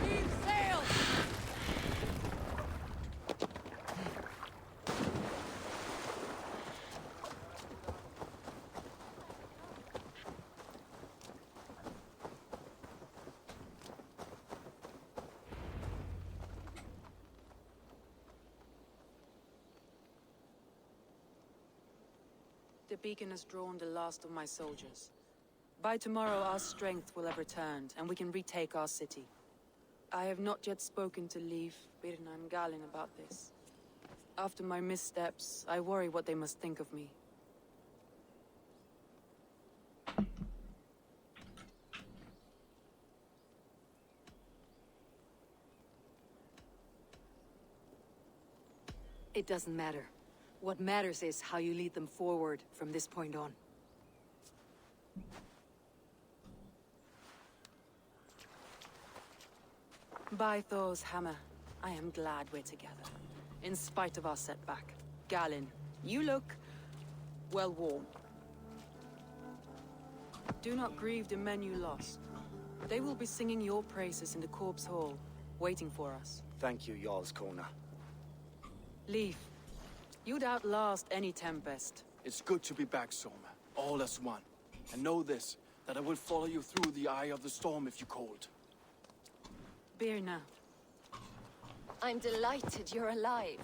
Heave sail! The beacon has drawn the last of my soldiers. By tomorrow, our strength will have returned, and we can retake our city. I have not yet spoken to Leif, Birna, and Galin about this. After my missteps, I worry what they must think of me. It doesn't matter. What matters is how you lead them forward from this point on. By Thor's hammer, I am glad we're together. In spite of our setback. Galin, you look... well worn. Do not grieve the men you lost. They will be singing your praises in the Corpse Hall, waiting for us. Thank you, Jarl's Kona. Leif, you'd outlast any tempest. It's good to be back, Soma. All as one. And know this, that I will follow you through the eye of the storm if you called. Birna, I'm delighted you're alive.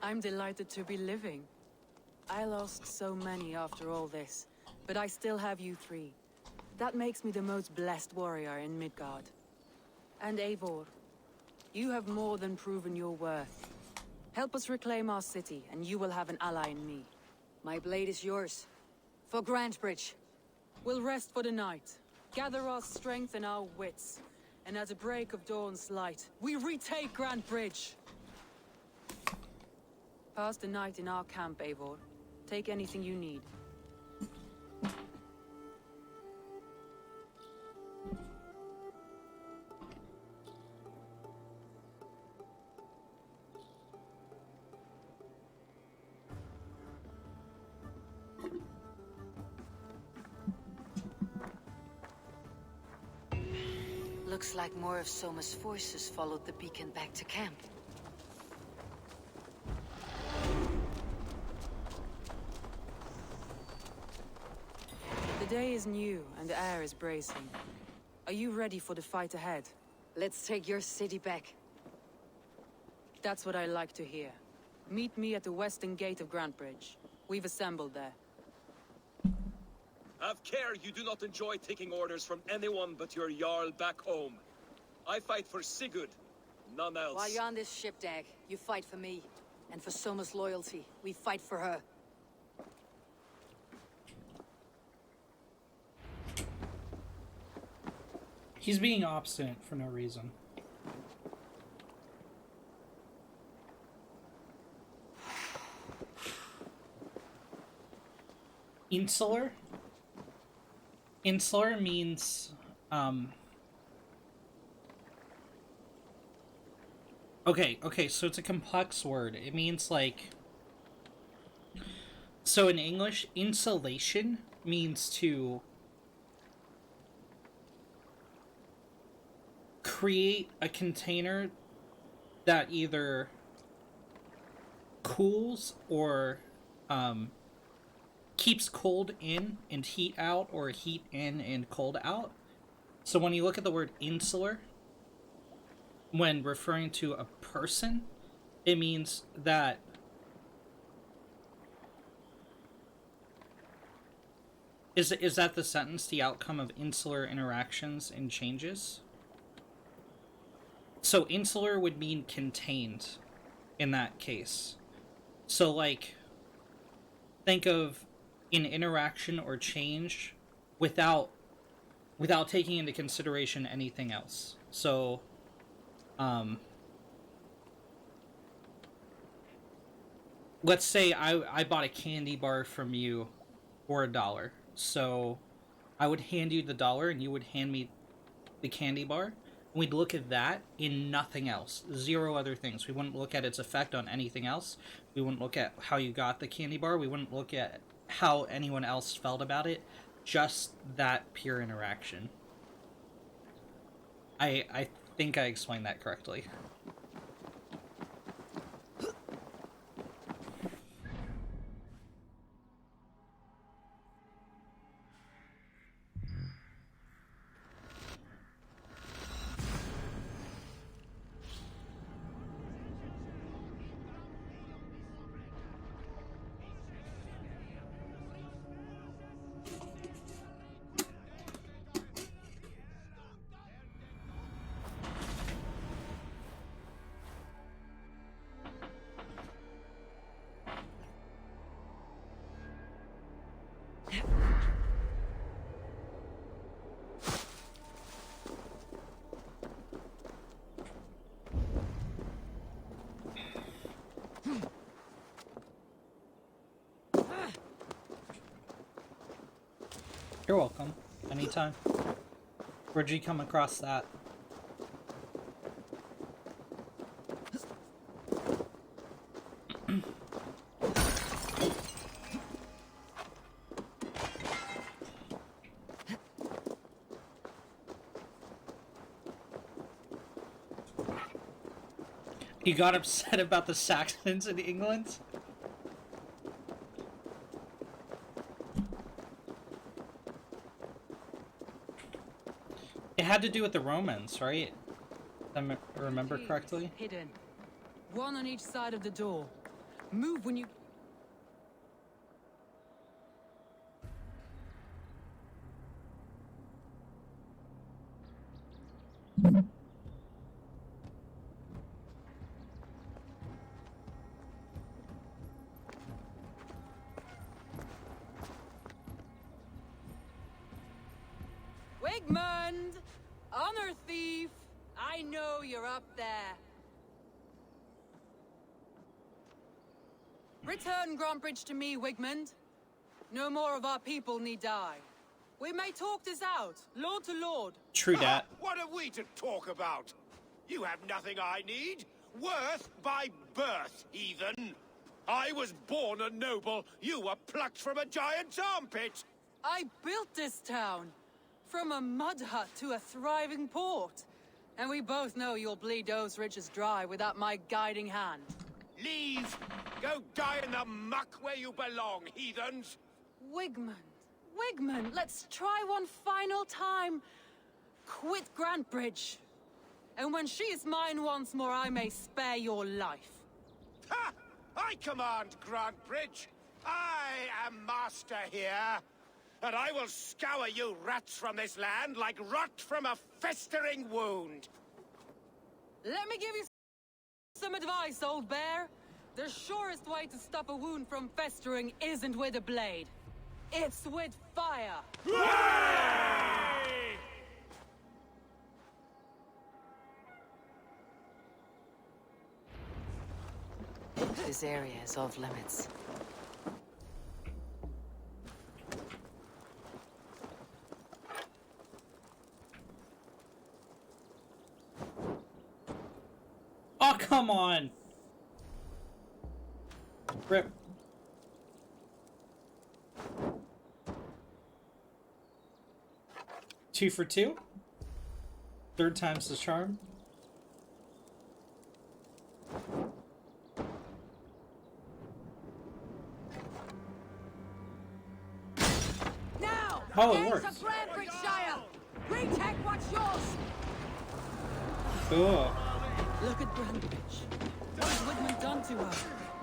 I'm delighted to be living. I lost so many after all this, but I still have you three. That makes me the most blessed warrior in Midgard. And Eivor, you have more than proven your worth. Help us reclaim our city, and you will have an ally in me. My blade is yours. For Grantbridge. We'll rest for the night, gather our strength and our wits, and at the break of dawn's light, we retake Grantbridge! Pass the night in our camp, Eivor. Take anything you need. Looks like more of Soma's forces followed the beacon back to camp. The day is new, and the air is bracing. Are you ready for the fight ahead? Let's take your city back. That's what I like to hear. Meet me at the western gate of Grantbridge. We've assembled there. Have care you do not enjoy taking orders from anyone but your Jarl back home. I fight for Sigurd, none else. While you're on this ship, Dag, you fight for me. And for Soma's loyalty, we fight for her. He's being obstinate for no reason. Insular? Insular means, Okay, so it's a complex word. It means, like... So in English, insulation means to create a container that either cools or keeps cold in and heat out, or heat in and cold out. So when you look at the word insular, when referring to a person, it means that is that the sentence, the outcome of insular interactions and changes? So insular would mean contained in that case. So like, think of an interaction or change without taking into consideration anything else. So let's say I bought a candy bar from you for $1. So I would hand you the dollar and you would hand me the candy bar. And we'd look at that in nothing else. Zero other things. We wouldn't look at its effect on anything else. We wouldn't look at how you got the candy bar. We wouldn't look at how anyone else felt about it. Just that pure interaction. I think I explained that correctly. You're welcome. Anytime. Where'd you come across that? You got upset about the Saxons in England? It had to do with the Romans, right? If I remember correctly. Hidden. One on each side of the door. Move when you... Wigmund! Honor thief! I know you're up there. Return Grantbridge to me, Wigmund. No more of our people need die. We may talk this out, lord to lord. True dat. What are we to talk about? You have nothing I need. Worth by birth, heathen. I was born a noble. You were plucked from a giant's armpit. I built this town. From a mud hut to a thriving port. And we both know you'll bleed those riches dry without my guiding hand. Leave. Go die in the muck where you belong, heathens. Wigmund, Wigmund, let's try one final time. Quit Grantbridge. And when she is mine once more, I may spare your life. Ha! I command Grantbridge. I am master here. And I will scour you rats from this land like rot from a festering wound. Let me give you some advice, old bear. The surest way to stop a wound from festering isn't with a blade. It's with fire. This area is off limits. Oh, come on! Rip. Two for two? Third time's the charm? Oh, it Gaze works. of Brandbridgeshire! Retake what's yours! Cool. Look at Brandbridge. What has Wigmund done to her?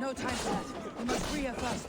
No time for that. We must free her first.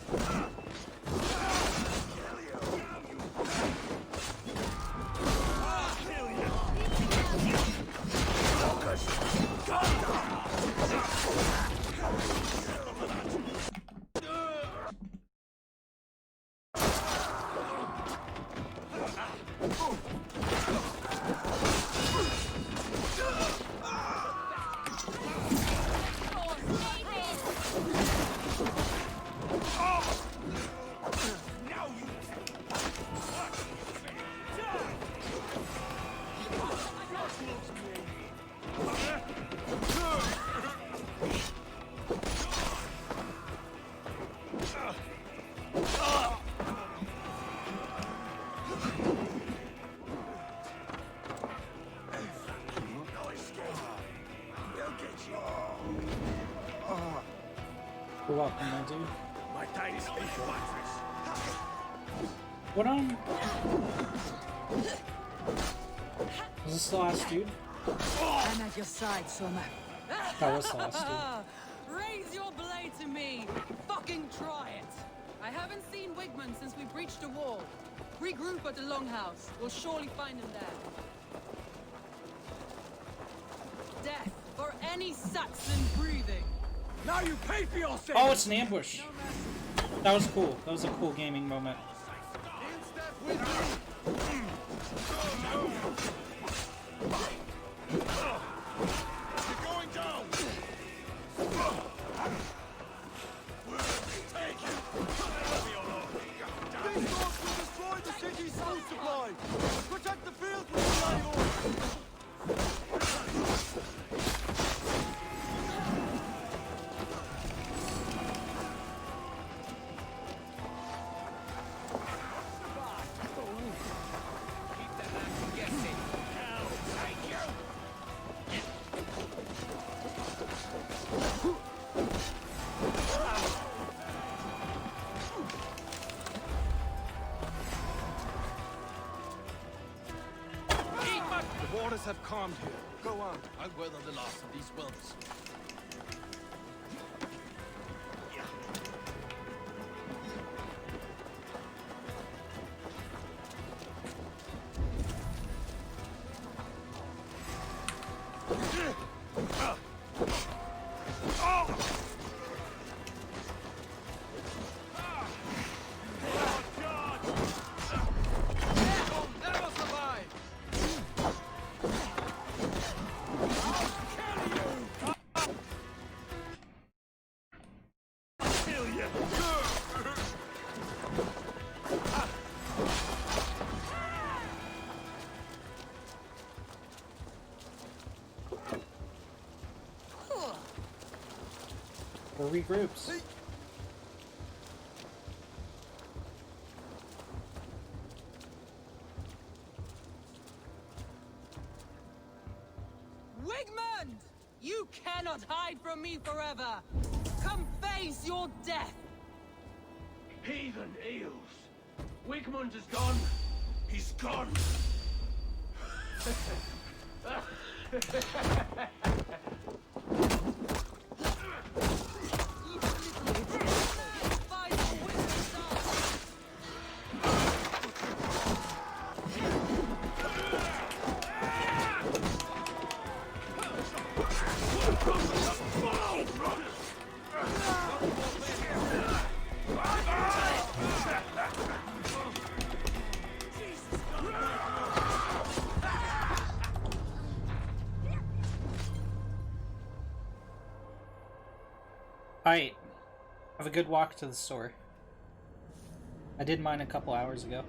You're welcome, my dude. My tiny space mattress. What is this the last dude? I'm at your side, Soma. That was the last dude. Raise your blade to me! Fucking try it! I haven't seen Wigmund since we breached the wall. Regroup at the Longhouse. We'll surely find him there. Death for any Saxon breathing! Now you pay for your sins! Oh, it's an ambush. That was cool. That was a cool gaming moment. The waters have calmed here. Go on. I'll weather the last of these whelps. Or regroups. Wigmund! You cannot hide from me forever! Come face your death! Heathen eels. Wigmund is gone. He's gone. Alright. Have a good walk to the store. I did mine a couple hours ago.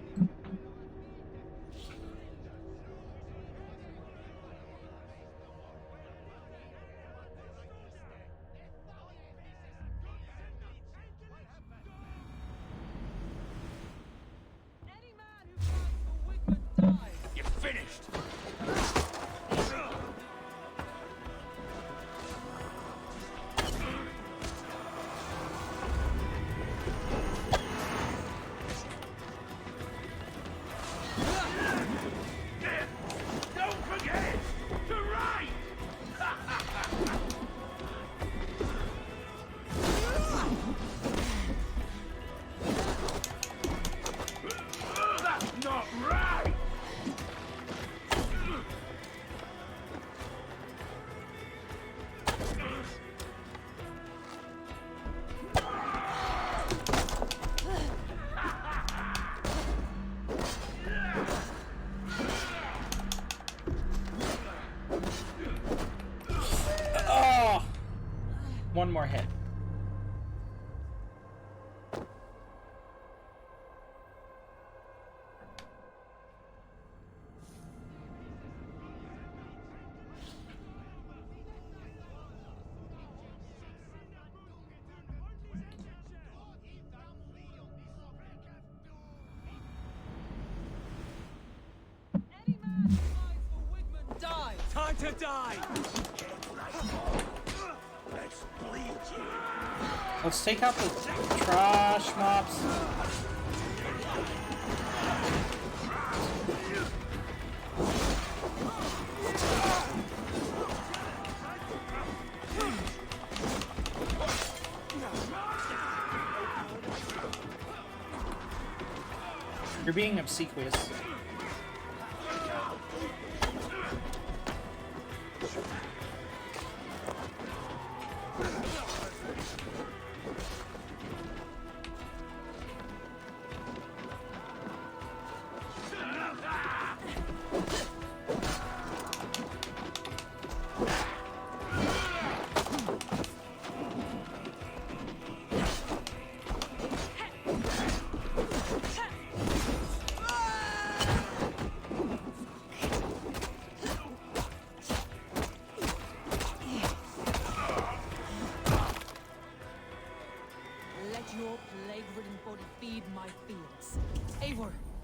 You're finished. one more hit. Time to die! Let's bleed you. Let's take out the trash mops. You're being obsequious.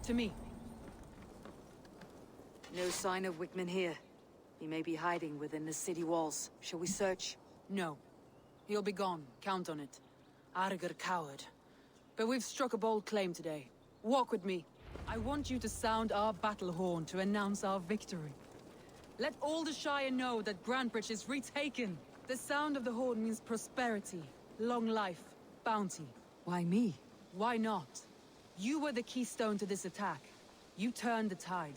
To me. No sign of Wickman here. He may be hiding within the city walls. Shall we search? No. He'll be gone. Count on it. Arger coward. But we've struck a bold claim today. Walk with me. I want you to sound our battle horn to announce our victory. Let all the Shire know that Grantbridge is retaken. The sound of the horn means prosperity, long life, bounty. Why me? Why not? You were the keystone to this attack. You turned the tide.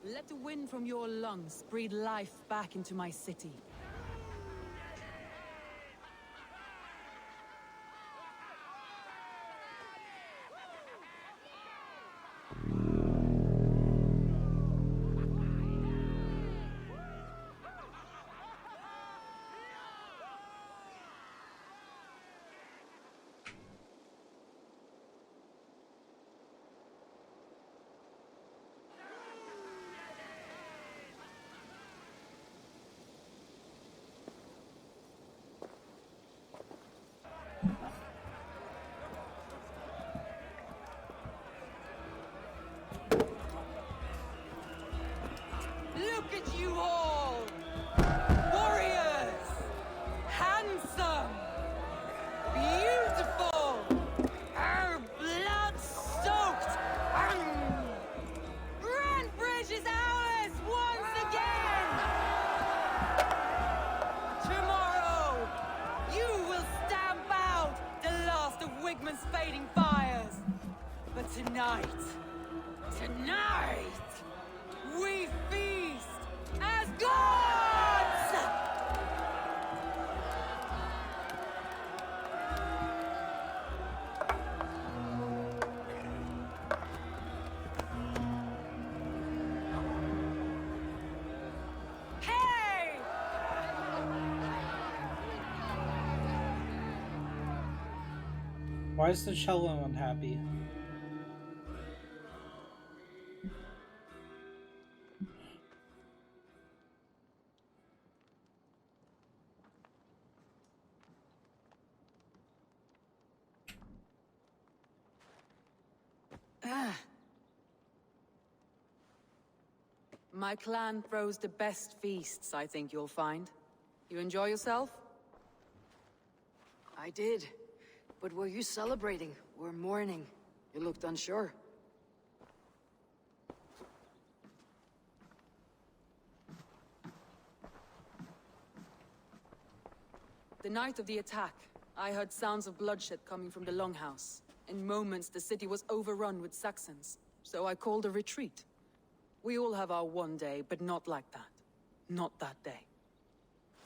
Let the wind from your lungs breathe life back into my city. Look at you all! Warriors! Handsome! Beautiful! Blood-soaked! Grantbridge is ours once again! Tomorrow, you will stamp out the last of Wigman's fading fires. But tonight, we feast as gods! Hey! Why is the cello unhappy? My clan throws the best feasts, I think you'll find. You enjoy yourself? I did. But were you celebrating or mourning? You looked unsure. The night of the attack, I heard sounds of bloodshed coming from the Longhouse. In moments, the city was overrun with Saxons, so I called a retreat. We all have our one day, but not like that. Not that day.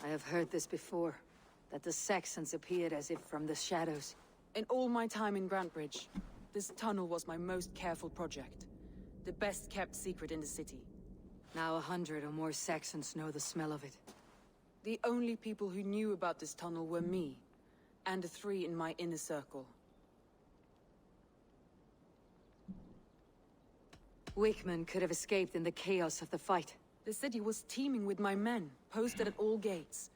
I have heard this before, that the Saxons appeared as if from the shadows. In all my time in Grantbridge, this tunnel was my most careful project. The best kept secret in the city. Now 100 or more Saxons know the smell of it. The only people who knew about this tunnel were me, and the 3 in my inner circle. Wickman could have escaped in the chaos of the fight. The city was teeming with my men, posted at all gates.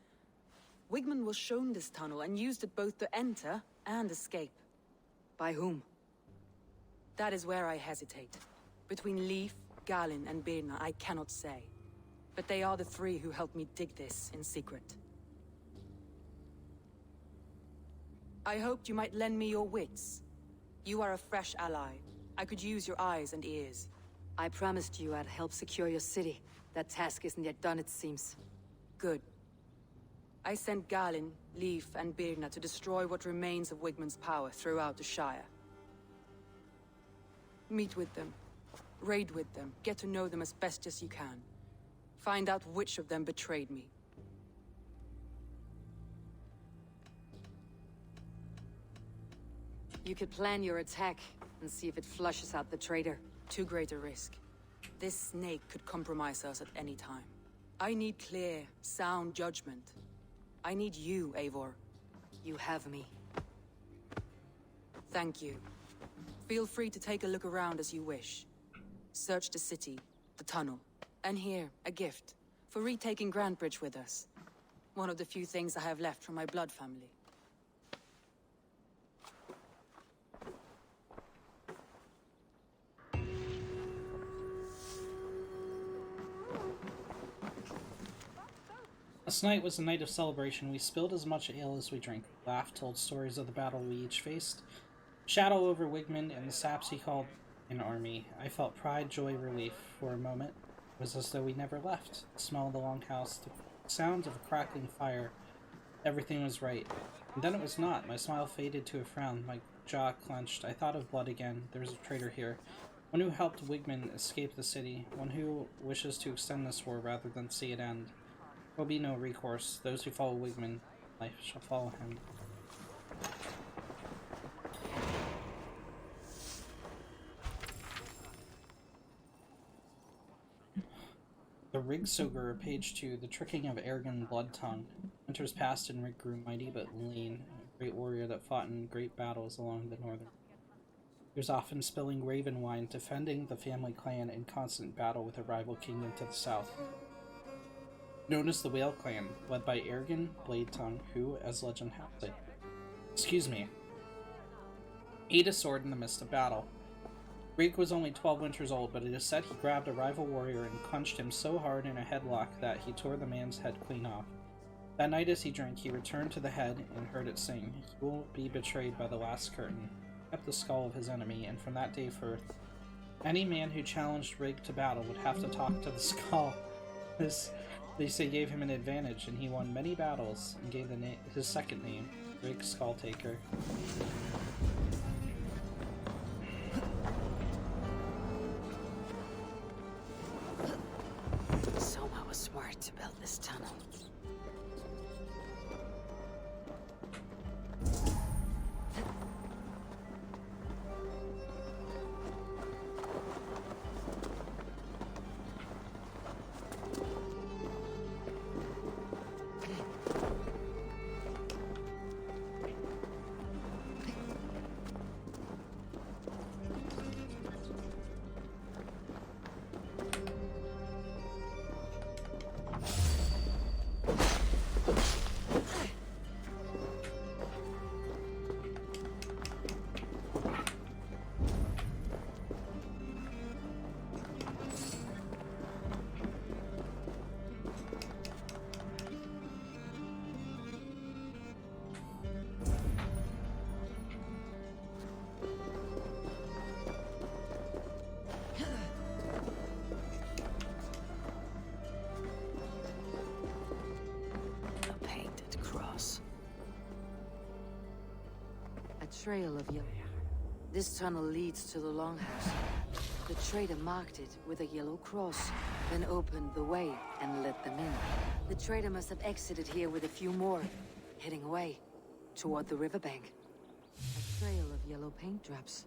Wigman was shown this tunnel and used it both to enter and escape. By whom? That is where I hesitate. Between Leif, Galin, and Birna, I cannot say. But they are the 3 who helped me dig this in secret. I hoped you might lend me your wits. You are a fresh ally. I could use your eyes and ears. I promised you I'd help secure your city. That task isn't yet done, it seems. Good. I sent Galin, Leif, and Birna to destroy what remains of Wigman's power throughout the Shire. Meet with them. Raid with them. Get to know them as best as you can. Find out which of them betrayed me. You could plan your attack and see if it flushes out the traitor. Too great a risk. This snake could compromise us at any time. I need clear, sound judgment. I need you, Eivor. You have me. Thank you. Feel free to take a look around as you wish. Search the city, the tunnel, and here, a gift, for retaking Grantebridge with us. One of the few things I have left from my blood family. Last night was a night of celebration. We spilled as much ale as we drank, laughed, told stories of the battle we each faced. Shadow over Wigman and the saps he called an army. I felt pride, joy, relief. For a moment, it was as though we never left. The smell of the longhouse, the sounds of a crackling fire. Everything was right. And then it was not. My smile faded to a frown. My jaw clenched. I thought of blood again. There was a traitor here. One who helped Wigman escape the city. One who wishes to extend this war rather than see it end. There will be no recourse. Those who follow Wigman, life shall follow him. The Rigsoger, page 2, the tricking of Ergen Bloodtongue. Winters passed and Rig grew mighty but lean, a great warrior that fought in great battles along the northern. He was often spilling raven wine, defending the family clan in constant battle with a rival kingdom to the south. Known as the Whale Clan, led by Ergen Bladetongue, who, as legend has it, ate a sword in the midst of battle. Rig was only 12 winters old, but it is said he grabbed a rival warrior and punched him so hard in a headlock that he tore the man's head clean off. That night as he drank, he returned to the head and heard it sing, "He will be betrayed by the last curtain," kept the skull of his enemy, and from that day forth, any man who challenged Rig to battle would have to talk to the skull. This, they say, gave him an advantage, and he won many battles, and gave his second name, Rig Skulltaker. Soma was smart to build this tunnel. Trail of yellow. This tunnel leads to the longhouse. The trader marked it with a yellow cross, then opened the way and let them in. The trader must have exited here with a few more, heading away toward the riverbank. A trail of yellow paint drops.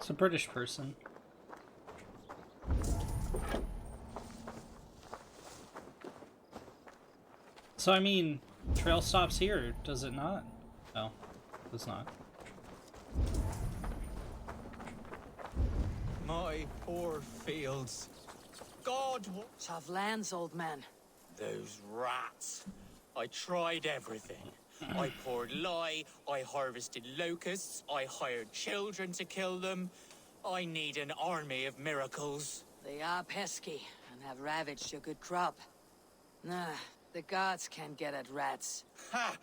It's a British person. So, I mean, trail stops here, does it not? No, it does not. My poor fields. God, what? Tough lands, old man. Those rats. I tried everything. I poured lye, I harvested locusts, I hired children to kill them. I need an army of miracles. They are pesky and have ravaged your good crop. Nah, the gods can't get at rats. Ha!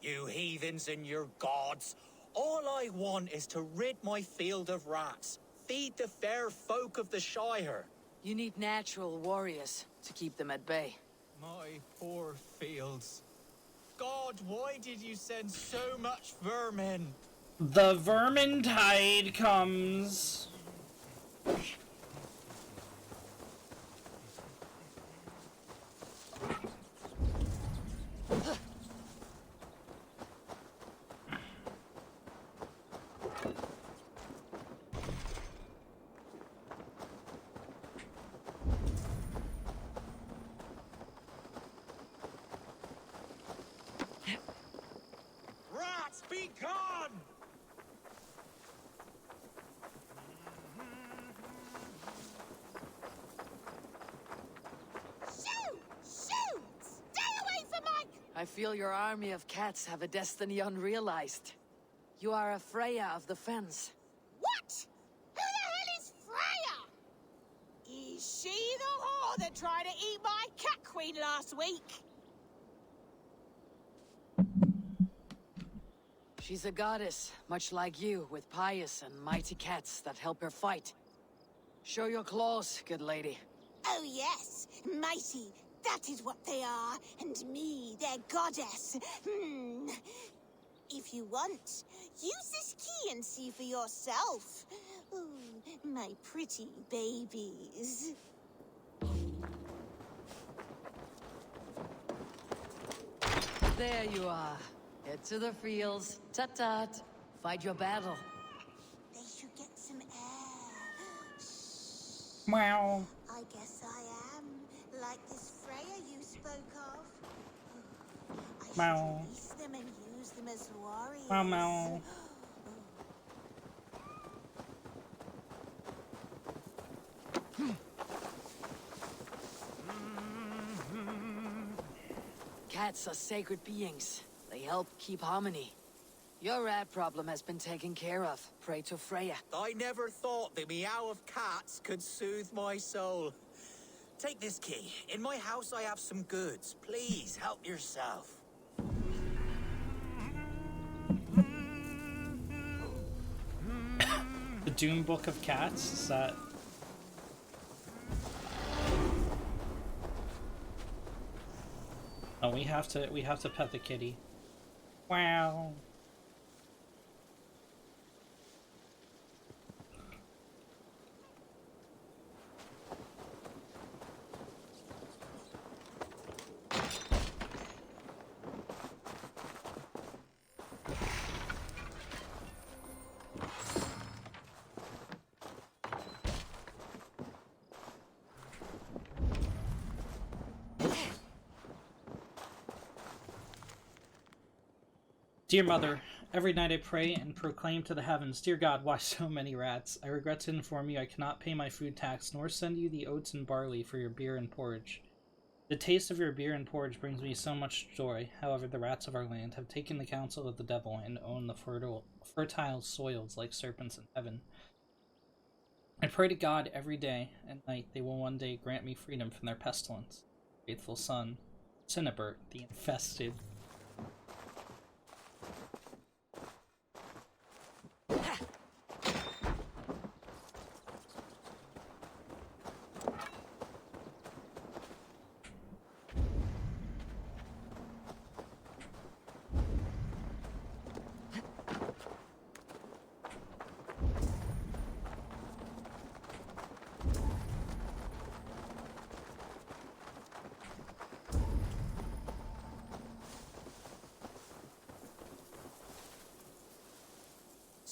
You heathens and your gods. All I want is to rid my field of rats. Feed the fair folk of the Shire. You need natural warriors to keep them at bay. My poor fields. God, why did you send so much vermin? The vermin tide comes. Rats, be gone! Shoot! Shoot! Stay away from my... I feel your army of cats have a destiny unrealized. You are a Freya of the Fens. What? Who the hell is Freya? Is she the whore that tried to eat my cat queen last week? She's a goddess, much like you, with pious and mighty cats that help her fight. Show your claws, good lady. Oh yes, mighty. That is what they are. And me, their goddess. If you want, use this key and see for yourself. Ooh, my pretty babies. There you are. Head to the fields. Tut-tut. Fight your battle. They should get some air. Shh. Meow. I guess I am, like this Freya you spoke of. I should Meow. release them and use them as warriors. Meow meow. Cats are sacred beings. They help keep harmony. Your rat problem has been taken care of. Pray to Freya. I never thought the meow of cats could soothe my soul. Take this key. In my house I have some goods. Please, help yourself. The Doom Book of Cats? Is that... Oh, we have to pet the kitty. Wow. Dear Mother, every night I pray and proclaim to the heavens, Dear God, why so many rats? I regret to inform you I cannot pay my food tax, nor send you the oats and barley for your beer and porridge. The taste of your beer and porridge brings me so much joy. However, the rats of our land have taken the counsel of the devil and own the fertile soils like serpents in heaven. I pray to God every day and night they will one day grant me freedom from their pestilence. Faithful son, Cinnabert, the infested.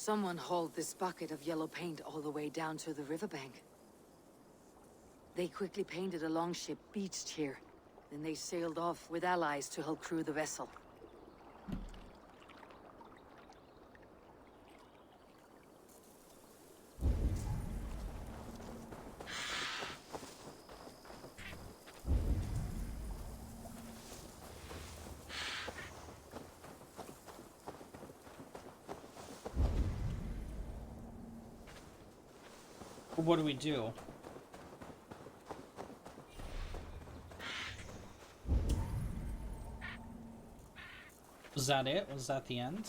Someone hauled this bucket of yellow paint all the way down to the riverbank. They quickly painted a longship beached here. Then they sailed off with allies to help crew the vessel. What do we do? Was that it? Was that the end?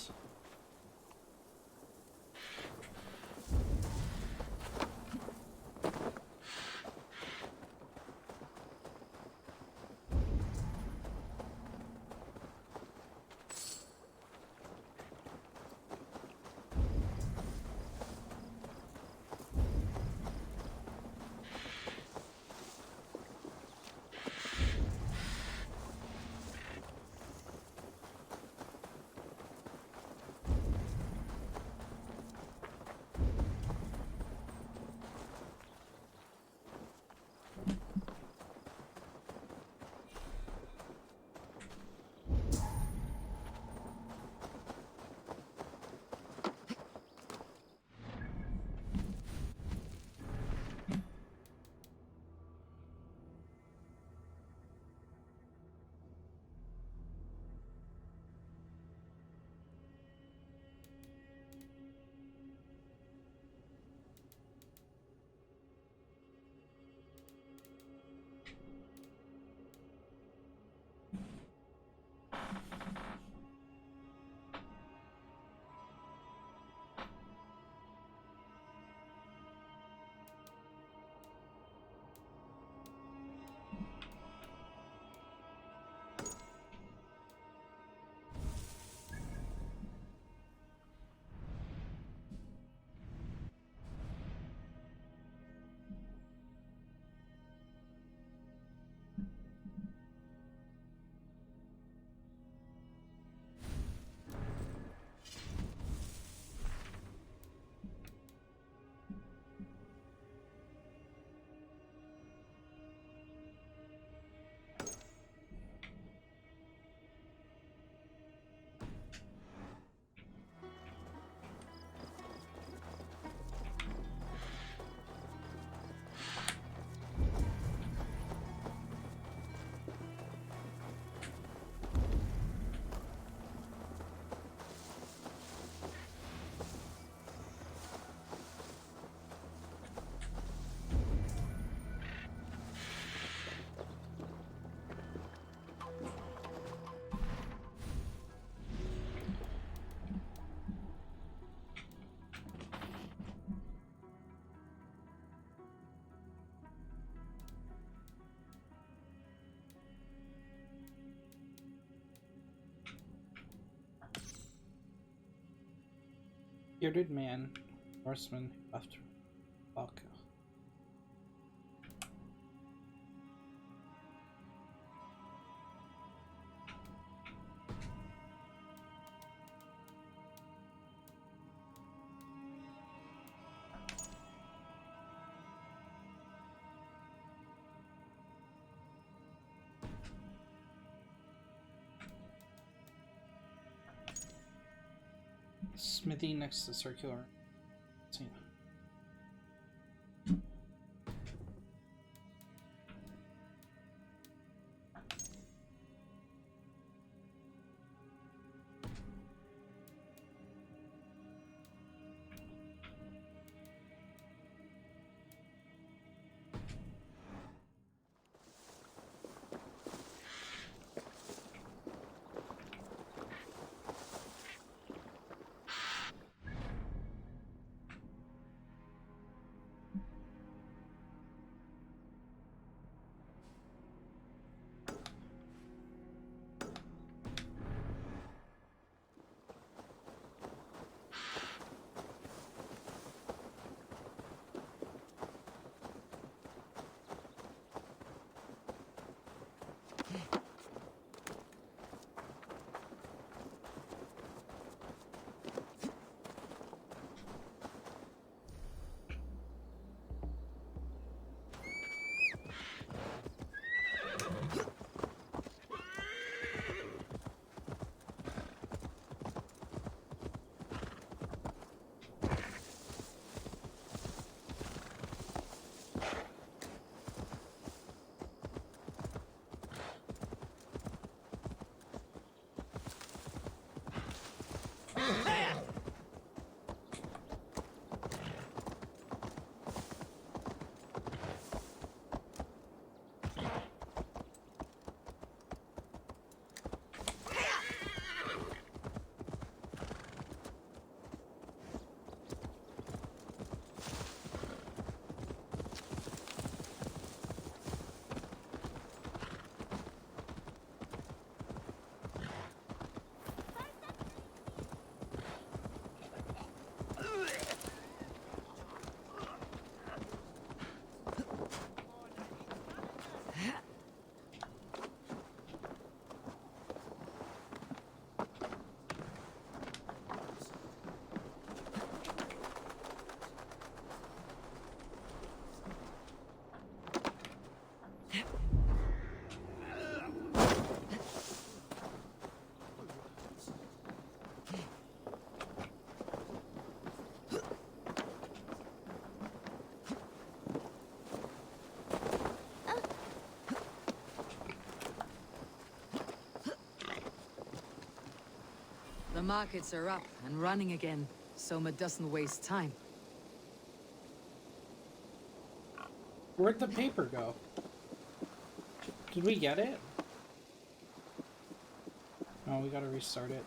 Bearded man, horseman, after Valka. Smithy next to circular. See. markets are up and running again. Soma doesn't waste time. Where'd the paper go? Did we get it? Oh, we gotta restart it.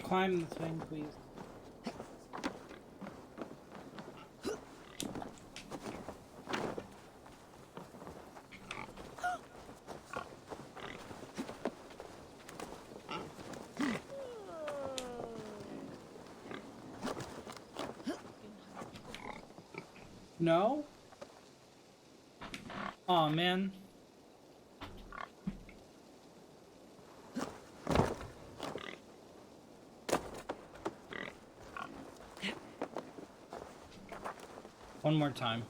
Climb the thing, please. No? Aw, man. One more time.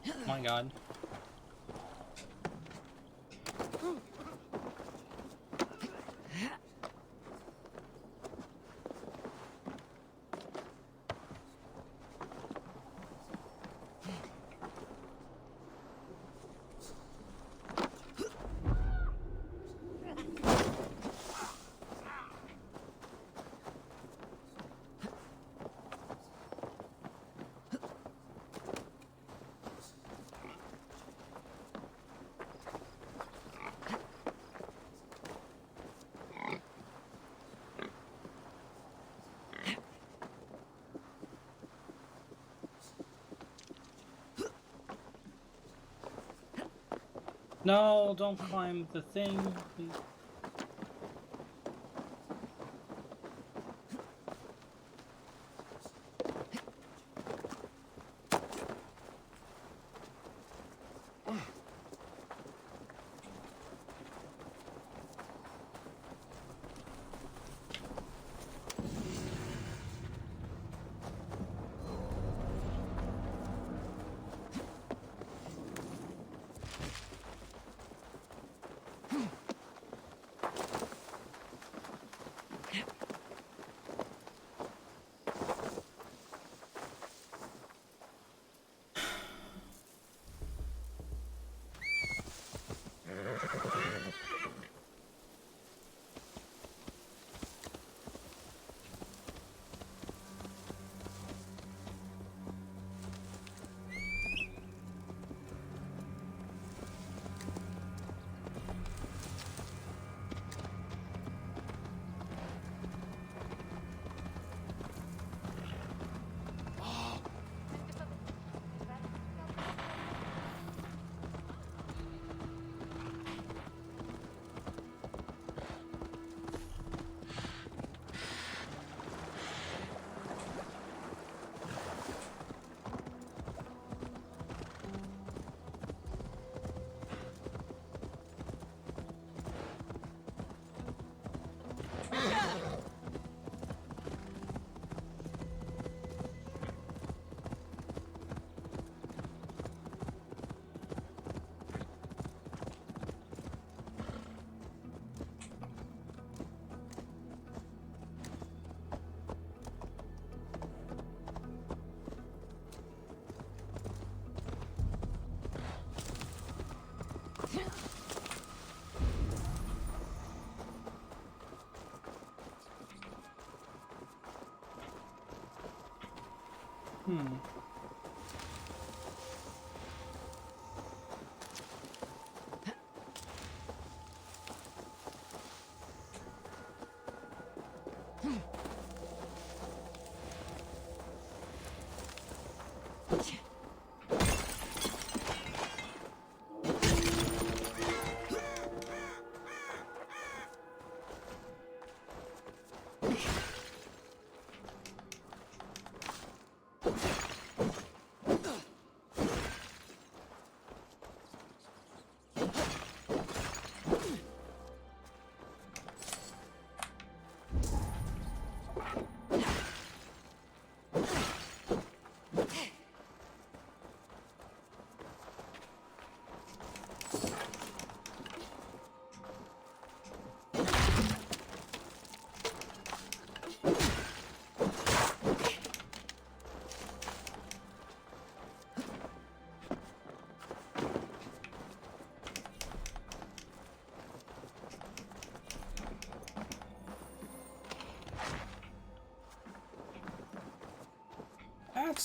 Oh my god. No, don't climb the thing, please.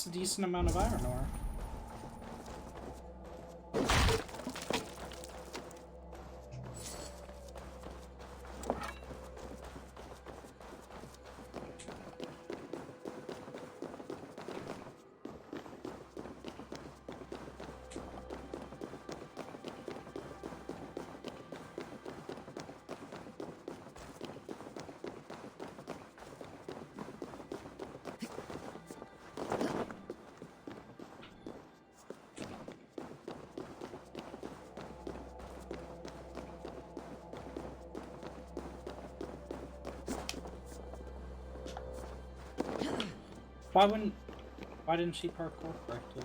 That's a decent amount of iron ore. Why didn't she parkour correctly?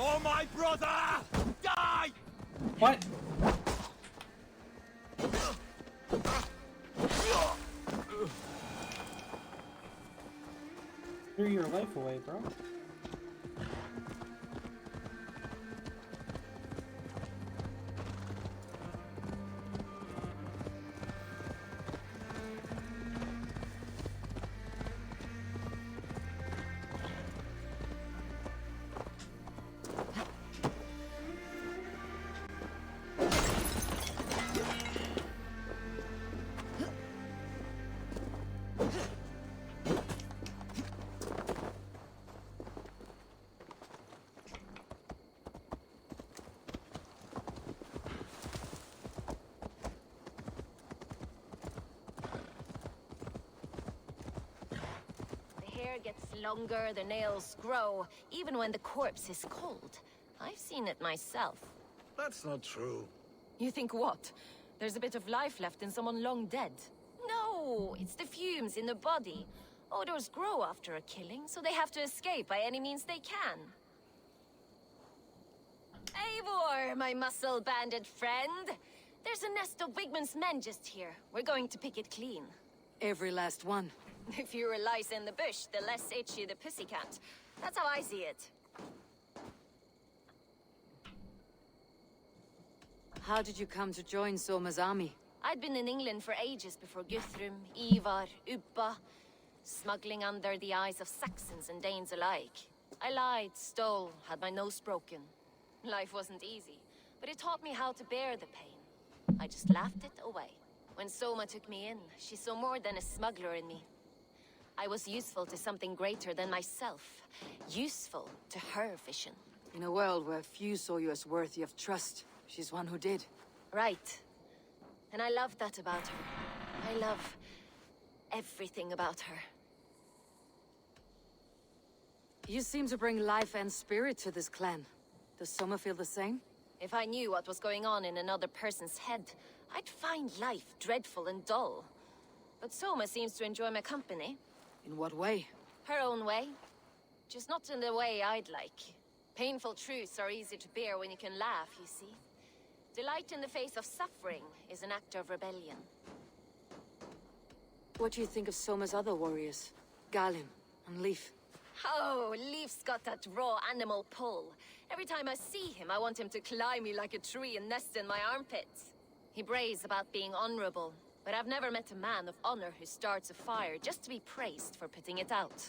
Oh, my brother! Die! What? Threw your life away, bro. Gets longer, the nails grow, even when the corpse is cold. I've seen it myself. That's not true. You think what? There's a bit of life left in someone long dead? No, it's the fumes in the body. Odors grow after a killing, so they have to escape by any means they can. Eivor, my muscle-banded friend. There's a nest of Wigmund's men just here. We're going to pick it clean. Every last one. The fewer lice in the bush, the less itchy the pussycat. That's how I see it. How did you come to join Soma's army? I'd been in England for ages before Guthrum, Ivar, Ubba, smuggling under the eyes of Saxons and Danes alike. I lied, stole, had my nose broken. Life wasn't easy, but it taught me how to bear the pain. I just laughed it away. When Soma took me in, she saw more than a smuggler in me. I was useful to something greater than myself. Useful to her vision. In a world where few saw you as worthy of trust, she's one who did. Right. And I love that about her. I love everything about her. You seem to bring life and spirit to this clan. Does Soma feel the same? If I knew what was going on in another person's head, I'd find life dreadful and dull. But Soma seems to enjoy my company. In what way? Her own way. Just not in the way I'd like. Painful truths are easy to bear when you can laugh, you see. Delight in the face of suffering is an act of rebellion. What do you think of Soma's other warriors? Galim and Leaf? Oh, Leaf's got that raw animal pull. Every time I see him, I want him to climb me like a tree and nest in my armpits. He brays about being honorable, but I've never met a man of honor who starts a fire just to be praised for putting it out.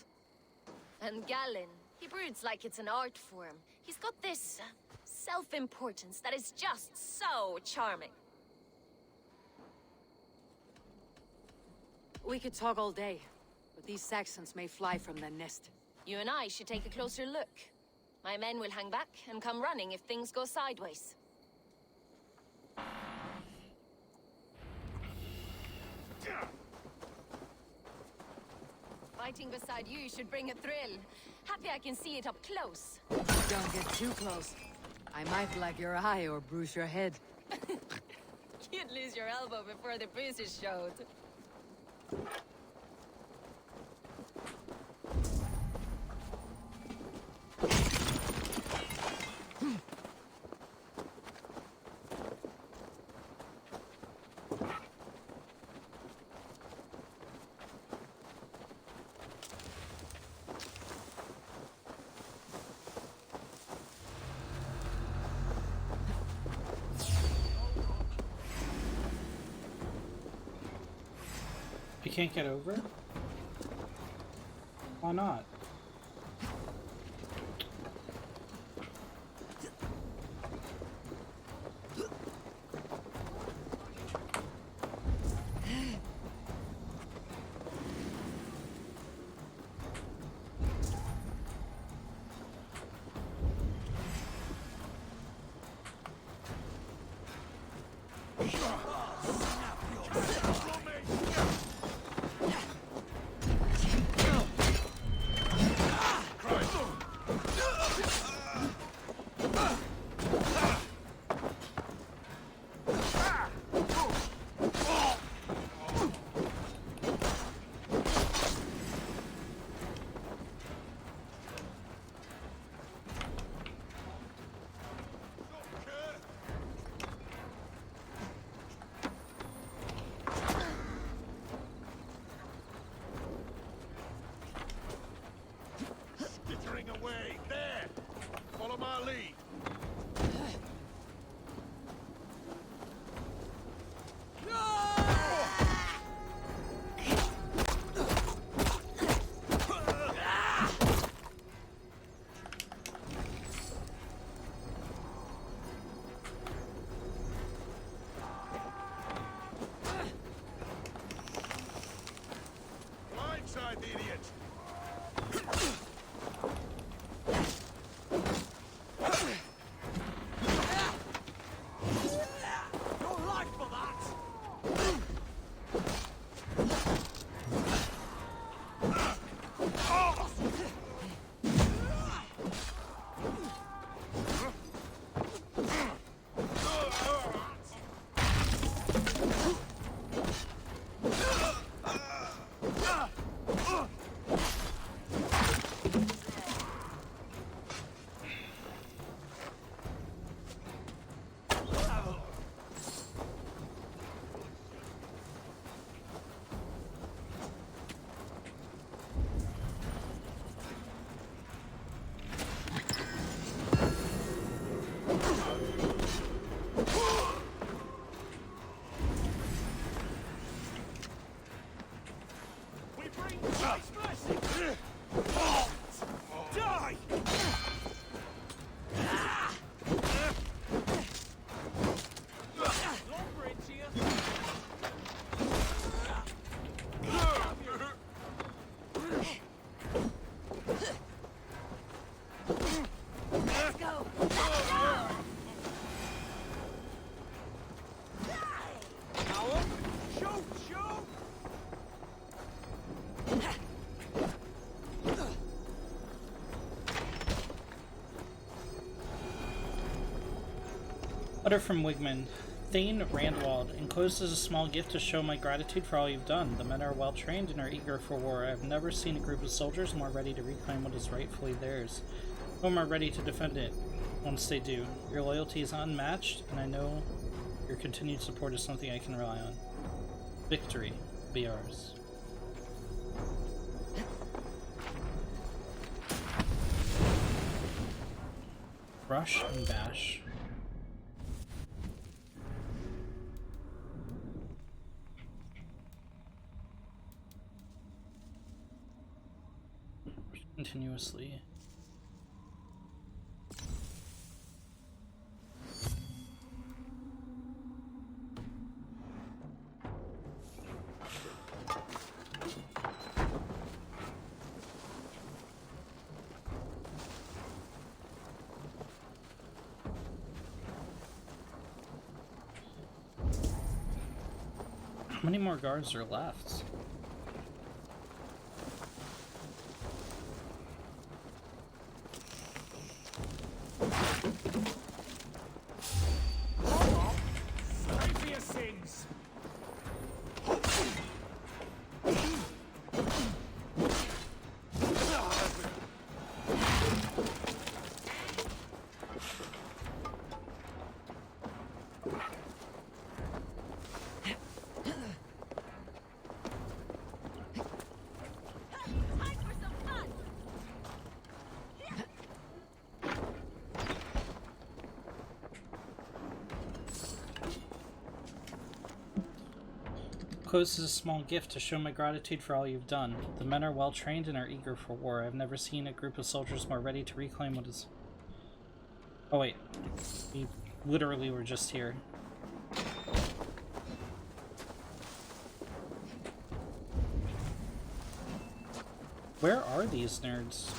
And Gallin, he broods like it's an art form. He's got this self-importance that is just so charming. We could talk all day, but these Saxons may fly from their nest. You and I should take a closer look. My men will hang back and come running if things go sideways. Fighting beside you should bring a thrill. Happy I can see it up close. Don't get too close. I might black your eye or bruise your head. You'd lose your elbow before the bruises showed. You can't get over? Why not? Away! There! Follow my lead! Blindside the idiot! Letter from Wigmund. Thane Randwald, enclosed is a small gift to show my gratitude for all you've done. The men are well trained and are eager for war. I have never seen a group of soldiers more ready to reclaim what is rightfully theirs. No more ready to defend it once they do. Your loyalty is unmatched, and I know your continued support is something I can rely on. Victory be ours. Brush and bash. Continuously. How many more guards are left? Close is a small gift to show my gratitude for all you've done. The men are well trained and are eager for war. I've never seen a group of soldiers more ready to reclaim what is... Oh wait, we literally were just here. Where are these nerds?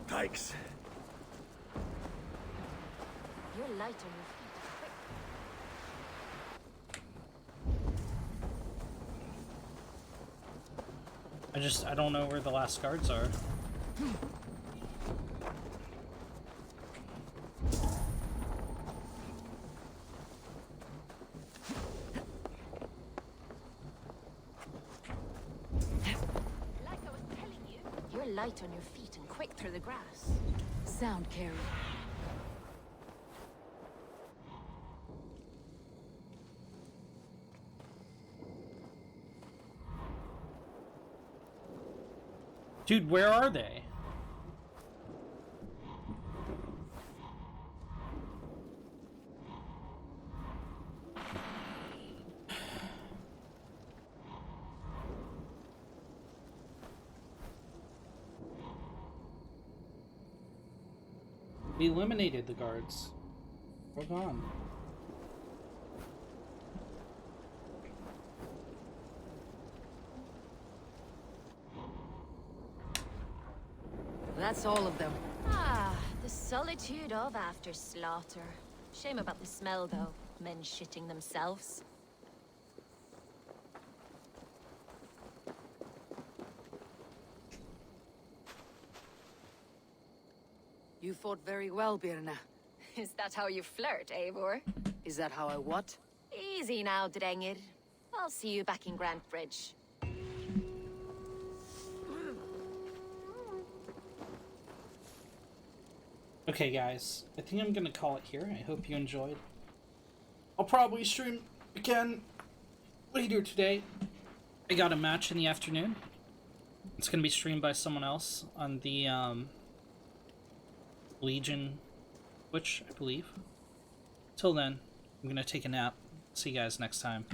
Thanks. You're light on your feet. I don't know where the last guards are. Like I was telling you, you're light on your feet and quick through the grass. Sound carry. Dude, where are they? We eliminated the guards. They're gone. That's all of them. Ah, the solitude of after slaughter. Shame about the smell, though. Men shitting themselves. You fought very well, Birna. Is that how you flirt, Eivor? Is that how I what? Easy now, Drengir. I'll see you back in Grant Bridge. Okay, guys. I think I'm gonna call it here. I hope you enjoyed. I'll probably stream again later today. I got a match in the afternoon. It's gonna be streamed by someone else on the Legion Twitch, I believe. Till then, I'm gonna take a nap. See you guys next time.